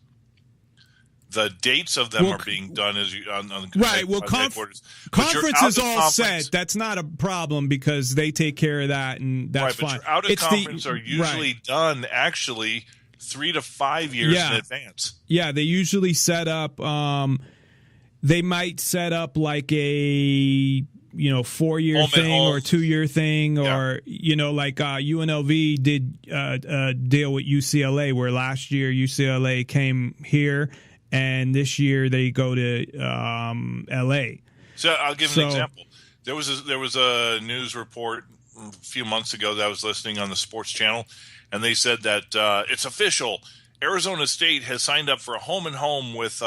The dates of them are being done on right. Well, headquarters. Conference is all set. That's not a problem because they take care of that, and that's fine. But out of conference are usually done actually 3 to 5 years in advance. Yeah, they usually set up. They might set up like a 4-year thing or 2-year thing, or like UNLV did a deal with UCLA where last year UCLA came here. And this year they go to L.A. So I'll give an example. There was a news report a few months ago that I was listening on the Sports Channel, and they said that it's official. Arizona State has signed up for a home-and-home with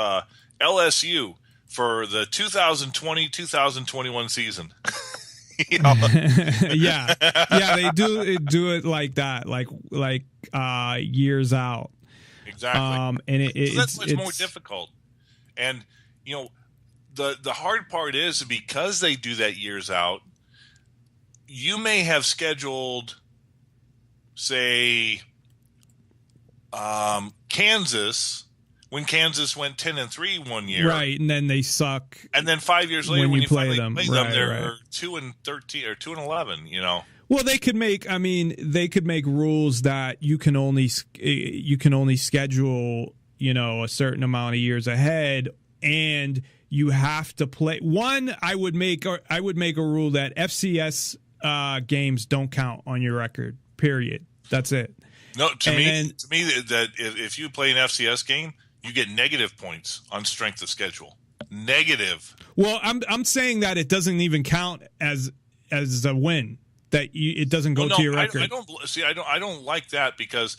LSU for the 2020-2021 season. Yeah, they do it like that, like years out. Exactly. And so that's much more difficult. And, the hard part is because they do that years out, you may have scheduled, say, Kansas, when Kansas went 10-3 one year. Right, and then they suck. And then 5 years later when you play finally them. play them, they're 2-13 or 2-11, Well, they could make rules that you can only schedule, a certain amount of years ahead, and you have to play. One, I would make a rule that FCS games don't count on your record. Period. That's it. No, to me, that if you play an FCS game, you get negative points on strength of schedule. Negative. Well, I'm saying that it doesn't even count as a win. That it doesn't go to your record. I don't like that because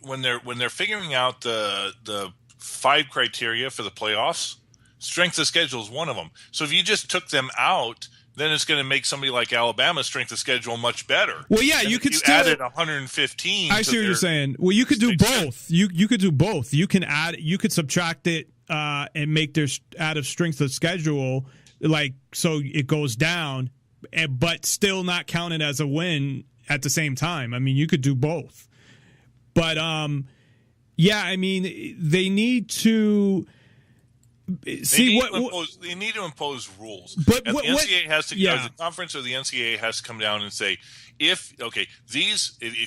when they're figuring out the 5 criteria for the playoffs, strength of schedule is one of them. So if you just took them out, then it's going to make somebody like Alabama's strength of schedule much better. Well, yeah, you could still added 115. I see what you're saying. Well, you could do both. You could do both. You could subtract it and make their out of strength of schedule so it goes down. But still not counted as a win at the same time. I mean, you could do both. But, they need to see they need to impose rules. But the NCAA has to, the conference or the NCAA has to come down and say, if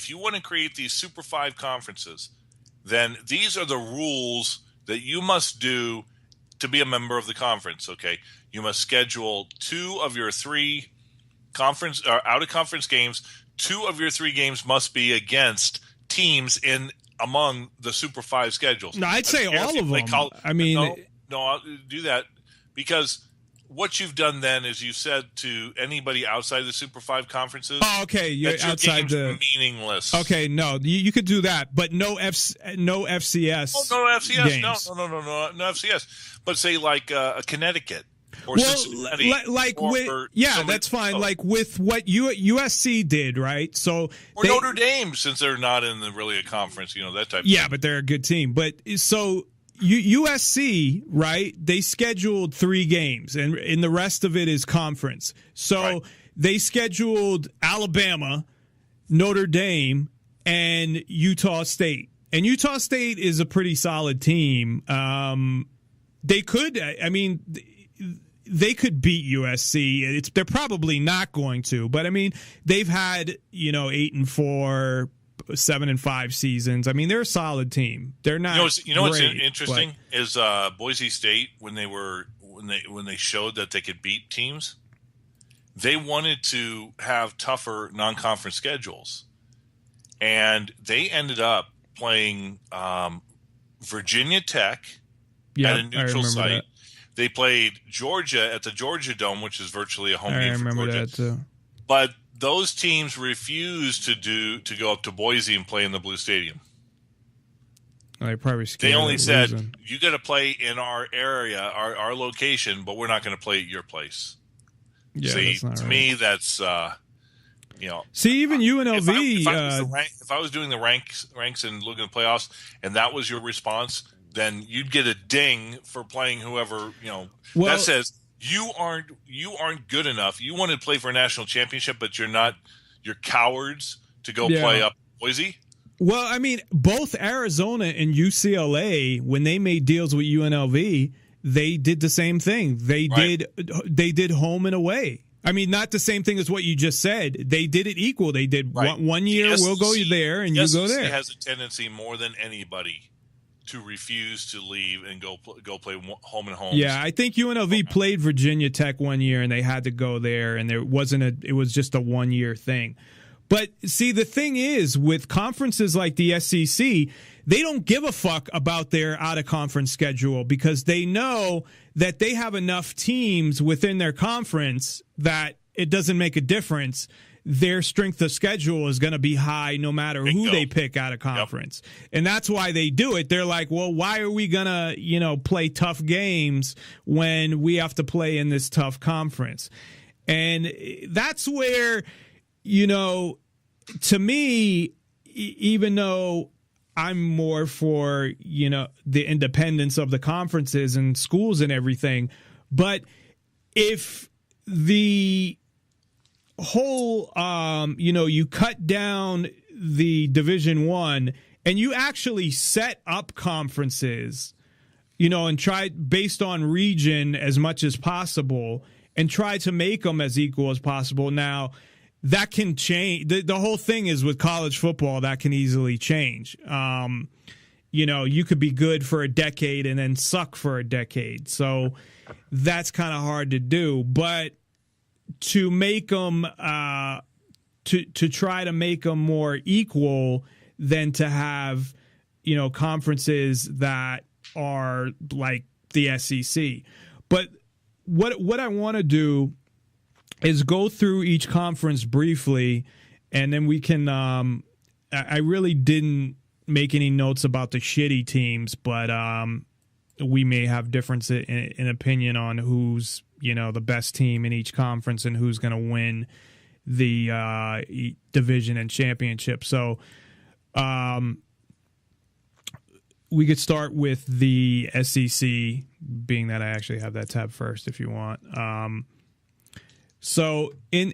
you want to create these Super 5 conferences, then these are the rules that you must do to be a member of the conference. Okay, you must schedule 2 of your 3 conference or out of conference games. 2 of your 3 games must be against teams in among the Super 5 schedules. No, I'd say all of them. No, I'll do that because what you've done then is you said to anybody outside the Super 5 conferences. Oh, okay, you're outside the meaningless. Okay, no, you could do that, but no FCS. Oh, no FCS. Games. No FCS. But say like a Connecticut. or Cincinnati. That's fine. Like with what USC did, right? So or Notre Dame, since they're not in really a conference, that type. Yeah, of thing. but they're a good team. But so USC, right? They scheduled 3 games, and the rest of it is conference. So they scheduled Alabama, Notre Dame, and Utah State. And Utah State is a pretty solid team. They could beat USC. They're probably not going to, but they've had 8-4, 7-5 seasons. They're a solid team. They're not. What's interesting is Boise State when they showed that they could beat teams, they wanted to have tougher non-conference schedules, and they ended up playing Virginia Tech at a neutral site. That. They played Georgia at the Georgia Dome, which is virtually a home game for Georgia. I remember that too. But those teams refused to go up to Boise and play in the Blue Stadium. They probably scared. They only said, you got to play in our area, our location, but we're not going to play at your place. Yeah, see, to right. me, that's See, even UNLV. If I was doing the ranks and looking at the playoffs, and that was your response, then you'd get a ding for playing whoever that says you aren't good enough. You want to play for a national championship, but you're not. You're cowards to go play up Boise. Well, both Arizona and UCLA, when they made deals with UNLV, they did the same thing. They did home and away. Not the same thing as what you just said. They did it equal. They did one year, we'll go there, and you go there. The SEC has a tendency more than anybody to refuse to leave and go play home and home. Yeah, I think UNLV played Virginia Tech one year, and they had to go there, and it was just a 1-year thing. But see, the thing is, with conferences like the SEC, they don't give a fuck about their out-of-conference schedule because they know that they have enough teams within their conference that it doesn't make a difference. Their strength of schedule is going to be high no matter who they pick out of conference. Yep. And that's why they do it. They're like, well, why are we going to, play tough games when we have to play in this tough conference? And that's where, to me, even though I'm more for, the independence of the conferences and schools and everything, but if the whole, you cut down the Division I and you actually set up conferences, and try based on region as much as possible and try to make them as equal as possible. Now, that can change. The whole thing is with college football, that can easily change. You could be good for a decade and then suck for a decade. So that's kind of hard to do. But to make them, to try to make them more equal than to have, conferences that are like the SEC. But what I want to do is go through each conference briefly, and then we can I really didn't make any notes about the shitty teams, but we may have difference in opinion on who's the best team in each conference and who's going to win the division and championship. So we could start with the SEC, being that I actually have that tab first if you want. So in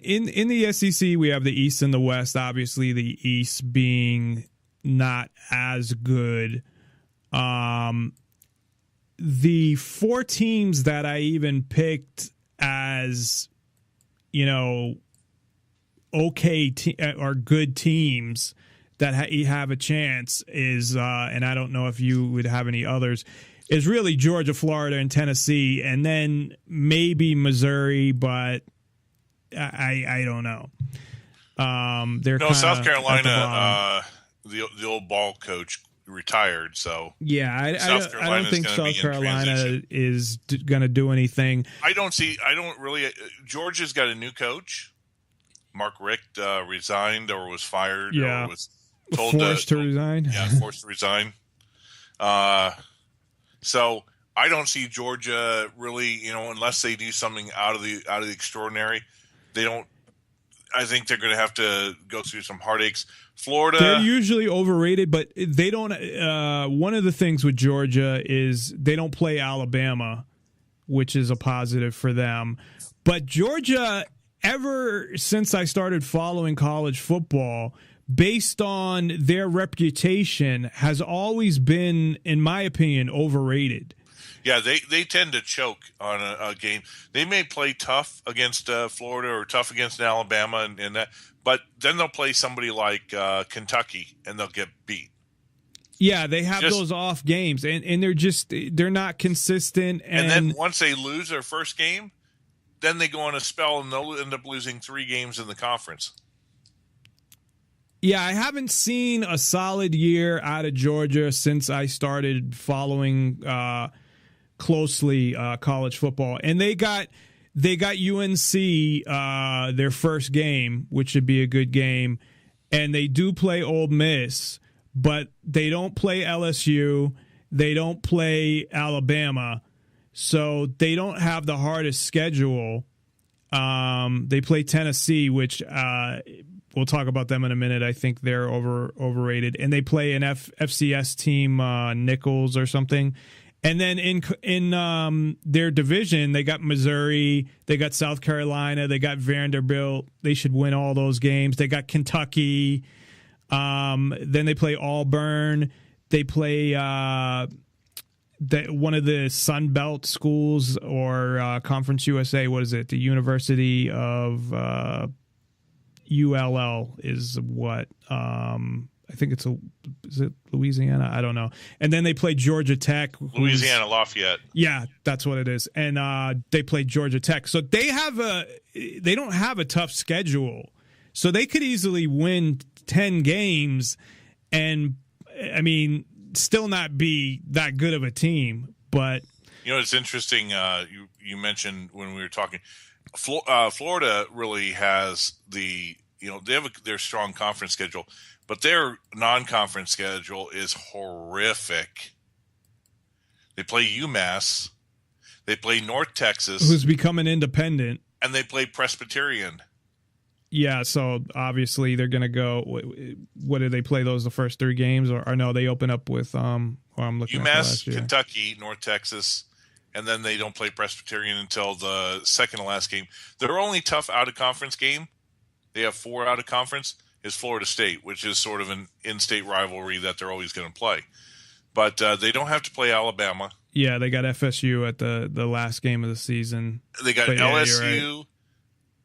the SEC, we have the East and the West. Obviously, the East being not as good. The 4 teams that I even picked as, okay or good teams that have a chance is, and I don't know if you would have any others, is really Georgia, Florida, and Tennessee, and then maybe Missouri, but I don't know. They're South Carolina. The old ball coach retired, so yeah, I don't think South Carolina is going to do anything. I don't really. Georgia's got a new coach. Mark Richt resigned or was fired. Yeah, or was told forced to resign. Yeah, forced to resign. So I don't see Georgia really, unless they do something out of the extraordinary. They don't. I think they're going to have to go through some heartaches. Florida, they're usually overrated, but they don't. One of the things with Georgia is they don't play Alabama, which is a positive for them. But Georgia, ever since I started following college football, based on their reputation, has always been, in my opinion, overrated. Yeah, they tend to choke on a game. They may play tough against Florida or tough against Alabama and that, but then they'll play somebody like Kentucky and they'll get beat. Yeah, they have those off games, and they're not consistent. And then once they lose their first game, then they go on a spell and they'll end up losing 3 games in the conference. Yeah, I haven't seen a solid year out of Georgia since I started following closely college football, and they got UNC their first game, which should be a good game, and they do play Ole Miss, but they don't play LSU, they don't play Alabama, so they don't have the hardest schedule. They play Tennessee, which we'll talk about them in a minute. I think they're overrated, and they play an FCS team, Nichols or something. And then in their division, they got Missouri, they got South Carolina, they got Vanderbilt. They should win all those games. They got Kentucky. Then they play Auburn. They play one of the Sun Belt schools or Conference USA. What is it? The University of ULL is what? I think is it Louisiana? I don't know. And then they play Georgia Tech. Louisiana Lafayette. Yeah, that's what it is. And they play Georgia Tech. So they don't have a tough schedule. So they could easily win 10 games and, I mean, still not be that good of a team. But it's interesting. You mentioned when we were talking, Florida really has they have their strong conference schedule. But their non-conference schedule is horrific. They play UMass. They play North Texas. Who's becoming independent. And they play Presbyterian. Yeah, so obviously they're going to go – what did they play those the first 3 games? Or no, they open up with I'm looking at last year. Kentucky, North Texas, and then they don't play Presbyterian until the second to last game. Their only tough out-of-conference game, they have 4 out-of-conference, is Florida State, which is sort of an in-state rivalry that they're always going to play. But they don't have to play Alabama. Yeah, they got FSU at the last game of the season. They got LSU. Right.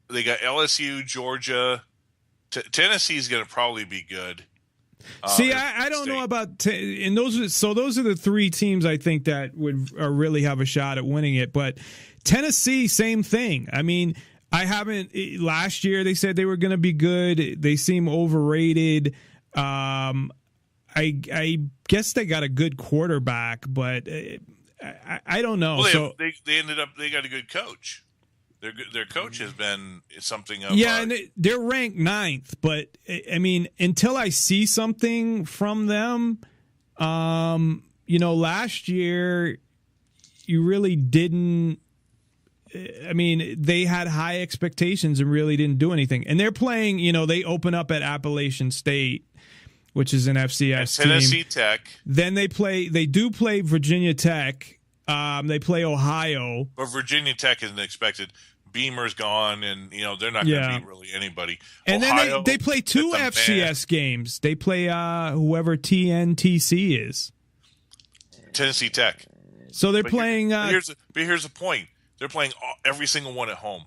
They got LSU, Georgia. Tennessee's going to probably be good. See, I don't know about and those are the 3 teams I think that would really have a shot at winning it. But Tennessee, same thing. I mean, last year they said they were going to be good. They seem overrated. I guess they got a good quarterback, but I don't know. Well, they got a good coach. Their coach has been something of and they're ranked 9th, but I mean, until I see something from them, last year you really didn't. I mean, they had high expectations and really didn't do anything. And they're playing, they open up at Appalachian State, which is an FCS team. Tennessee Tech. Then they do play Virginia Tech. They play Ohio. But Virginia Tech isn't expected. Beamer's gone, and they're not going to beat really anybody. And Ohio, then they play 2 FCS games. They play whoever TNTC is. Tennessee Tech. So they're playing. Here's the point. They're playing every single one at home.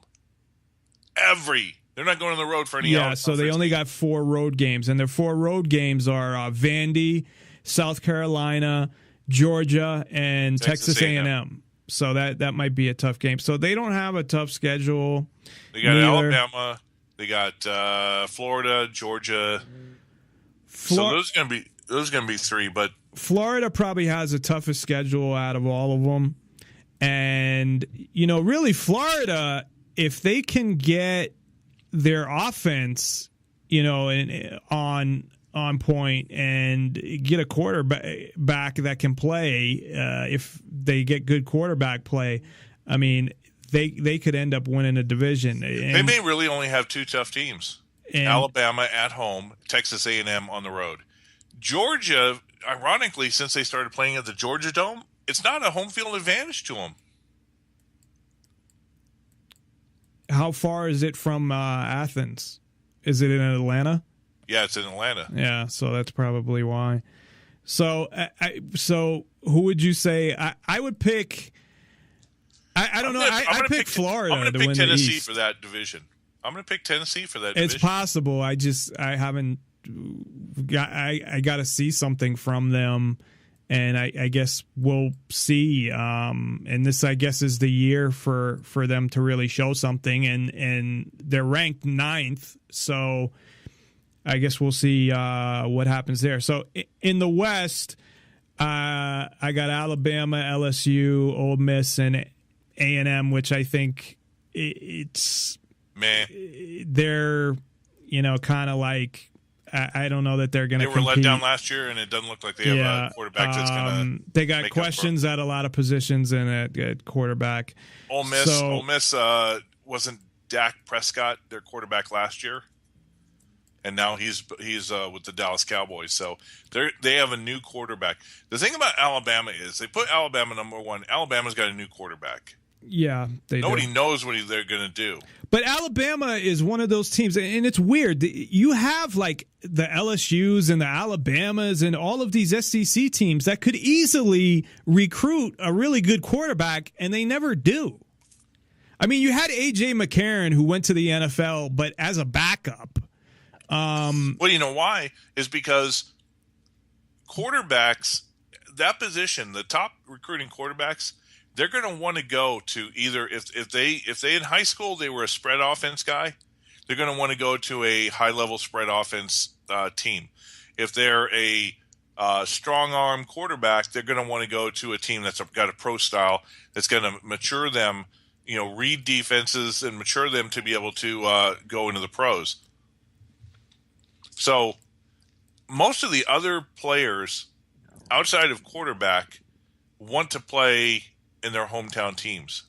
They're not going on the road for any. Yeah, so they only got 4 road games, and their 4 road games are Vandy, South Carolina, Georgia, and Texas A&M. So that might be a tough game. So they don't have a tough schedule. They got Alabama. They got Florida, Georgia. So those are going to be 3. But Florida probably has the toughest schedule out of all of them. And, really Florida, if they can get their offense, on point and get a quarterback that can play, if they get good quarterback play, I mean, they could end up winning a division. And they may really only have two tough teams: Alabama at home, Texas A&M on the road. Georgia, ironically, since they started playing at the Georgia Dome, it's not a home field advantage to them. How far is it from Athens? Is it in Atlanta? Yeah, it's in Atlanta. Yeah, so that's probably why. So, so who would you say? I would pick. I don't know. I pick Florida. I'm going to pick Tennessee for that division. I'm going to pick Tennessee for that division. It's possible. I haven't. I got to see something from them, and I guess we'll see. And this, I guess, is the year for them to really show something. And they're ranked 9th, so I guess we'll see what happens there. So in the West, I got Alabama, LSU, Ole Miss, and A&M, which I think it's meh. They're kind of like. I don't know that they're going to compete. They were let down last year, and it doesn't look like they have a quarterback that's going to. They got questions at a lot of positions and at quarterback. Ole Miss wasn't Dak Prescott their quarterback last year, and now he's with the Dallas Cowboys. So they have a new quarterback. The thing about Alabama is they put Alabama number 1. Alabama's got a new quarterback. Yeah, nobody knows what they're going to do. But Alabama is one of those teams, and it's weird. You have like the LSUs and the Alabamas and all of these SEC teams that could easily recruit a really good quarterback, and they never do. I mean, you had A.J. McCarron who went to the NFL, but as a backup. Well, you know why? Is because quarterbacks, that position, the top recruiting quarterbacks, they're going to want to go to either if they in high school they were a spread offense guy, they're going to want to go to a high level spread offense team. If they're a strong arm quarterback, they're going to want to go to a team that's got a pro style that's going to mature them, read defenses and mature them to be able to go into the pros. So most of the other players outside of quarterback want to play in their hometown teams,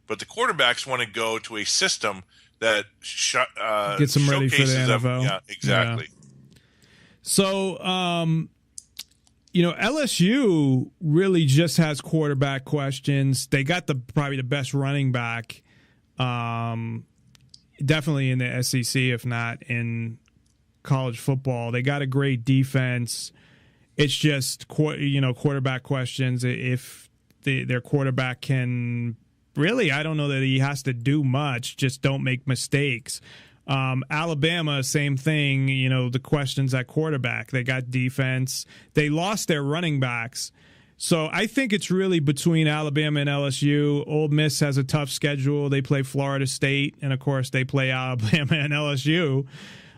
but the quarterbacks want to go to a system that gets them ready for the NFL. Them. Yeah, exactly. Yeah. So, LSU really just has quarterback questions. They got probably the best running back, definitely in the SEC, if not in college football. They got a great defense. It's just quarterback questions. If their quarterback can really, I don't know that he has to do much, just don't make mistakes. Alabama, same thing, the questions at quarterback. They got defense. They lost their running backs. So I think it's really between Alabama and LSU. Ole Miss has a tough schedule. They play Florida State, and of course they play Alabama and LSU,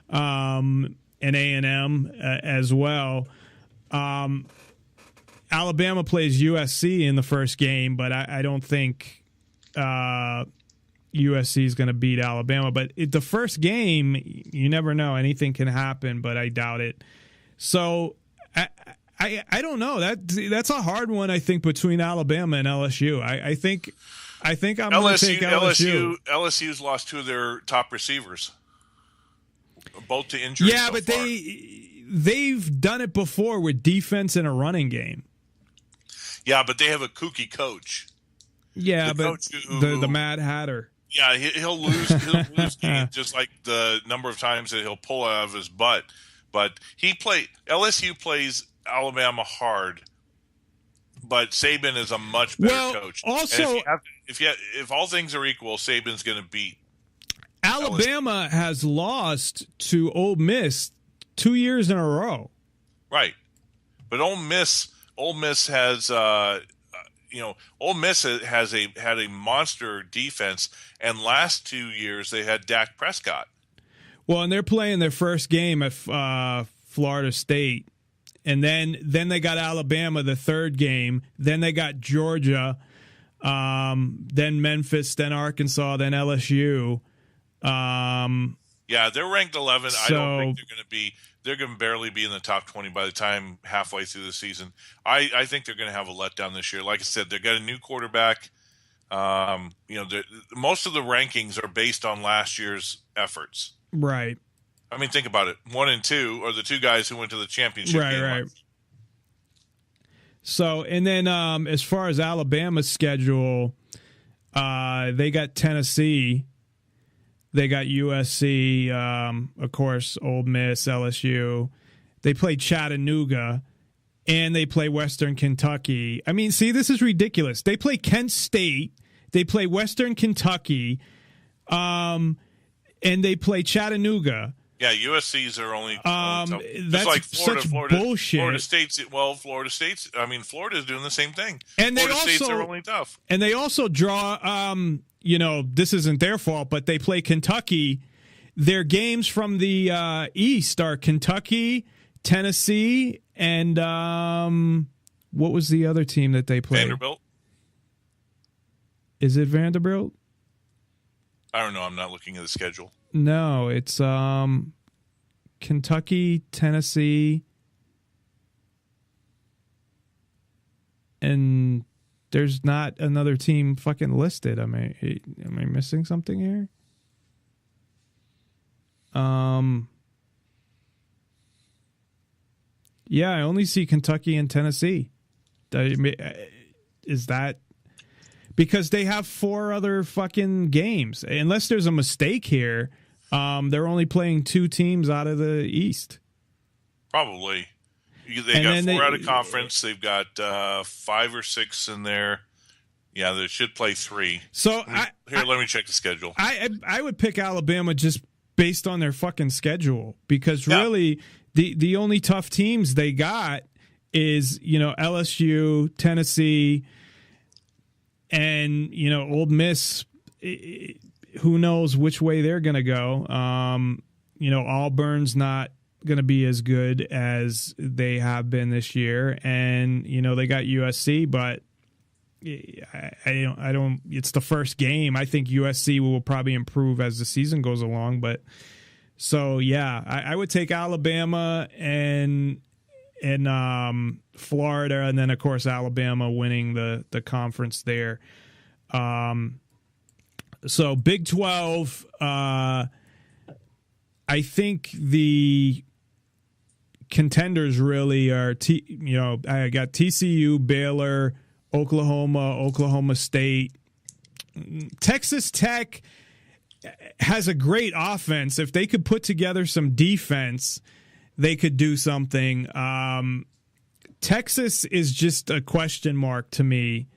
and A&M as well. Alabama plays USC in the first game, but I don't think USC is going to beat Alabama. But the first game, you never know. Anything can happen, but I doubt it. So I don't know. That's a hard one, I think, between Alabama and LSU. I think I'm going to take LSU. LSU's lost 2 of their top receivers, both to injury. Yeah, but far. They've done it before with defense and a running game. Yeah, but they have a kooky coach. Yeah, but the Mad Hatter. Yeah, he'll lose games just like the number of times that he'll pull out of his butt. But LSU plays Alabama hard, but Saban is a much better coach. Also, and if all things are equal, Saban's going to beat Alabama has lost to Ole Miss 2 years in a row. Right, but Ole Miss has Ole Miss had a monster defense, and last 2 years they had Dak Prescott. Well, and they're playing their first game at Florida State, and then they got Alabama the third game, then they got Georgia, then Memphis, then Arkansas, then LSU. Yeah, they're ranked 11. I don't think they're going to be. they're going to barely be in the top 20 by the time halfway through the season. I think they're going to have a letdown this year. Like I said, they've got a new quarterback. Most of the rankings are based on last year's efforts. Right. I mean, think about it. 1 and 2 are the two guys who went to the championship game. Right. So, and then as far as Alabama's schedule, they got Tennessee, they got USC, of course, Ole Miss, LSU. They play Chattanooga, and they play Western Kentucky. I mean, see, this is ridiculous. They play Kent State, they play Western Kentucky, and they play Chattanooga. Yeah, USC's are only that's like such bullshit. Florida State's. I mean, Florida's doing the same thing. And Florida State's are only tough. And they also draw. This isn't their fault, but they play Kentucky. Their games from the East are Kentucky, Tennessee, and what was the other team that they played? Vanderbilt. Is it Vanderbilt? I don't know. I'm not looking at the schedule. No, it's Kentucky, Tennessee, and there's not another team fucking listed. Am I missing something here? Yeah, I only see Kentucky and Tennessee. Is that because they have 4 other fucking games? Unless there's a mistake here, they're only playing 2 teams out of the East. Probably. They got 4 out of conference. They've got 5 or 6 in there. Yeah, they should play 3. So let me check the schedule. I would pick Alabama just based on their fucking schedule, because really the only tough teams they got is LSU, Tennessee, and Ole Miss. Who knows which way they're going to go? Auburn's not going to be as good as they have been this year, and they got USC, but I don't. It's the first game. I think USC will probably improve as the season goes along, but so yeah, I would take Alabama and Florida, and then of course Alabama winning the conference there. So Big 12, I think the contenders really are, I got TCU, Baylor, Oklahoma State. Texas Tech has a great offense. If they could put together some defense, they could do something. Texas is just a question mark to me.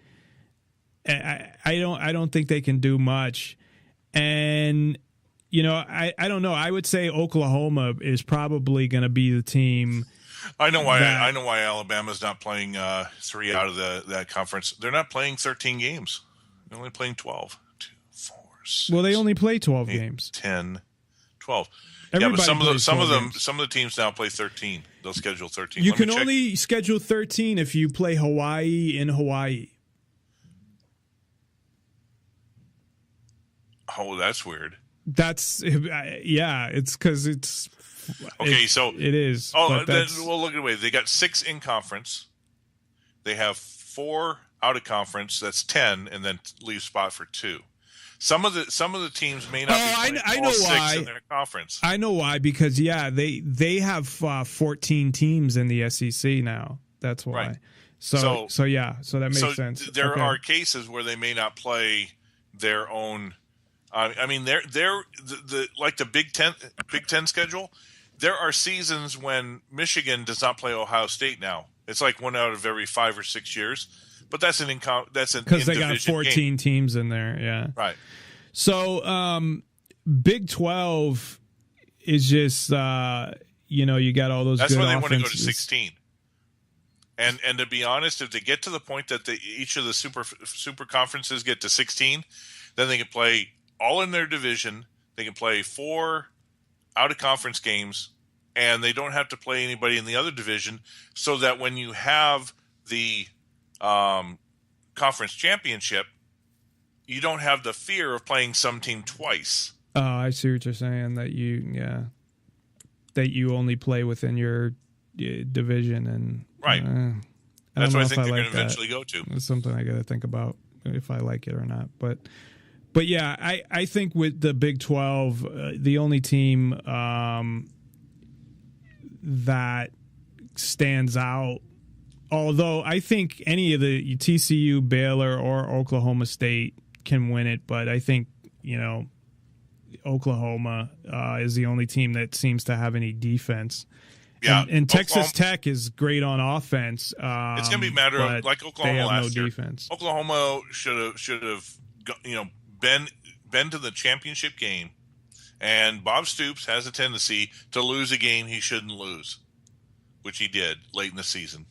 I don't think they can do much. And I don't know. I would say Oklahoma is probably going to be the team. I know why Alabama's not playing 3 out of that conference. They're not playing 13 games. They're only playing 12. 2, 4, 6. Well, they only play 12 games. 10, 12. Everybody but some of the teams now play 13. They'll schedule 13. You can only schedule 13 if you play Hawaii in Hawaii. Oh, that's weird. It's because it's okay. It is. Oh, well, look at the way they got 6 in conference. They have 4 out of conference. That's 10, and then leave spot for 2. Some of the teams may not be playing I know all 6 why. in their conference. I know why, because they have 14 teams in the SEC now. That's why. Right. So that makes sense. There are cases where they may not play their own. I mean, they're like the Big Ten schedule. There are seasons when Michigan does not play Ohio State now. It's like 1 out of every 5 or 6 years, but that's an because they got 14 teams in there. Yeah, right. So Big 12 is just you got all those. That's good why they offenses. want to go to 16. And to be honest, if they get to the point that each of the super conferences get to 16, then they can play all in their division. They can play 4 out-of-conference games, and they don't have to play anybody in the other division, so that when you have the conference championship, you don't have the fear of playing some team twice. Oh, I see what you're saying. that you only play within your division, and Right. That's what I think they're going to eventually go to. It's something I got to think about if I like it or not. But yeah, I think with the Big 12, the only team that stands out, although I think any of the TCU, Baylor, or Oklahoma State can win it, but I think, Oklahoma is the only team that seems to have any defense. Yeah, and Texas Tech is great on offense. It's going to be a matter of like Oklahoma last year. Defense. Oklahoma should have been to the championship game, and Bob Stoops has a tendency to lose a game he shouldn't lose, which he did late in the season.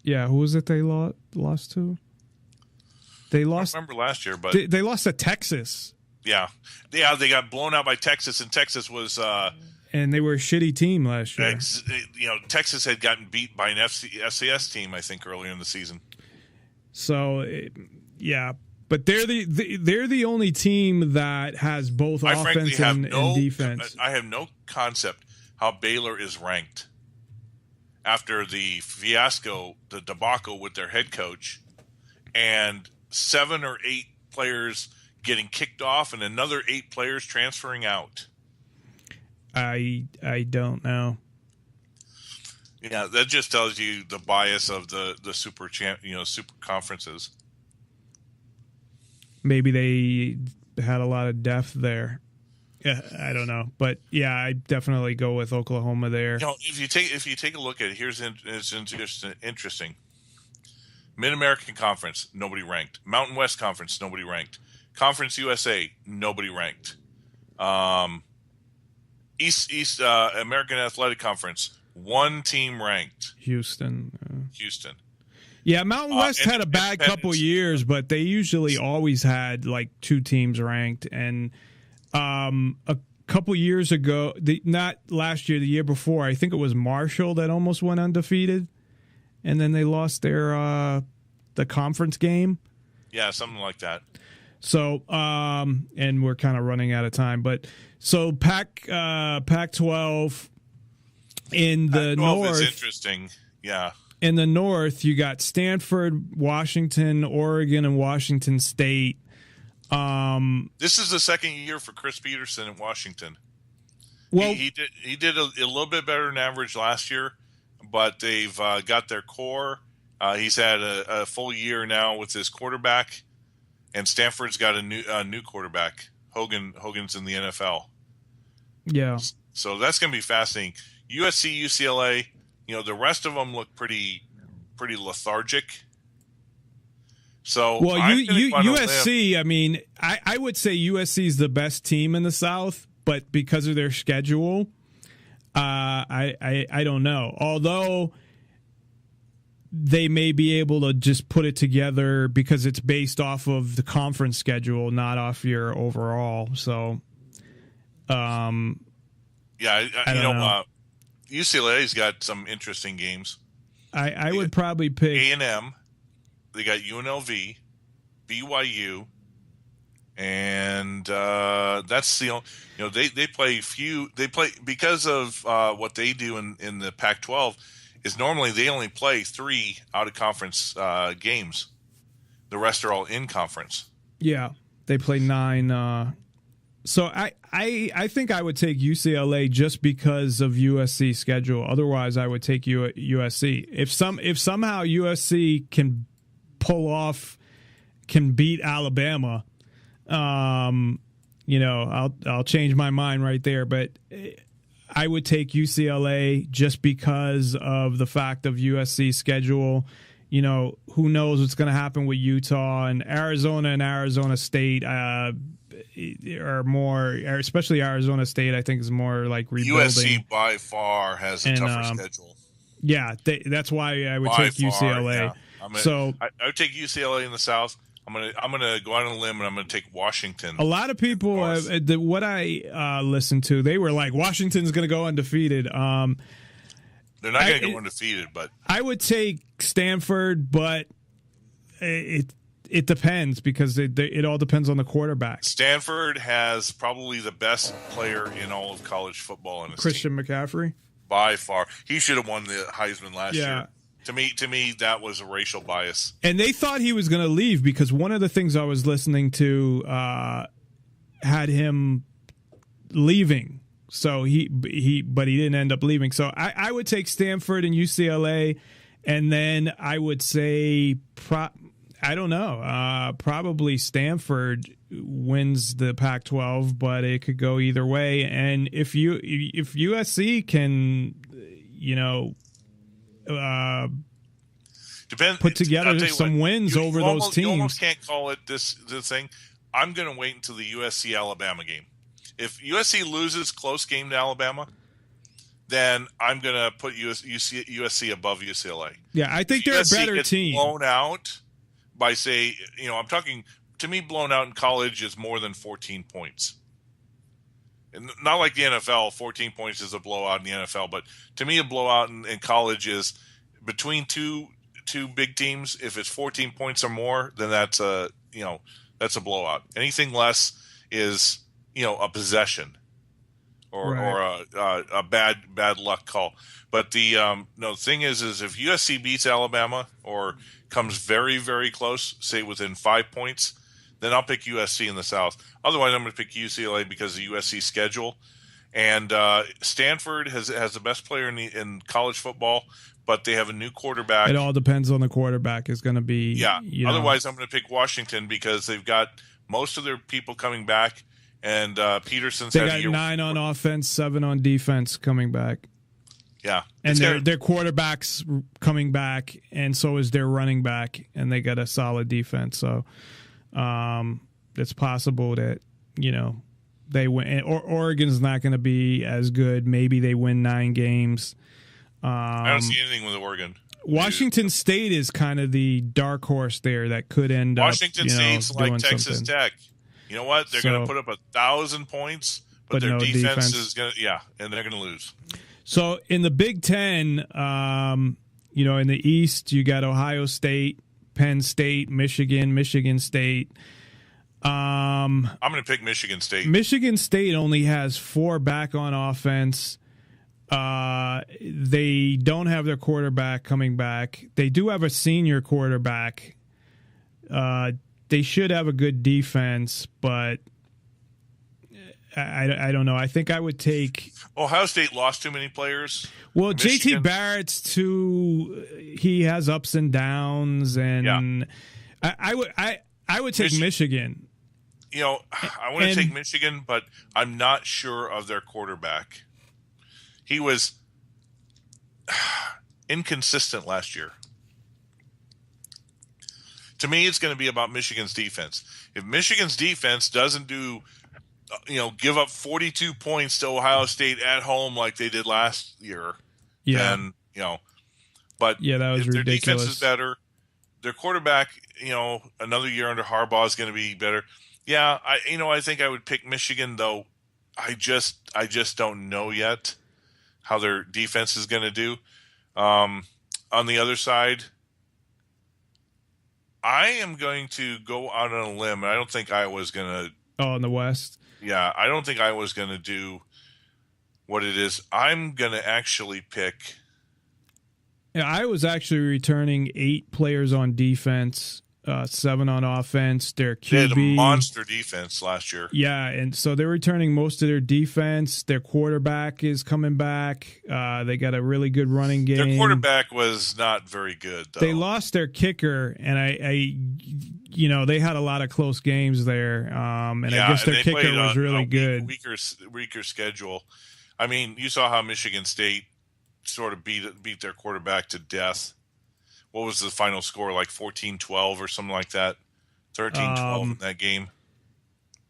Yeah, who was it they lost to? They lost. I don't remember last year, but they lost to Texas. Yeah, they got blown out by Texas, and Texas was. And they were a shitty team last year. Texas had gotten beat by an FCS team, I think, earlier in the season. So, yeah, but they're the only team that has both offense and defense. I have no concept how Baylor is ranked after the fiasco, the debacle with their head coach, and 7 or 8 players getting kicked off and another 8 players transferring out. I don't know. Yeah, that just tells you the bias of the super conferences. Maybe they had a lot of depth there. Yeah, I don't know, but yeah, I definitely go with Oklahoma there. If you take a look at it, it's interesting. Mid-American Conference, nobody ranked. Mountain West Conference, nobody ranked. Conference USA, nobody ranked. East American Athletic Conference, 1 team ranked. Houston. Yeah, Mountain West had a bad couple years, but they usually always had like 2 teams ranked. And a couple years ago, not last year, the year before, I think it was Marshall that almost went undefeated, and then they lost their the conference game. Yeah, something like that. So, and we're kind of running out of time, but so Pac-12 in the North is interesting. Yeah. In the North, you got Stanford, Washington, Oregon, and Washington State. This is the second year for Chris Peterson in Washington. Well, he did a little bit better than average last year, but they've got their core. He's had a full year now with his quarterback. And Stanford's got a new quarterback. Hogan's in the NFL. Yeah. So that's going to be fascinating. USC, UCLA, the rest of them look pretty lethargic. So well, USC, I mean, I would say USC is the best team in the South, but because of their schedule, I don't know. Although they may be able to just put it together because it's based off of the conference schedule, not off your overall. So, yeah, I know. UCLA's got some interesting games. I would probably pick A&M. They got UNLV, BYU, and that's the they play few. They play because of what they do in the Pac-12. Is normally they only play 3 out-of-conference games. The rest are all in conference. Yeah, they play 9. So I think I would take UCLA just because of USC's schedule. Otherwise, I would take USC. If somehow USC can beat Alabama, I'll change my mind right there. But I would take UCLA just because of the fact of USC's schedule. Who knows what's going to happen with Utah and Arizona State are more, especially Arizona State, I think is more like rebuilding. USC by far has a tougher schedule. Yeah, that's why I would take UCLA. Yeah. I would take UCLA in the South. I'm gonna go out on a limb and I'm gonna take Washington. A lot of people, what I listened to, they were like, Washington's gonna go undefeated. They're not gonna go undefeated, but I would take Stanford, but it depends because it all depends on the quarterback. Stanford has probably the best player in all of college football in his Christian team. McCaffrey. By far. He should have won the Heisman last Yeah. year. To me, that was a racial bias. And they thought he was going to leave because one of the things I was listening to had him leaving. So but he didn't end up leaving. So I would take Stanford and UCLA, and then I would say I don't know. Probably Stanford wins the Pac-12, but it could go either way. And if USC can, put together some wins over those teams, you almost can't call it this thing. I'm going to wait until the USC Alabama game. If USC loses close game to Alabama, then I'm going to put USC above UCLA. Yeah, I think they're a better team. Blown out by, say, I'm talking, to me, blown out in college is more than 14 points. And not like the NFL, 14 points is a blowout in the NFL, but to me, a blowout in college is between two big teams. If it's 14 points or more, then that's a blowout. Anything less is, a possession or a bad luck call. But the thing is if USC beats Alabama or comes very, very close, say within 5 points, then I'll pick USC in the South. Otherwise, I'm going to pick UCLA because of the USC schedule. And Stanford has the best player in college football, but they have a new quarterback. It all depends on the quarterback. Is going to be Otherwise, I'm going to pick Washington because they've got most of their people coming back, and Peterson's they got 9 on offense, 7 on defense coming back. Yeah, and their quarterback's coming back, and so is their running back, and they got a solid defense. So it's possible that they win. Or Oregon's not going to be as good. Maybe they win 9 games. I don't see anything with Oregon. Washington State is kind of the dark horse there that could end Washington up. State's like Texas something. Tech. You know what? They're going to put up 1,000 points, but their no defense is going to and they're going to lose. So in the Big Ten, in the East, you got Ohio State, Penn State, Michigan State. I'm going to pick Michigan State. Michigan State only has 4 back on offense. They don't have their quarterback coming back. They do have a senior quarterback. They should have a good defense, but I don't know. I think I would take Ohio State lost too many players. Well, JT Barrett's he has ups and downs, and I would take Michigan. I want to take Michigan, but I'm not sure of their quarterback. He was inconsistent last year. To me, it's going to be about Michigan's defense. If Michigan's defense doesn't give up 42 points to Ohio State at home like they did last year, then, but that was if their ridiculous. defense is better, their quarterback, another year under Harbaugh is going to be better. Yeah, I think I would pick Michigan, though. I just don't know yet how their defense is going to do. On the other side, I am going to go out on a limb. I don't think Iowa's going to. Oh, in the West? Yeah, I don't think Iowa's going to do what it is. I'm going to actually pick. Yeah, Iowa's actually returning 8 players on defense, 7 on offense. Their QB, they had a monster defense last year. Yeah, and so they're returning most of their defense. Their quarterback is coming back. They got a really good running game. Their quarterback was not very good, though. They lost their kicker, and they had a lot of close games there. And I guess their kicker was really good. Weaker schedule. I mean, you saw how Michigan State sort of beat their quarterback to death. What was the final score, like 14-12 or something like that? 13-12 in that game.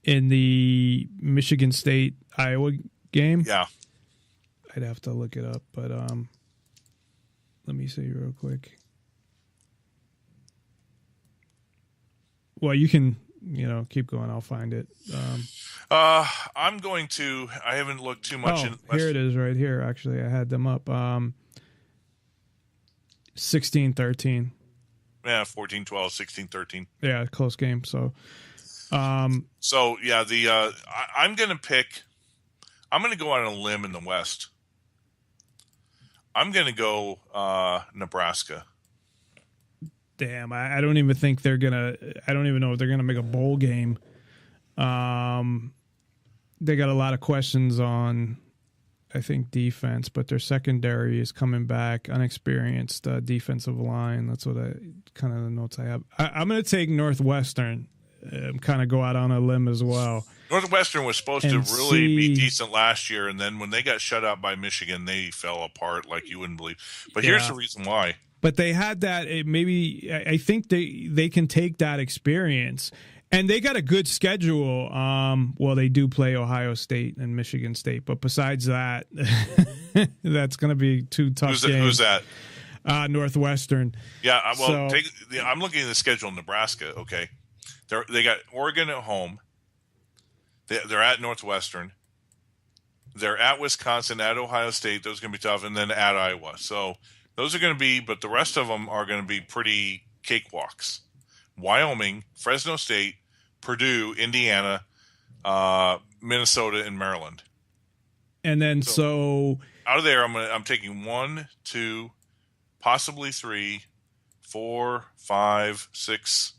In the Michigan State-Iowa game? Yeah. I'd have to look it up, but let me see real quick. Well, you can, keep going. I'll find it. I'm going to. I haven't looked too much. Here it is, right here. Actually, I had them up. 16-13. Yeah, 14-12, 16-13. Yeah, close game. So, So yeah, I'm going to pick. I'm going to go out on a limb in the West. I'm going to go Nebraska. damn, I don't even think they're gonna. I don't even know if they're gonna make a bowl game. They got a lot of questions on, I think, defense, but their secondary is coming back, unexperienced defensive line. That's what I kind of the notes I have. I'm going to take Northwestern, kind of go out on a limb as well. Northwestern was supposed to really be decent last year, and then when they got shut out by Michigan, they fell apart like you wouldn't believe. But here's the reason why. But they had that. Maybe I think they can take that experience. And they got a good schedule. Well, they do play Ohio State and Michigan State, but besides that, that's going to be two tough games. Who's that? Northwestern. Yeah, well, I'm looking at the schedule in Nebraska. Okay, they got Oregon at home. They're at Northwestern. They're at Wisconsin, at Ohio State. Those are going to be tough, and then at Iowa. So those are going to be, but the rest of them are going to be pretty cakewalks. Wyoming, Fresno State, Purdue, Indiana, Minnesota, and Maryland. And then so out of there, I'm taking 1, 2, possibly 3, 4, 5, 6,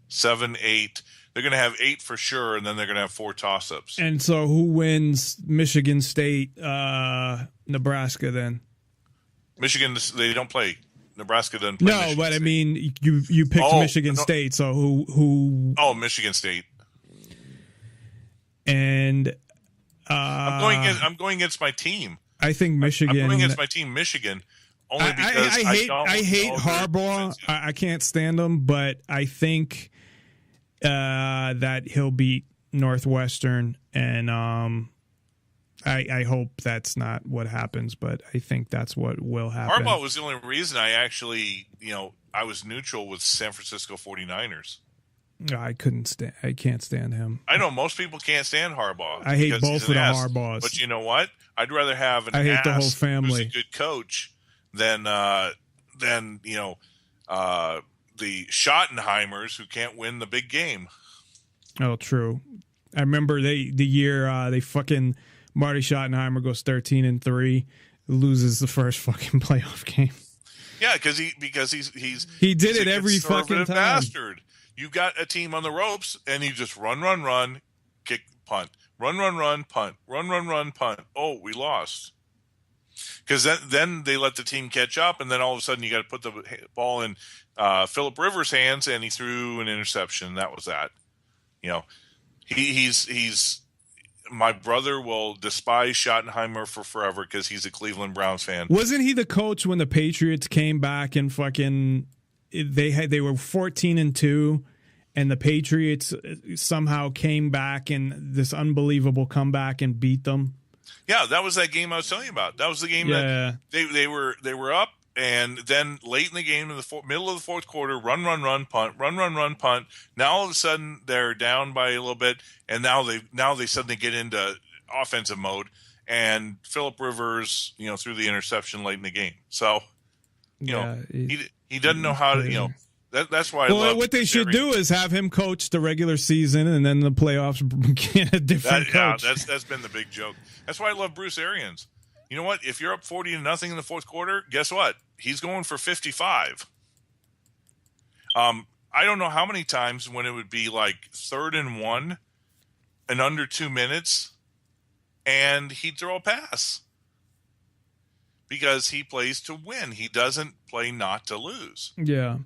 7, 8. They're going to have 8 for sure, and then they're going to have 4 toss-ups. And so who wins Michigan State, Nebraska then? Michigan, they don't play. Nebraska doesn't play. No, Michigan but State. I mean, you picked Michigan State, so who? Oh, Michigan State. And I'm going against my team. I think Michigan. I'm going against my team, Michigan, only because I hate Harbaugh. I can't stand him, but I think that he'll beat Northwestern, and I hope that's not what happens, but I think that's what will happen. Harbaugh was the only reason I actually, I was neutral with San Francisco 49ers. I can't stand him. I know most people can't stand Harbaugh. I hate both of the Harbaughs. But you know what? I'd rather have an the whole who's family. a good coach than the Schottenheimers who can't win the big game. Oh, true. I remember the year they fucking Marty Schottenheimer goes 13-3, loses the first fucking playoff game. Yeah, because he did it every fucking time. Bastard. You got a team on the ropes, and you just run, kick, punt, run, punt, run, punt. Oh, we lost. Because then they let the team catch up, and then all of a sudden you got to put the ball in Phillip Rivers' hands, and he threw an interception. That was that. He's my brother will despise Schottenheimer for forever because he's a Cleveland Browns fan. Wasn't he the coach when the Patriots came back and fucking they were 14-2, and the Patriots somehow came back in this unbelievable comeback and beat them? Yeah, that was that game I was telling you about. That was the game that they were up, and then late in the game, in the middle of the fourth quarter, run, punt, run, punt. Now all of a sudden they're down by a little bit, and now they suddenly get into offensive mode. And Phillip Rivers, threw the interception late in the game. So, he doesn't know how to, That's why I love what they should do is have him coach the regular season, and then the playoffs get a different coach. Yeah, that's been the big joke. That's why I love Bruce Arians. You know what? If you're up 40-0 in the fourth quarter, guess what? He's going for 55. I don't know how many times when it would be like 3rd and 1 and under 2 minutes, and he'd throw a pass because he plays to win. He doesn't play not to lose. Yeah.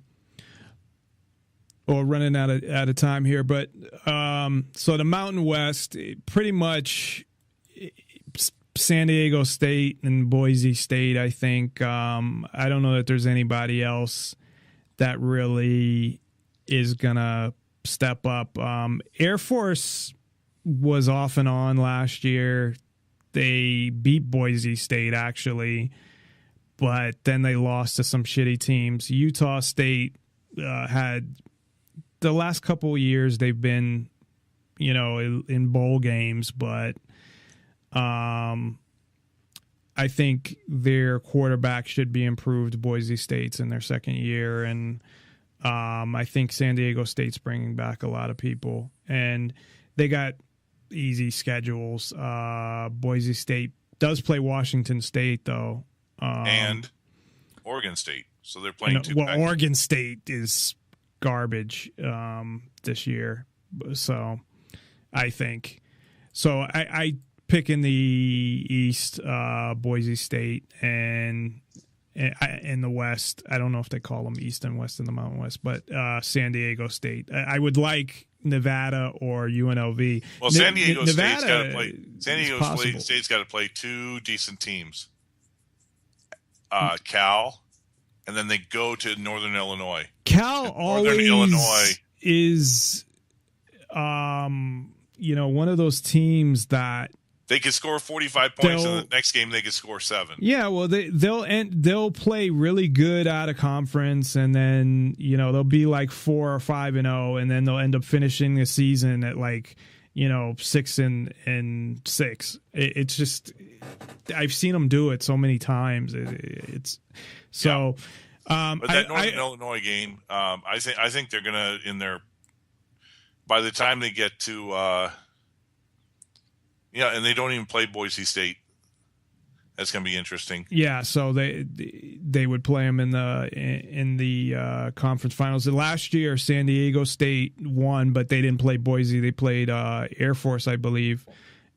Well, running out of time here, but so the Mountain West, pretty much San Diego State and Boise State, I think. I don't know that there's anybody else that really is going to step up. Air Force was off and on last year. They beat Boise State, actually, but then they lost to some shitty teams. Utah State had... The last couple of years they've been, in bowl games, but I think their quarterback should be improved. Boise State's in their second year, and I think San Diego State's bringing back a lot of people, and they got easy schedules. Boise State does play Washington State, though. And Oregon State. So they're playing two. Well, Oregon State is garbage this year. So I think. So I pick in the East, Boise State, and in the West, I don't know if they call them East and West in the Mountain West, but San Diego State. I would like Nevada or UNLV. Well, San Diego State's got to play. San Diego State's got to play two decent teams. Cal, and then they go to Northern Illinois. Cal always is, one of those teams that they could score 45 points, and the next game they could score 7. Yeah, well, they'll play really good out of conference, and then they'll be like 4 or 5-0, and then they'll end up finishing the season at 6-6. It's just I've seen them do it so many times. It's so. But that Northern Illinois game, I think they're gonna by the time they get to. Yeah, and they don't even play Boise State. That's going to be interesting. Yeah, so they would play them in the conference finals. Last year, San Diego State won, but they didn't play Boise. They played Air Force, I believe,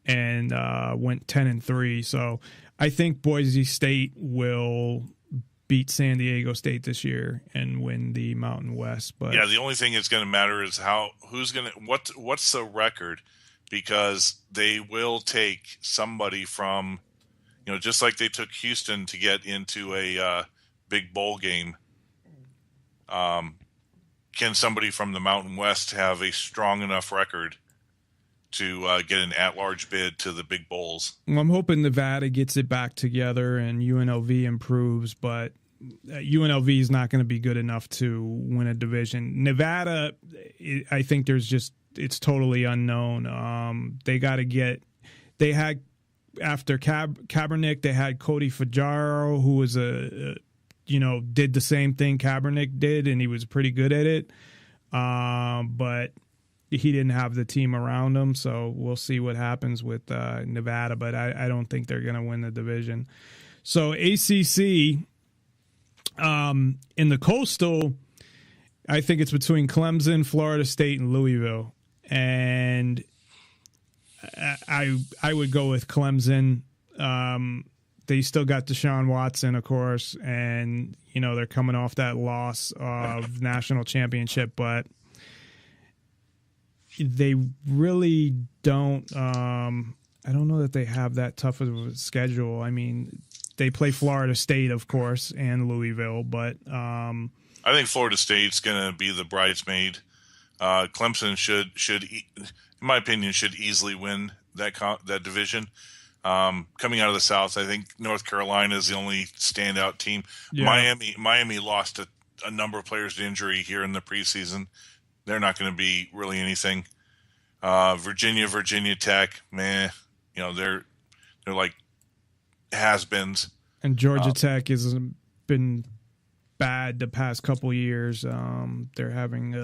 and went 10-3. So I think Boise State will beat San Diego State this year and win the Mountain West. But yeah, the only thing that's going to matter is what's the record. Because they will take somebody from, just like they took Houston to get into a big bowl game. Can somebody from the Mountain West have a strong enough record to get an at-large bid to the big bowls? Well, I'm hoping Nevada gets it back together and UNLV improves, but UNLV is not going to be good enough to win a division. Nevada, I think it's totally unknown. They had after Kaepernick, they had Cody Fajaro, who was did the same thing Kaepernick did, and he was pretty good at it. But he didn't have the team around him, so we'll see what happens with Nevada. But I don't think they're going to win the division. So ACC, in the Coastal, I think it's between Clemson, Florida State, and Louisville. And I would go with Clemson. They still got Deshaun Watson, of course, and they're coming off that loss of national championship, but they really don't. I don't know that they have that tough of a schedule. I mean, they play Florida State, of course, and Louisville, but I think Florida State's going to be the bridesmaid. Clemson should, in my opinion, should easily win that division. Coming out of the South, I think North Carolina is the only standout team. Yeah. Miami lost a number of players to injury here in the preseason. They're not going to be really anything. Virginia Tech, they're like has-beens. And Georgia Tech has been bad the past couple years. They're having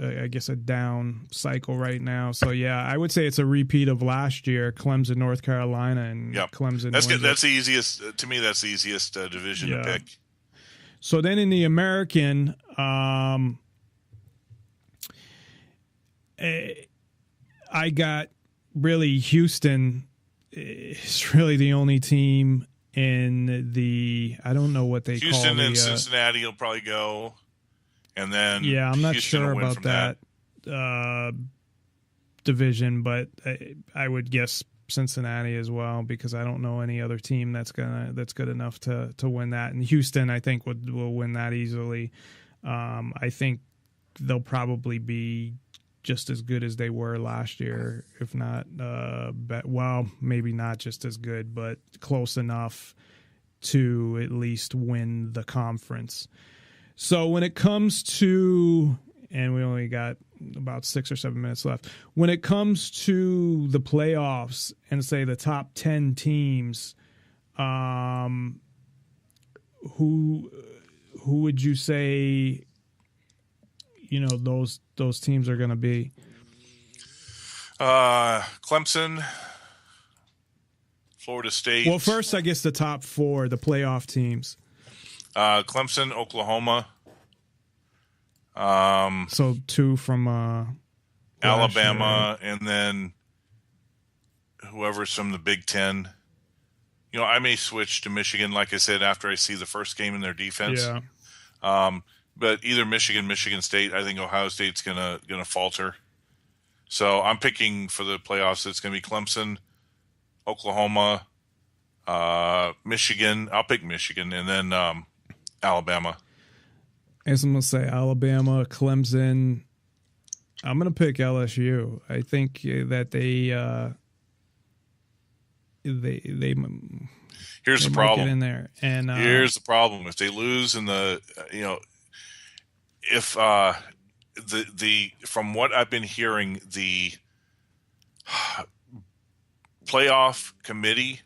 I guess a down cycle right now. So yeah, I would say it's a repeat of last year. Clemson, North Carolina, and Clemson. That's good. That's the easiest to me. That's the easiest division to pick. So then in the American, I got really Houston is really the only team in the, I don't know what they call it. Houston and Cincinnati will probably go, and then I'm not Houston sure about that division, but I would guess Cincinnati as well, because I don't know any other team that's good enough to win that. And Houston, I think, will win that easily. I think they'll probably be just as good as they were last year, if not, maybe not just as good, but close enough to at least win the conference. So when it comes to, and we only got about 6 or 7 minutes left, when it comes to the playoffs and say the top 10 teams, who would you say those teams are going to be. Clemson, Florida State. Well, first, I guess the top four, the playoff teams. Clemson, Oklahoma. So two from Alabama, and then whoever's from the Big Ten. I may switch to Michigan, like I said, after I see the first game in their defense. Yeah. But either Michigan, Michigan State. I think Ohio State's gonna falter. So I'm picking for the playoffs. It's gonna be Clemson, Oklahoma, Michigan. I'll pick Michigan, and then Alabama. As I'm gonna say, Alabama, Clemson. I'm gonna pick LSU. I think that they Here's the problem. Get in there, and here's the problem: if they lose in the, if the from what I've been hearing, the playoff committee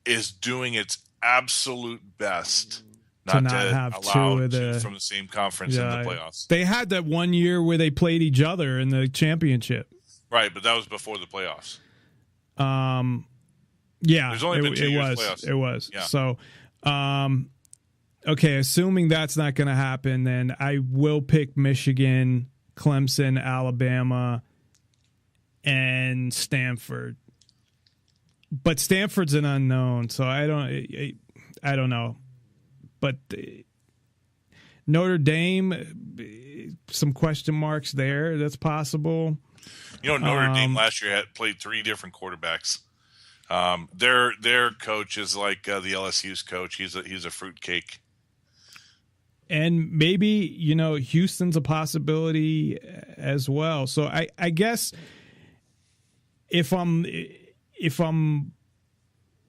is doing its absolute best not to have allow two of two from the same conference in the playoffs. They had that one year where they played each other in the championship. Right, but that was before the playoffs. Yeah, there's only been 2 years playoffs. It was. Yeah. So, okay, assuming that's not going to happen, then I will pick Michigan, Clemson, Alabama, and Stanford. But Stanford's an unknown, so I don't know. But Notre Dame, some question marks there. That's possible. Notre Dame last year had played 3 different quarterbacks. Their coach is like the LSU's coach. He's a fruitcake. And maybe, Houston's a possibility as well. So I guess if I'm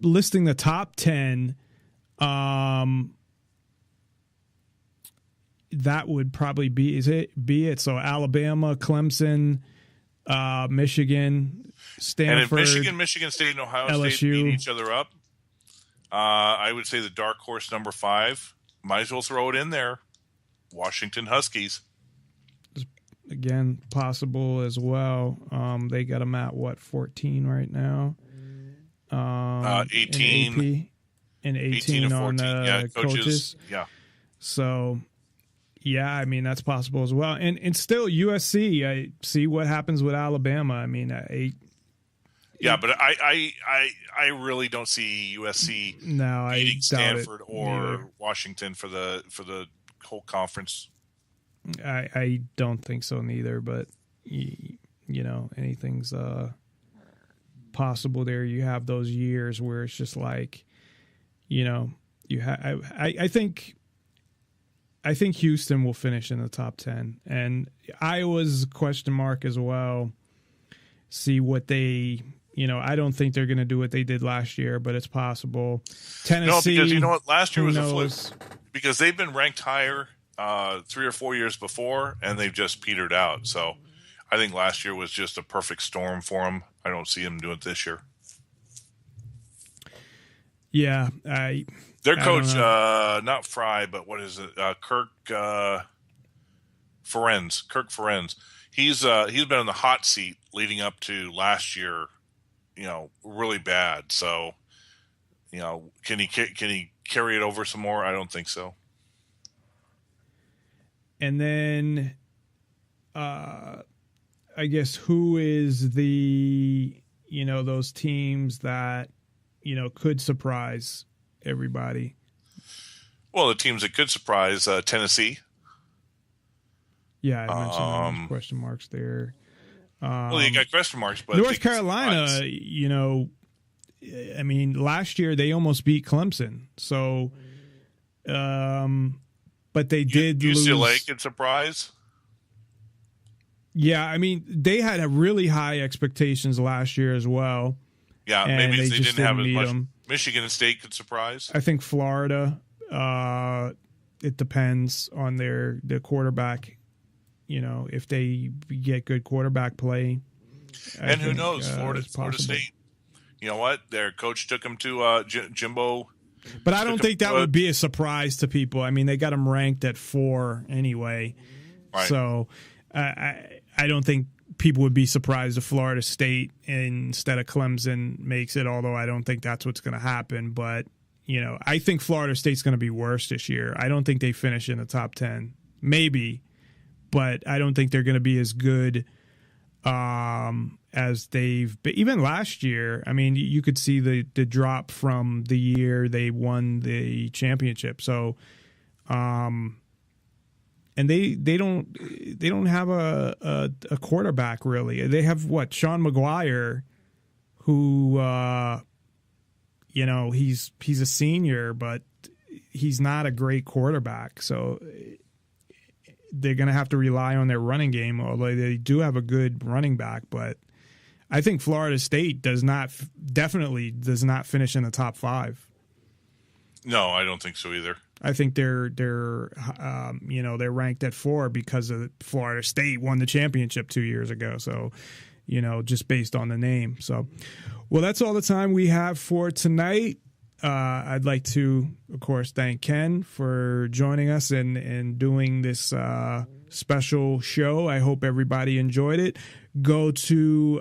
listing the top 10, that would probably be it. So Alabama, Clemson, Michigan, Stanford, and if Michigan State, and Ohio LSU. State beat each other up, I would say the dark horse number 5. Might as well throw it in there. Washington Huskies. Again, possible as well. They got them at 14 right now. 18 and 18 on coaches. Yeah. So, yeah, I mean, that's possible as well. And still USC, I see what happens with Alabama. I mean, but I really don't see USC beating Stanford or Washington for the whole conference. I don't think so neither, but anything's possible there. You have those years where it's just like, I think Houston will finish in the top 10, and Iowa's question mark as well. See what they, I don't think they're going to do what they did last year, but it's possible. Tennessee, no, because what, last year was a fluke because they've been ranked higher 3 or 4 years before, and they've just petered out. So I think last year was just a perfect storm for them. I don't see them doing it this year. Yeah, their coach, not Fry, but what is it? Kirk Ferenz. He's been in the hot seat leading up to last year, really bad. So, can he carry it over some more? I don't think so. And then, I guess who is the those teams that could surprise everybody? Well, the teams that could surprise Tennessee. Yeah, I mentioned those question marks there. Well, you got question marks, but North Carolina, I mean, last year they almost beat Clemson. So, but they did lose. UCLA could surprise. Yeah, I mean, they had a really high expectations last year as well. Yeah, maybe they didn't have as much. Them. Michigan State could surprise. I think Florida. It depends on their quarterback. If they get good quarterback play. And who knows? Florida State. You know what? Their coach took them to Jimbo. But I don't think that would be a surprise to people. I mean, they got them ranked at 4 anyway. Right. So I don't think people would be surprised if Florida State instead of Clemson makes it, although I don't think that's what's going to happen. But, I think Florida State's going to be worse this year. I don't think they finish in the top 10. Maybe, but I don't think they're going to be as good as they've been. Even last year, I mean, you could see the drop from the year they won the championship. So, and they don't have a quarterback really. They have Sean McGuire, who he's a senior, but he's not a great quarterback. So they're going to have to rely on their running game, although they do have a good running back. But I think Florida State definitely does not finish in the top 5. No, I don't think so either. I think they're ranked at 4 because of Florida State won the championship 2 years ago. So, just based on the name. So, well, that's all the time we have for tonight. I'd like to, of course, thank Ken for joining us and doing this special show. I hope everybody enjoyed it. Go to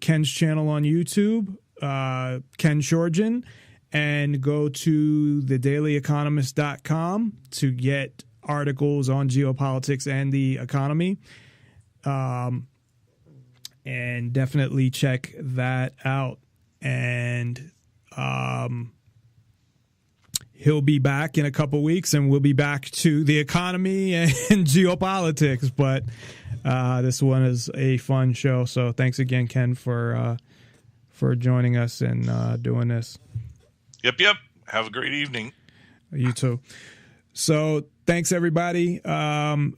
Ken's channel on YouTube, Ken Schortgen, and go to thedailyeconomist.com to get articles on geopolitics and the economy. And definitely check that out. And he'll be back in a couple weeks, and we'll be back to the economy and geopolitics. But this one is a fun show. So thanks again, Ken, for joining us and doing this. Yep. Have a great evening. You too. So thanks, everybody.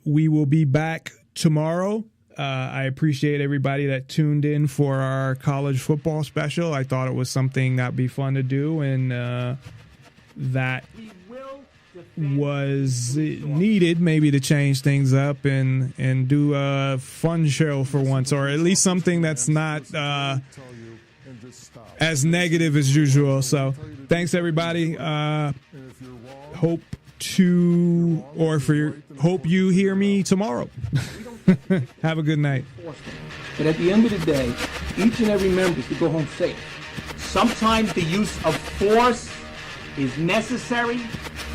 We will be back tomorrow. I appreciate everybody that tuned in for our college football special. I thought it was something that'd be fun to do, and that was needed maybe to change things up and do a fun show for once, or at least something that's not as negative as usual. So thanks, everybody. Hope you hear me tomorrow. Have a good night. But at the end of the day, each and every member is to go home safe. Sometimes the use of force is necessary.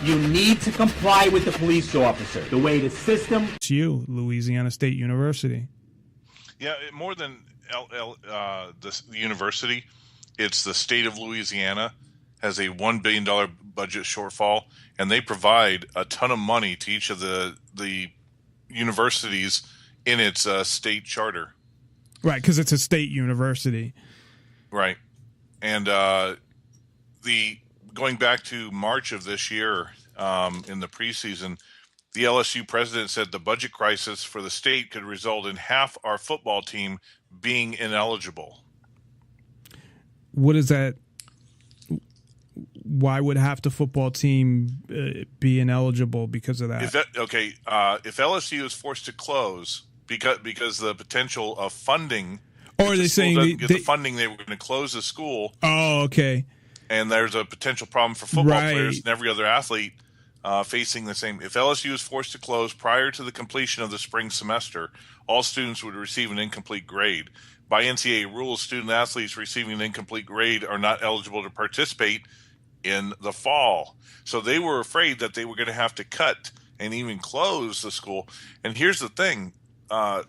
You need to comply with the police officer. The way the system... It's you, Louisiana State University. Yeah, more than the university, it's the state of Louisiana has a $1 billion budget shortfall, and they provide a ton of money to each of the universities in its state charter. Right, because it's a state university. Right. And going back to March of this year, in the preseason, the LSU president said the budget crisis for the state could result in half our football team being ineligible. What is that? Why would half the football team be ineligible because of that? If LSU is forced to close because the potential of funding, or are they saying the funding, they were going to close the school? Oh, okay. And there's a potential problem for football players and every other athlete facing the same. If LSU is forced to close prior to the completion of the spring semester, all students would receive an incomplete grade. By NCAA rules, student athletes receiving an incomplete grade are not eligible to participate in the fall. So they were afraid that they were going to have to cut and even close the school. And here's the thing.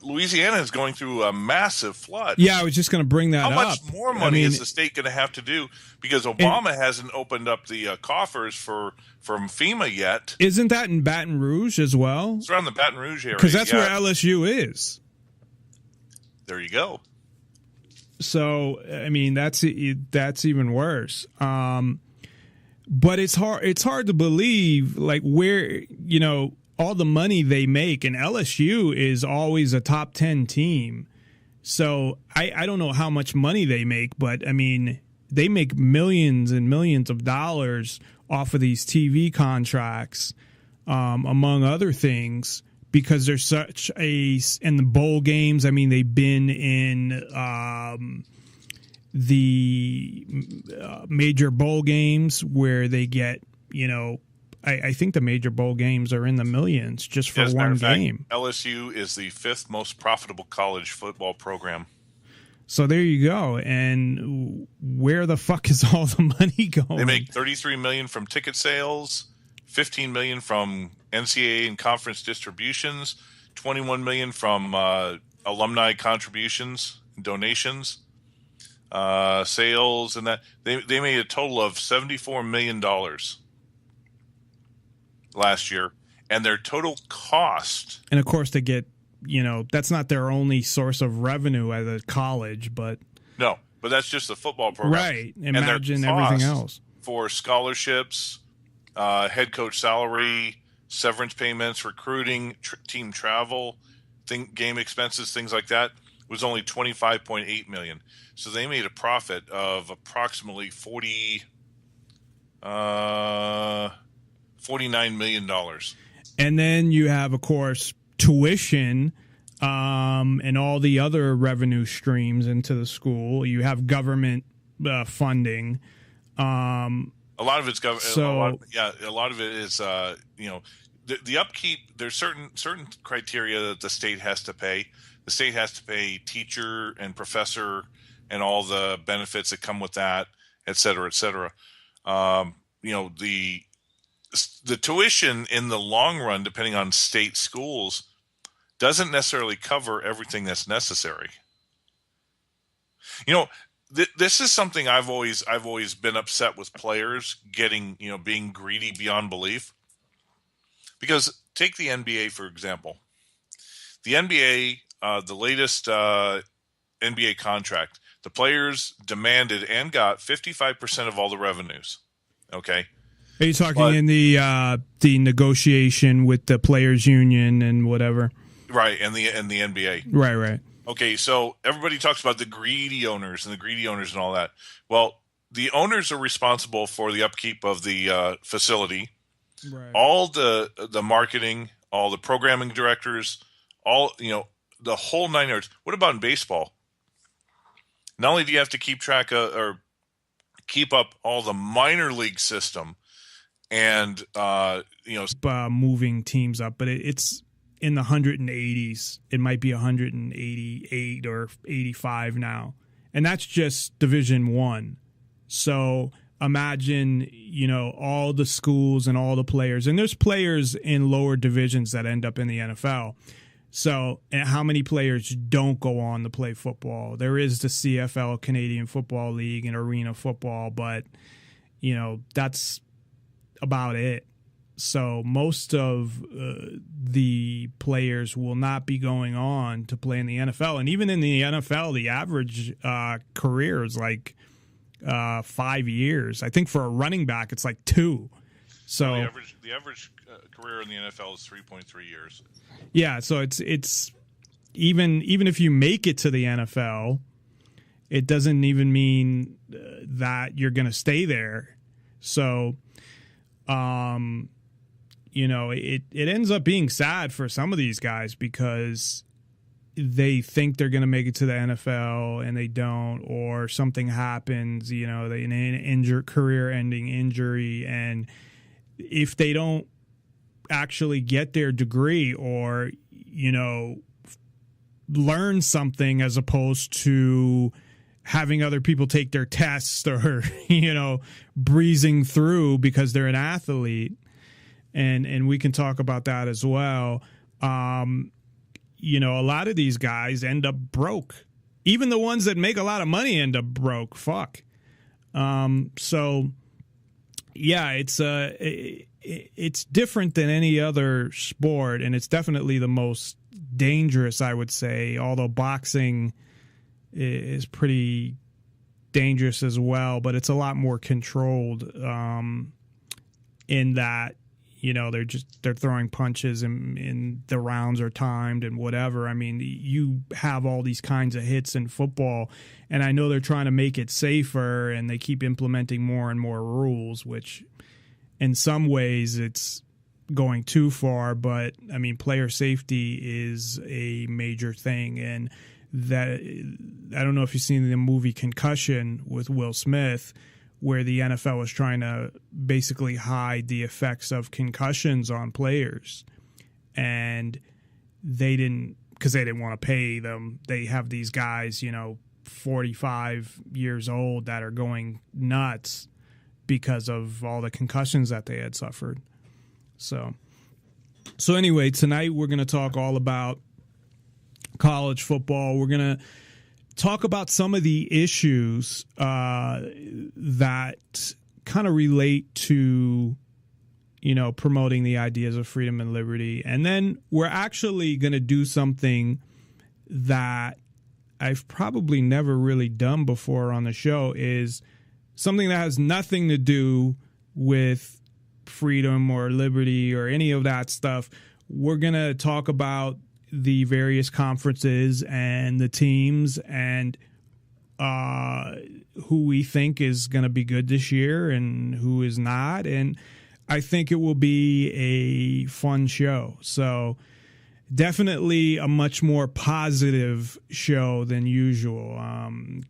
Louisiana is going through a massive flood. Yeah, I was just going to bring that up. How much more money is the state going to have to do? Because Obama hasn't opened up the coffers from FEMA yet. Isn't that in Baton Rouge as well? It's around the Baton Rouge area. Because that's where LSU is. There you go. So, I mean, that's even worse. But it's hard to believe, like, where, all the money they make, and LSU is always a top 10 team. So I don't know how much money they make, but I mean, they make millions and millions of dollars off of these TV contracts, among other things, because there's such in the bowl games. I mean, they've been in the major bowl games where they get, I think the major bowl games are in the millions just for As a matter one of fact, game. LSU is the 5th most profitable college football program. So there you go. And where the fuck is all the money going? They make $33 million from ticket sales, $15 million from NCAA and conference distributions, $21 million from alumni contributions, donations, sales, and that they made a total of $74 million last year, and their total cost. And of course, they get, that's not their only source of revenue at a college, but No, but that's just the football program. right. And their Imagine cost everything else. for scholarships, head coach salary, severance payments, recruiting, team travel, game expenses, things like that, was only $25.8 million. So they made a profit of approximately $49 million. And then you have, of course, tuition and all the other revenue streams into the school. You have government funding. A lot of it's government. So- A lot of it is the upkeep. There's certain criteria that the state has to pay. The state has to pay teacher and professor and all the benefits that come with that, et cetera, et cetera. The tuition in the long run, depending on state schools, doesn't necessarily cover everything that's necessary. This is something I've always been upset with players getting, being greedy beyond belief. Because take the NBA, for example. The NBA, the latest NBA contract, the players demanded and got 55% of all the revenues. Okay. Are you talking in the negotiation with the players union and whatever? Right, and the NBA. Right. Okay, so everybody talks about the greedy owners and all that. Well, the owners are responsible for the upkeep of the facility, Right. all the marketing, all the programming directors, all the whole 9 yards. What about in baseball? Not only do you have to keep track of or keep up all the minor league system, and moving teams up, but it's in the 180s. It might be 188 or 85 now, and that's just Division I. So imagine, all the schools and all the players, and there's players in lower divisions that end up in the NFL. So and how many players don't go on to play football? There is the CFL, Canadian Football League, and arena football, but that's about it. So most of the players will not be going on to play in the NFL. And even in the NFL, the average career is like 5 years. I think for a running back, it's like 2. So the average career in the NFL is 3.3 years. Yeah, so it's even if you make it to the NFL, it doesn't even mean that you're going to stay there. So it ends up being sad for some of these guys because they think they're going to make it to the NFL and they don't, or something happens, they an career-ending injury, and if they don't actually get their degree or learn something as opposed to having other people take their tests or breezing through because they're an athlete, and we can talk about that as well. A lot of these guys end up broke. Even the ones that make a lot of money end up broke. Fuck. So yeah, it's different than any other sport, and it's definitely the most dangerous, I would say, although boxing is pretty dangerous as well, but it's a lot more controlled in that they're throwing punches and the rounds are timed and whatever. I mean, you have all these kinds of hits in football, and I know they're trying to make it safer, and they keep implementing more and more rules, which in some ways it's going too far. But I mean, player safety is a major thing, and that I don't know if you've seen the movie Concussion with Will Smith, where the NFL was trying to basically hide the effects of concussions on players. And they didn't, because they didn't want to pay them. They have these guys, 45 years old that are going nuts because of all the concussions that they had suffered. So anyway, tonight we're going to talk all about college football. We're going to talk about some of the issues that kind of relate to, promoting the ideas of freedom and liberty. And then we're actually going to do something that I've probably never really done before on the show, is something that has nothing to do with freedom or liberty or any of that stuff. We're going to talk about the various conferences and the teams and who we think is going to be good this year and who is not. And I think it will be a fun show. So definitely a much more positive show than usual.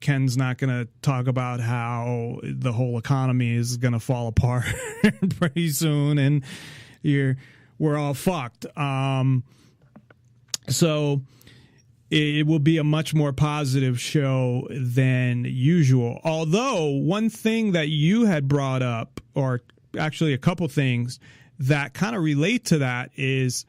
Ken's not going to talk about how the whole economy is going to fall apart pretty soon and we're all fucked. So it will be a much more positive show than usual. Although one thing that you had brought up, or actually a couple things that kind of relate to that, is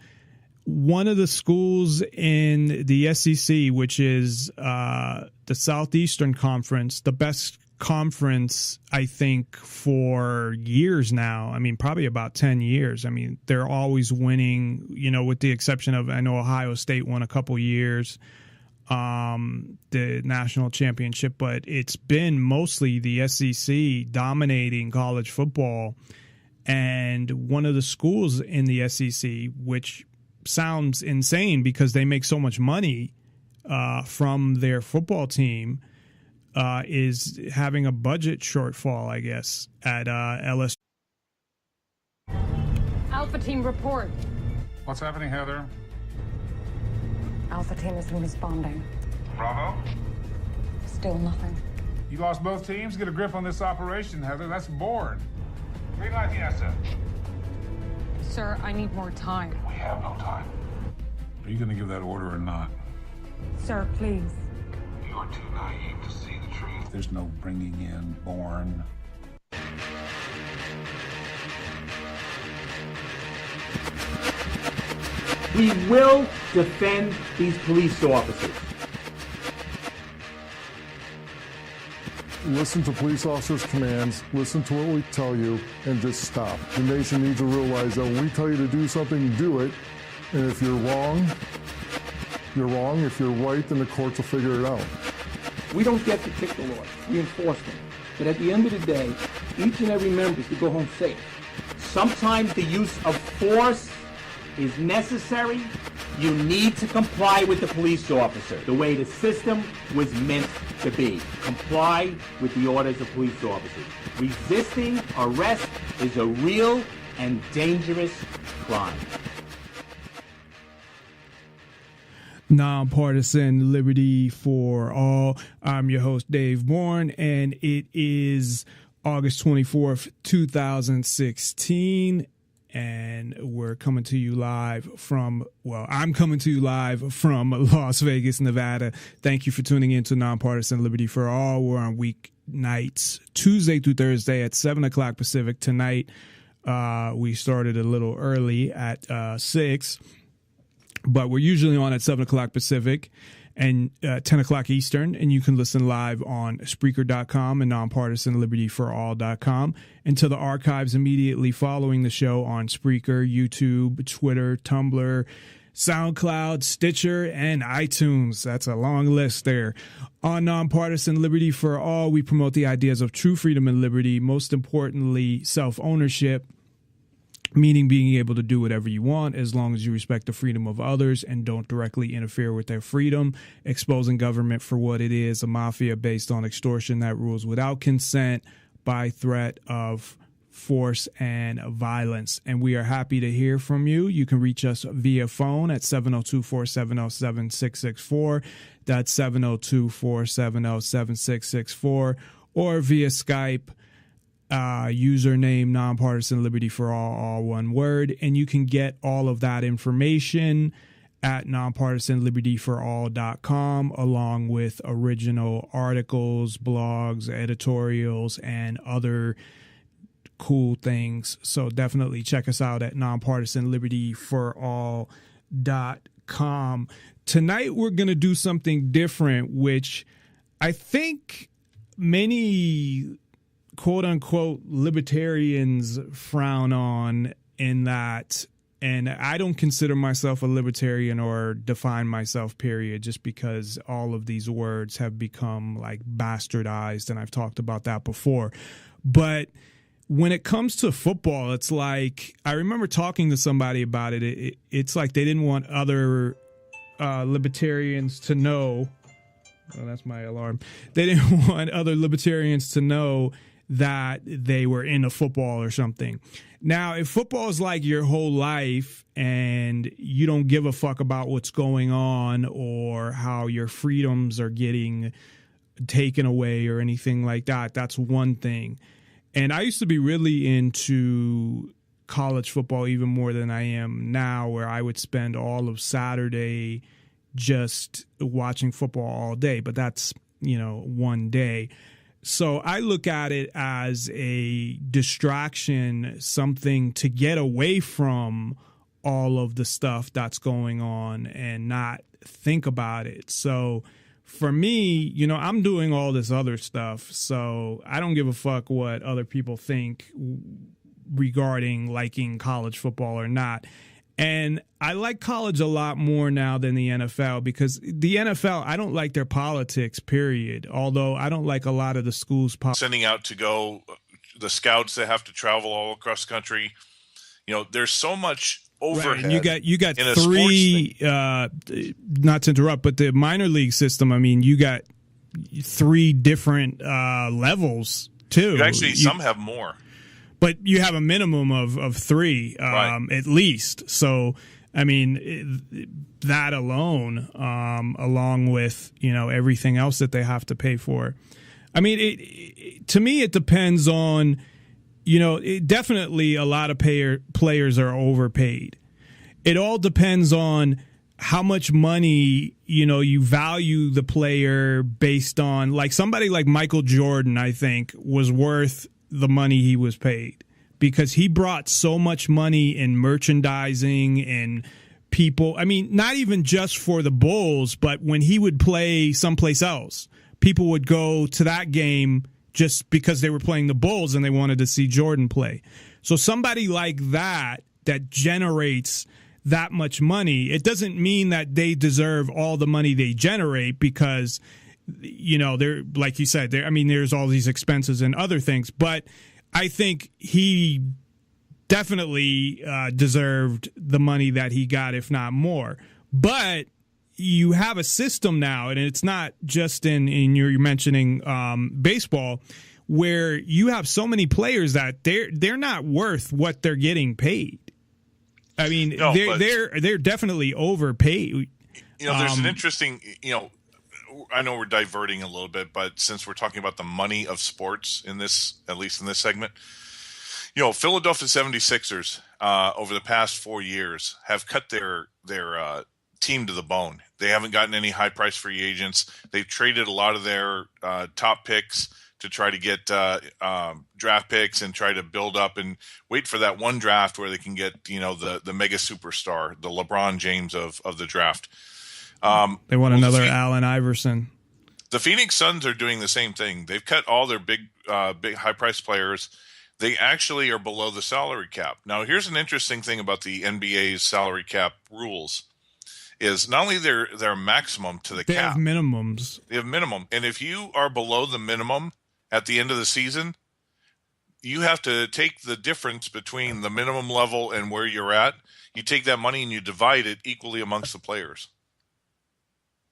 one of the schools in the SEC, which is the Southeastern Conference, the best conference, I think, for years now. I mean, probably about 10 years. I mean, they're always winning, with the exception of, I know Ohio State won a couple years, the national championship, but it's been mostly the SEC dominating college football. And one of the schools in the SEC, which sounds insane because they make so much money from their football team, is having a budget shortfall, I guess, at LSU. Alpha team report. What's happening, Heather? Alpha team isn't responding. Bravo? Still nothing. You lost both teams? Get a grip on this operation, Heather. That's bored. Green light the asset. Sir, I need more time. We have no time. Are you going to give that order or not? Sir, please. You're too naive to see the truth. There's no bringing in Bourne. We will defend these police officers. Listen to police officers' commands, listen to what we tell you, and just stop. The nation needs to realize that when we tell you to do something, do it. And if you're wrong, you're wrong. If you're right, then the courts will figure it out. We don't get to pick the laws. We enforce them. But at the end of the day, each and every member is to go home safe. Sometimes the use of force is necessary. You need to comply with the police officer the way the system was meant to be. Comply with the orders of police officers. Resisting arrest is a real and dangerous crime. Nonpartisan Liberty for All. I'm your host, Dave Bourne, and it is August 24th, 2016. And we're coming to you live from, I'm coming to you live from Las Vegas, Nevada. Thank you for tuning in to Nonpartisan Liberty for All. We're on weeknights, Tuesday through Thursday at 7 o'clock Pacific. Tonight, we started a little early at 6, but we're usually on at 7 o'clock Pacific and 10 o'clock Eastern, and you can listen live on Spreaker.com and nonpartisanlibertyforall.com, and to the archives immediately following the show on Spreaker, YouTube, Twitter, Tumblr, SoundCloud, Stitcher, and iTunes. That's a long list there. On Nonpartisan Liberty for All, we promote the ideas of true freedom and liberty, most importantly, self-ownership, meaning being able to do whatever you want as long as you respect the freedom of others and don't directly interfere with their freedom, exposing government for what it is, a mafia based on extortion that rules without consent, by threat of force and violence. And we are happy to hear from you. You can reach us via phone at 702-470-7664. That's 702-470-7664, or via Skype username Nonpartisan Liberty for all one word, and you can get all of that information at nonpartisanlibertyforall.com, along with original articles, blogs, editorials, and other cool things. So definitely check us out at nonpartisanlibertyforall.com. Tonight we're going to do something different, which I think many quote unquote libertarians frown on, in that, and I don't consider myself a libertarian or define myself, period, just because all of these words have become like bastardized, and I've talked about that before. But when it comes to football, it's like, I remember talking to somebody about it. It's like they didn't want other libertarians to know. Oh, that's my alarm. They didn't want other libertarians to know that they were into football or something. Now, if football is like your whole life and you don't give a fuck about what's going on or how your freedoms are getting taken away or anything like that, that's one thing. And I used to be really into college football even more than I am now, where I would spend all of Saturday just watching football all day. But that's, one day. So I look at it as a distraction, something to get away from all of the stuff that's going on and not think about it. So for me, I'm doing all this other stuff, so I don't give a fuck what other people think regarding liking college football or not. And I like college a lot more now than the NFL, because the NFL, I don't like their politics, period. Although I don't like a lot of the schools' sending out to go, the scouts that have to travel all across the country. There's so much overhead. Right. You got three. Not to interrupt, but the minor league system. I mean, you got three different levels too. Some have more. But you have a minimum of three, right, at least. So, I mean, that alone, along with, everything else that they have to pay for. I mean, to me, it depends on, definitely a lot of players are overpaid. It all depends on how much money, you value the player based on, like somebody like Michael Jordan, I think, was worth the money he was paid, because he brought so much money in merchandising and people. I mean, not even just for the Bulls, but when he would play someplace else, people would go to that game just because they were playing the Bulls and they wanted to see Jordan play. So somebody like that generates that much money, it doesn't mean that they deserve all the money they generate, because they're, like you said, there's all these expenses and other things, but I think he definitely deserved the money that he got, if not more. But you have a system now, and it's not just in you're mentioning baseball, where you have so many players that they're not worth what they're getting paid. I mean, they're definitely overpaid. There's an interesting, I know we're diverting a little bit, but since we're talking about the money of sports in this, at least in this segment, Philadelphia 76ers over the past 4 years have cut their team to the bone. They haven't gotten any high price free agents. They've traded a lot of their top picks to try to get draft picks and try to build up and wait for that one draft where they can get, the mega superstar, the LeBron James of the draft. They want another Allen Iverson. The Phoenix Suns are doing the same thing. They've cut all their big high-priced players. They actually are below the salary cap. Now, here's an interesting thing about the NBA's salary cap rules: is not only their maximum to the cap, they have minimums. They have minimum, and if you are below the minimum at the end of the season, you have to take the difference between the minimum level and where you're at. You take that money and you divide it equally amongst the players.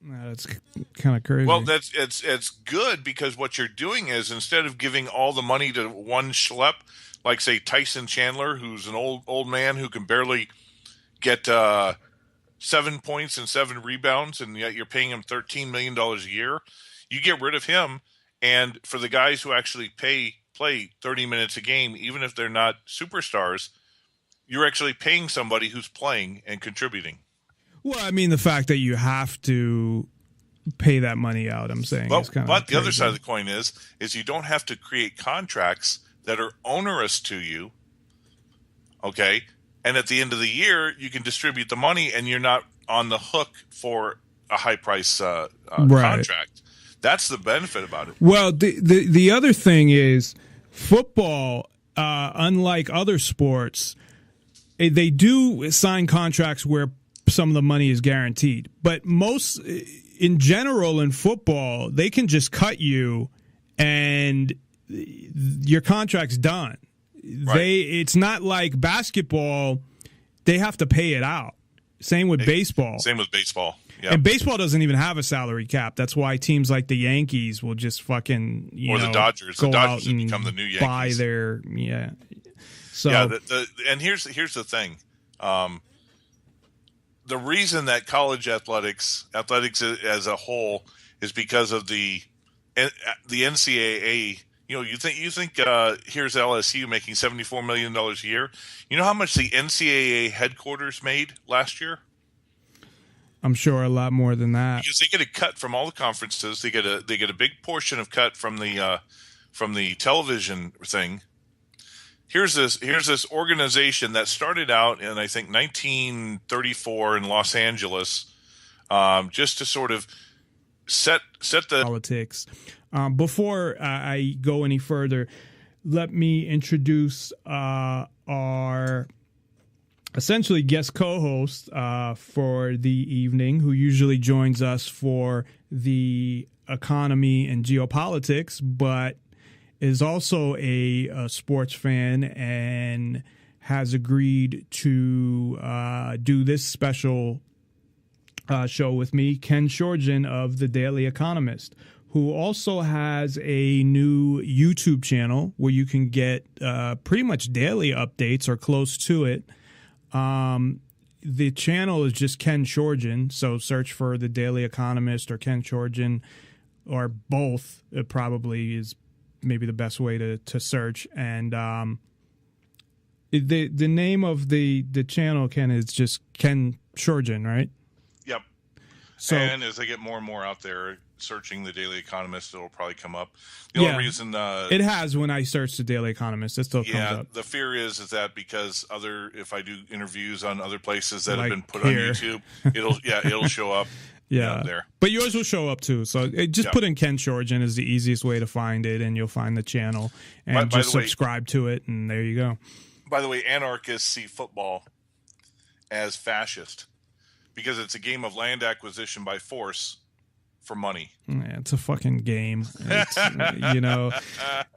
That's kind of crazy. Well, it's good, because what you're doing is, instead of giving all the money to one schlep, like say Tyson Chandler, who's an old man who can barely get 7 points and 7 rebounds, and yet you're paying him $13 million a year, you get rid of him, and for the guys who actually play play 30 minutes a game, even if they're not superstars, you're actually paying somebody who's playing and contributing. Well, I mean, the fact that you have to pay that money out, I'm saying, is kind of but the other side of the coin is you don't have to create contracts that are onerous to you. Okay. And at the end of the year, you can distribute the money and you're not on the hook for a high price contract. That's the benefit about it. Well, the other thing is football, unlike other sports, they do sign contracts where some of the money is guaranteed. But in general, in football, they can just cut you and your contract's done. Right. It's not like basketball. They have to pay it out. Same with baseball. Same with baseball. Yep. And baseball doesn't even have a salary cap. That's why teams like the Yankees will just fucking the Dodgers. Go the Dodgers out and become the new Yankees. buy their So and here's the thing. The reason that college athletics as a whole is because of the NCAA. You think here's LSU making $74 million a year. You know how much the NCAA headquarters made last year? I'm sure a lot more than that. Because they get a cut from all the conferences. They get a big portion of cut from the television thing. Here's this organization that started out in, I think, 1934 in Los Angeles, just to sort of set the politics. Before I go any further, let me introduce our essentially guest co-host for the evening, who usually joins us for the economy and geopolitics, but is also a sports fan and has agreed to do this special show with me, Ken Schortgen of the Daily Economist, who also has a new YouTube channel where you can get pretty much daily updates or close to it. The channel is just Ken Schortgen, so search for the Daily Economist or Ken Schortgen, or both. It probably is maybe the best way to search. And the name of the channel, Ken, is just Ken Schortgen, right? Yep. So, and as I get more and more out there searching the Daily Economist, it'll probably come up. The only reason it has, when I search the Daily Economist, it still comes up. The fear is that because if I do interviews on other places that have been put here on YouTube, it'll show up. There. But yours will show up too. So put in Ken Schortgen is the easiest way to find it, and you'll find the channel, and just subscribe to it, and there you go. By the way, anarchists see football as fascist because it's a game of land acquisition by force for money. Yeah, it's a fucking game. It's,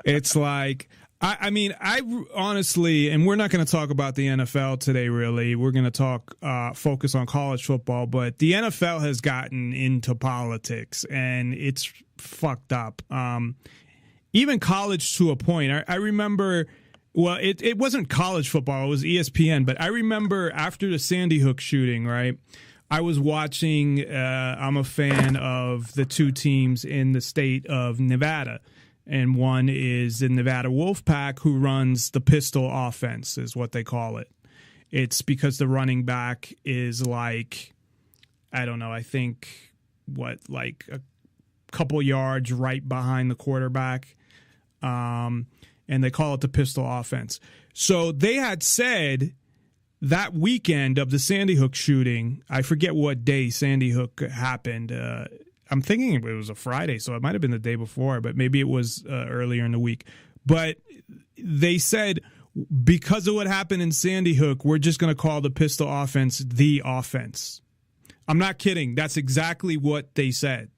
it's like, I mean, I honestly, and we're not going to talk about the NFL today, really. We're going to focus on college football, but the NFL has gotten into politics, and it's fucked up. Even college to a point. I remember, well, it wasn't college football, it was ESPN, but I remember after the Sandy Hook shooting, right? I was watching, I'm a fan of the two teams in the state of Nevada. And one is the Nevada Wolfpack, who runs the pistol offense, is what they call it. It's because the running back is like, I don't know, I think, like a couple yards right behind the quarterback. And they call it the pistol offense. So they had said that weekend of the Sandy Hook shooting, I forget what day Sandy Hook happened. I'm thinking it was a Friday, so it might have been the day before, but maybe it was earlier in the week. But they said, because of what happened in Sandy Hook, we're just going to call the pistol offense the offense. I'm not kidding. That's exactly what they said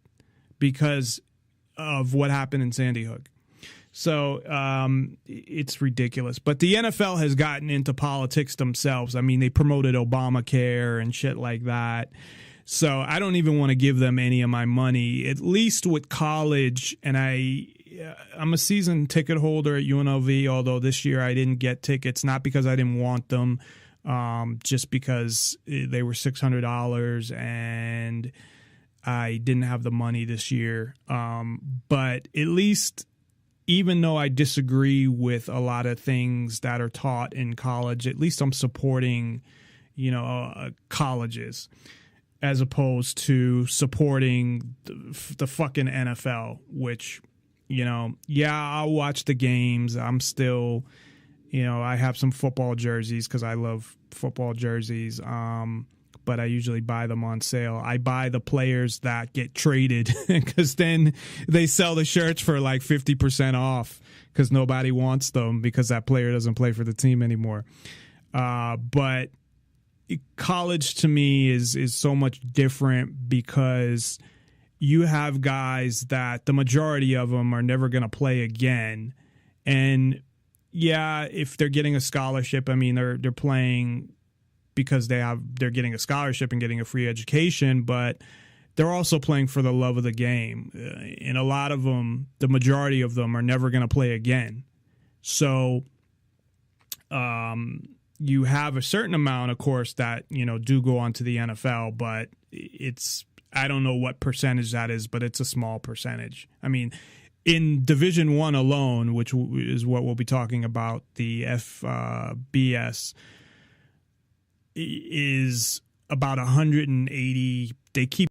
because of what happened in Sandy Hook. So it's ridiculous. But the NFL has gotten into politics themselves. I mean, they promoted Obamacare and shit like that. So I don't even want to give them any of my money, at least with college. And I'm a season ticket holder at UNLV, although this year I didn't get tickets, not because I didn't want them, just because they were $600 and I didn't have the money this year. But at least even though I disagree with a lot of things that are taught in college, at least I'm supporting, colleges as opposed to supporting the fucking NFL, which, I'll watch the games. I'm still, I have some football jerseys because I love football jerseys. But I usually buy them on sale. I buy the players that get traded because then they sell the shirts for like 50% off because nobody wants them because that player doesn't play for the team anymore. But college to me is so much different because you have guys that the majority of them are never going to play again. And yeah, if they're getting a scholarship, I mean, they're playing because they're getting a scholarship and getting a free education, but they're also playing for the love of the game. And a lot of them, the majority of them, are never going to play again. So you have a certain amount, of course, that, do go on to the NFL, but I don't know what percentage that is, but it's a small percentage. I mean, in Division I alone, which is what we'll be talking about, the FBS, is about 180. They keep